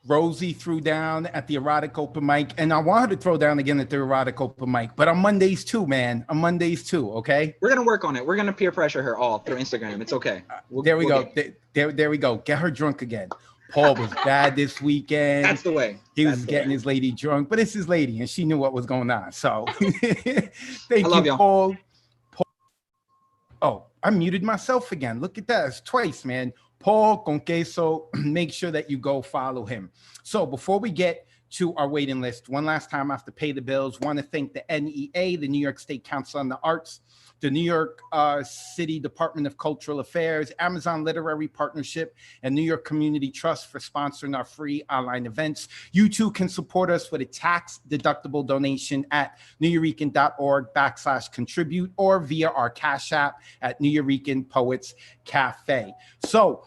Rosie threw down at the erotic open mic, and I want her to throw down again at the erotic open mic, but on Mondays too, man. On Mondays too, okay? We're gonna work on it. We're gonna peer pressure her all through Instagram. It's okay. There we go. There we go. Get her drunk again. Paul was bad this weekend. That's the way. He was getting his lady drunk, but it's his lady, and she knew what was going on. So thank you, Paul. Oh, I muted myself again. Look at that. It's twice, man. Paul con queso, make sure that you go follow him. So before we get to our waiting list, one last time I have to pay the bills. Want to thank the NEA, the New York State Council on the Arts, the New York City Department of Cultural Affairs, Amazon Literary Partnership, and New York Community Trust for sponsoring our free online events. You too can support us with a tax-deductible donation at nuyorican.org/contribute or via our Cash App at Nuyorican Poets Cafe. So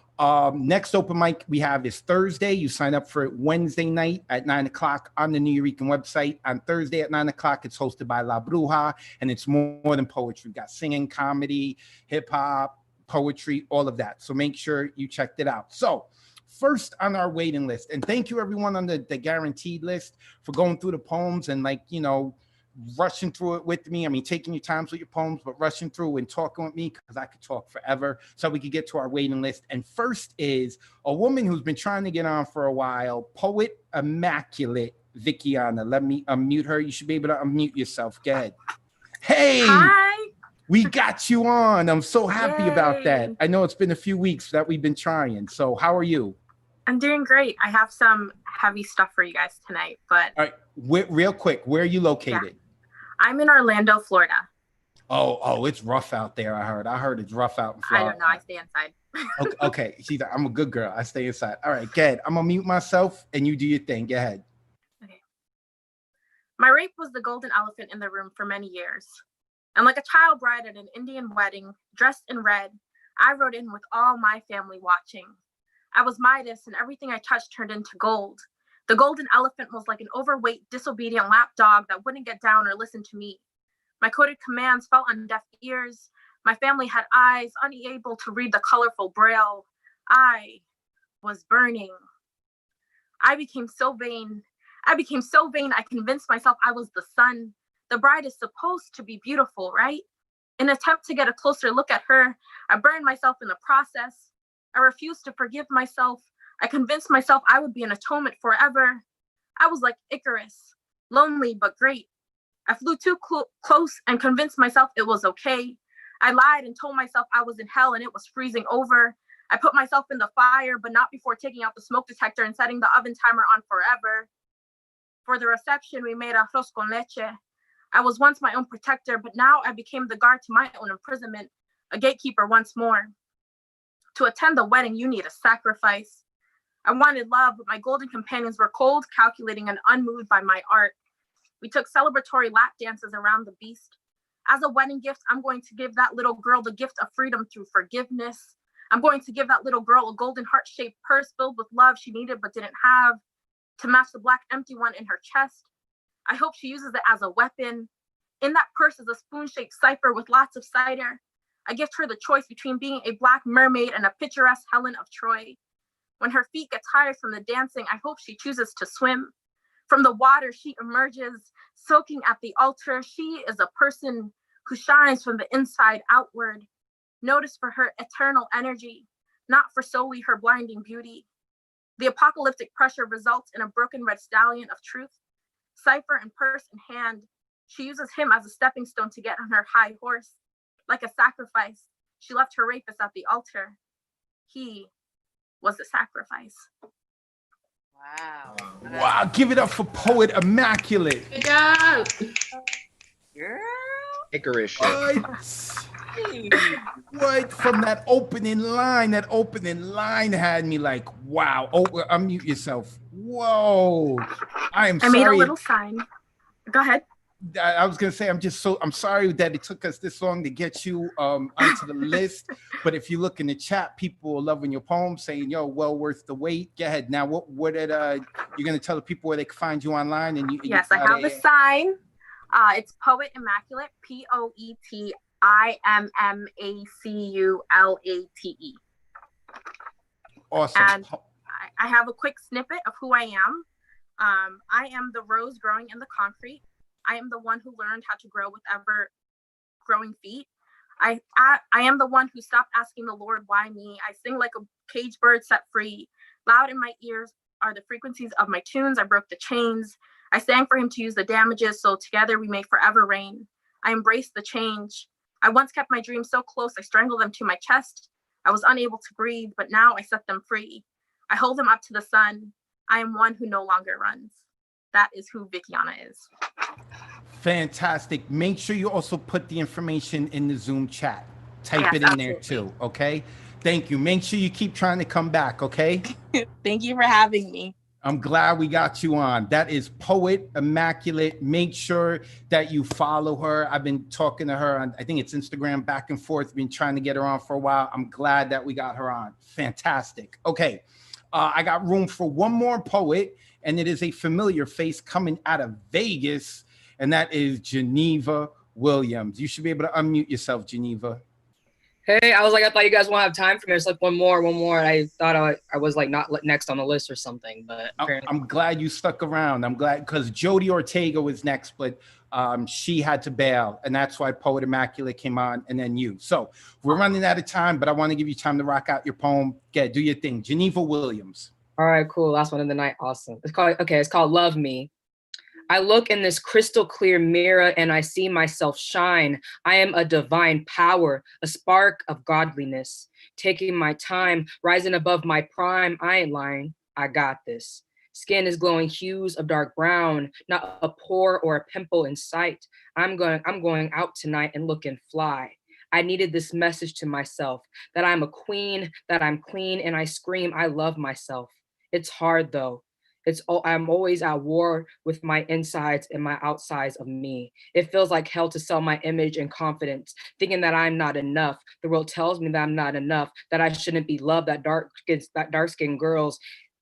next open mic we have is Thursday. You sign up for it Wednesday night at 9 o'clock on the Nuyorican website. On Thursday at 9 o'clock, it's hosted by La Bruja, and it's more than poetry. We've got singing, comedy, hip hop, poetry, all of that. So make sure you checked it out. So first on our waiting list, and thank you everyone on the guaranteed list for going through the poems and rushing through it with me. I mean, taking your times with your poems, but rushing through and talking with me because I could talk forever. So we could get to our waiting list. And first is a woman who's been trying to get on for a while, Poet Immaculate Vickiana. Let me unmute her. You should be able to unmute yourself. Go ahead. Hey, hi. We got you on. I'm so happy about that. Yay. I know it's been a few weeks that we've been trying. So how are you? I'm doing great. I have some heavy stuff for you guys tonight, but all right, real quick, where are you located? Yeah. I'm in Orlando, Florida. Oh, it's rough out there. I heard it's rough out in Florida. I don't know. I stay inside. Okay. She's like, I'm a good girl. I stay inside. All right, go ahead. I'm gonna mute myself and you do your thing. Go ahead. Okay. My rape was the golden elephant in the room for many years. And like a child bride at an Indian wedding, dressed in red, I rode in with all my family watching. I was Midas and everything I touched turned into gold. The golden elephant was like an overweight, disobedient lap dog that wouldn't get down or listen to me. My coded commands fell on deaf ears. My family had eyes, unable to read the colorful braille. I was burning. I became so vain. I convinced myself I was the sun. The bride is supposed to be beautiful, right? In an attempt to get a closer look at her, I burned myself in the process. I refused to forgive myself. I convinced myself I would be an atonement forever. I was like Icarus, lonely but great. I flew too close and convinced myself it was okay. I lied and told myself I was in hell and it was freezing over. I put myself in the fire, but not before taking out the smoke detector and setting the oven timer on forever. For the reception, we made arroz con leche. I was once my own protector, but now I became the guard to my own imprisonment, a gatekeeper once more. To attend the wedding, you need a sacrifice. I wanted love, but my golden companions were cold, calculating, and unmoved by my art. We took celebratory lap dances around the beast. As a wedding gift, I'm going to give that little girl the gift of freedom through forgiveness. I'm going to give that little girl a golden heart-shaped purse filled with love she needed but didn't have, to match the black empty one in her chest. I hope she uses it as a weapon. In that purse is a spoon-shaped cipher with lots of cider. I gift her the choice between being a black mermaid and a picturesque Helen of Troy. When her feet get tired from the dancing, I hope she chooses to swim. From the water, she emerges, soaking at the altar. She is a person who shines from the inside outward. Notice for her eternal energy, not for solely her blinding beauty. The apocalyptic pressure results in a broken red stallion of truth. Cipher and purse in hand, she uses him as a stepping stone to get on her high horse. Like a sacrifice, she left her rapist at the altar. He was the sacrifice. Wow. Wow, give it up for Poet Immaculate. Good job. Girl. Icarus shit. What? From that opening line had me like, wow. Oh, unmute yourself. Whoa. I made a little sign. Go ahead. I was gonna say I'm sorry that it took us this long to get you onto the list. But if you look in the chat, people are loving your poem, saying, "Yo, well worth the wait." Go ahead. Now, what did you're gonna tell the people where they can find you online? And yes, I have a sign. It's Poet Immaculate, POETIMMACULATE. Awesome. And I have a quick snippet of who I am. I am the rose growing in the concrete. I am the one who learned how to grow with ever growing feet. I am the one who stopped asking the Lord, why me? I sing like a caged bird set free. Loud in my ears are the frequencies of my tunes. I broke the chains. I sang for him to use the damages, so together we may forever reign. I embraced the change. I once kept my dreams so close, I strangled them to my chest. I was unable to breathe, but now I set them free. I hold them up to the sun. I am one who no longer runs. That is who Vickiana is. Fantastic. Make sure you also put the information in the Zoom chat. Type Yes, it in there too, okay? Thank you. Make sure you keep trying to come back, okay? Thank you for having me. I'm glad we got you on. That is Poet Immaculate. Make sure that you follow her. I've been talking to her on, I think it's Instagram, back and forth. Been trying to get her on for a while. I'm glad that we got her on. Fantastic. Okay. I got room for one more poet, and it is a familiar face coming out of Vegas, and that is Geneva Williams. You should be able to unmute yourself, Geneva. Hey, I thought you guys won't have time for me. It's like one more. And I thought I was like not next on the list or something, but I'm glad you stuck around. I'm glad because Jody Ortega was next, but she had to bail, and that's why Poet Immaculate came on, and then you. So we're running out of time, but I want to give you time to rock out your poem. Get do your thing, Geneva Williams. All right, cool. Last one of the night. Awesome. It's called Love Me. I look in this crystal clear mirror and I see myself shine. I am a divine power, a spark of godliness. Taking my time, rising above my prime. I ain't lying. I got this. Skin is glowing hues of dark brown, not a pore or a pimple in sight. I'm going out tonight and looking fly. I needed this message to myself that I'm a queen, that I'm clean, and I scream, I love myself. It's hard though. I'm always at war with my insides and my outsides of me. It feels like hell to sell my image and confidence, thinking that I'm not enough. The world tells me that I'm not enough, that I shouldn't be loved, that dark-skinned girls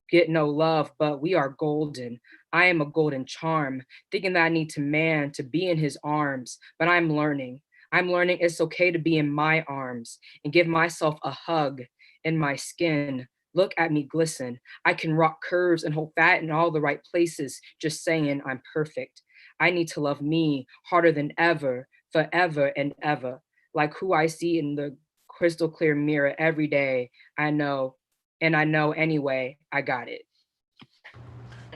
get no love, but we are golden. I am a golden charm, thinking that I need to man to be in his arms, but I'm learning. I'm learning it's okay to be in my arms and give myself a hug in my skin. Look at me glisten. I can rock curves and hold fat in all the right places, just saying I'm perfect. I need to love me harder than ever, forever and ever. Like who I see in the crystal clear mirror every day. I know, and I know anyway, I got it.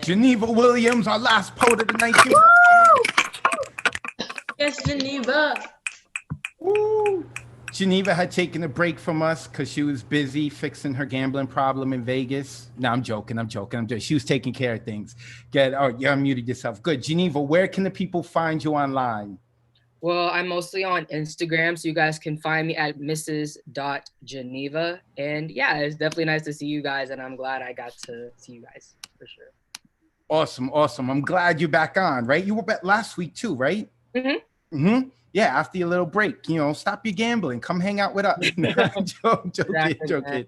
Geneva Williams, our last poet of the night. Yes, Geneva. Woo. Geneva had taken a break from us because she was busy fixing her gambling problem in Vegas. No, I'm joking. She was taking care of things. You unmuted yourself. Good. Geneva, where can the people find you online? Well, I'm mostly on Instagram, so you guys can find me at mrs.geneva. And yeah, it's definitely nice to see you guys, and I'm glad I got to see you guys for sure. Awesome. I'm glad you're back on, right? You were back last week too, right? Yeah, after your little break, stop your gambling. Come hang out with us. Joking.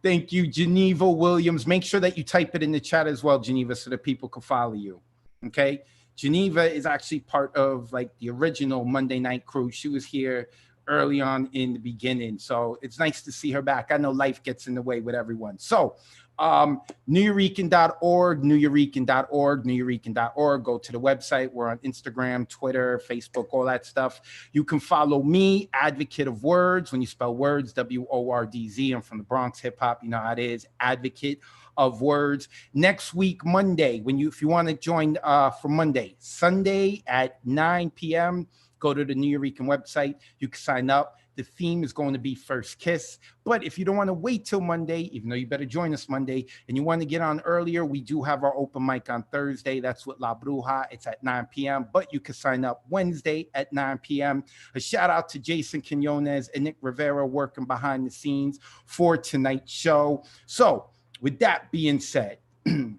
Thank you, Geneva Williams. Make sure that you type it in the chat as well, Geneva, so that people can follow you. Okay. Geneva is actually part of like the original Monday Night Crew. She was here early on in the beginning. So it's nice to see her back. I know life gets in the way with everyone. So nuyorican.org, nuyorican.org, go to the website. We're on Instagram, Twitter, Facebook, all that stuff. You can follow me, Advocate of Wordz. When you spell Wordz, W-O-R-D-Z. I'm from the Bronx, hip hop, you know how it is, Advocate of Wordz. Next week, Monday, if you want to join for Monday, Sunday at 9 p.m., go to the Nuyorican website. You can sign up. The theme is going to be First Kiss. But if you don't want to wait till Monday, even though you better join us Monday, and you want to get on earlier, we do have our open mic on Thursday. That's with La Bruja. It's at 9 p.m. But you can sign up Wednesday at 9 p.m. A shout out to Jason Quinones and Nick Rivera working behind the scenes for tonight's show. So with that being said, good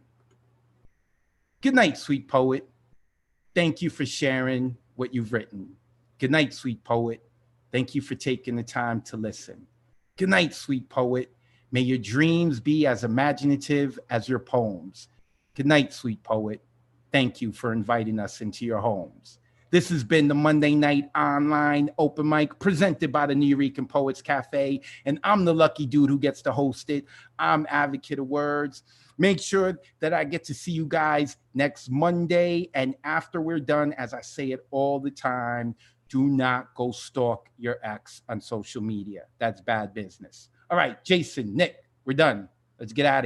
night, sweet poet. Thank you for sharing what you've written. Good night, sweet poet. Thank you for taking the time to listen. Good night, sweet poet. May your dreams be as imaginative as your poems. Good night, sweet poet. Thank you for inviting us into your homes. This has been the Monday Night Online Open Mic presented by the Nuyorican Poets Cafe, and I'm the lucky dude who gets to host it. I'm Advocate of Wordz. Make sure that I get to see you guys next Monday, and after we're done, as I say it all the time, do not go stalk your ex on social media. That's bad business. All right, Jason, Nick, we're done. Let's get out of here.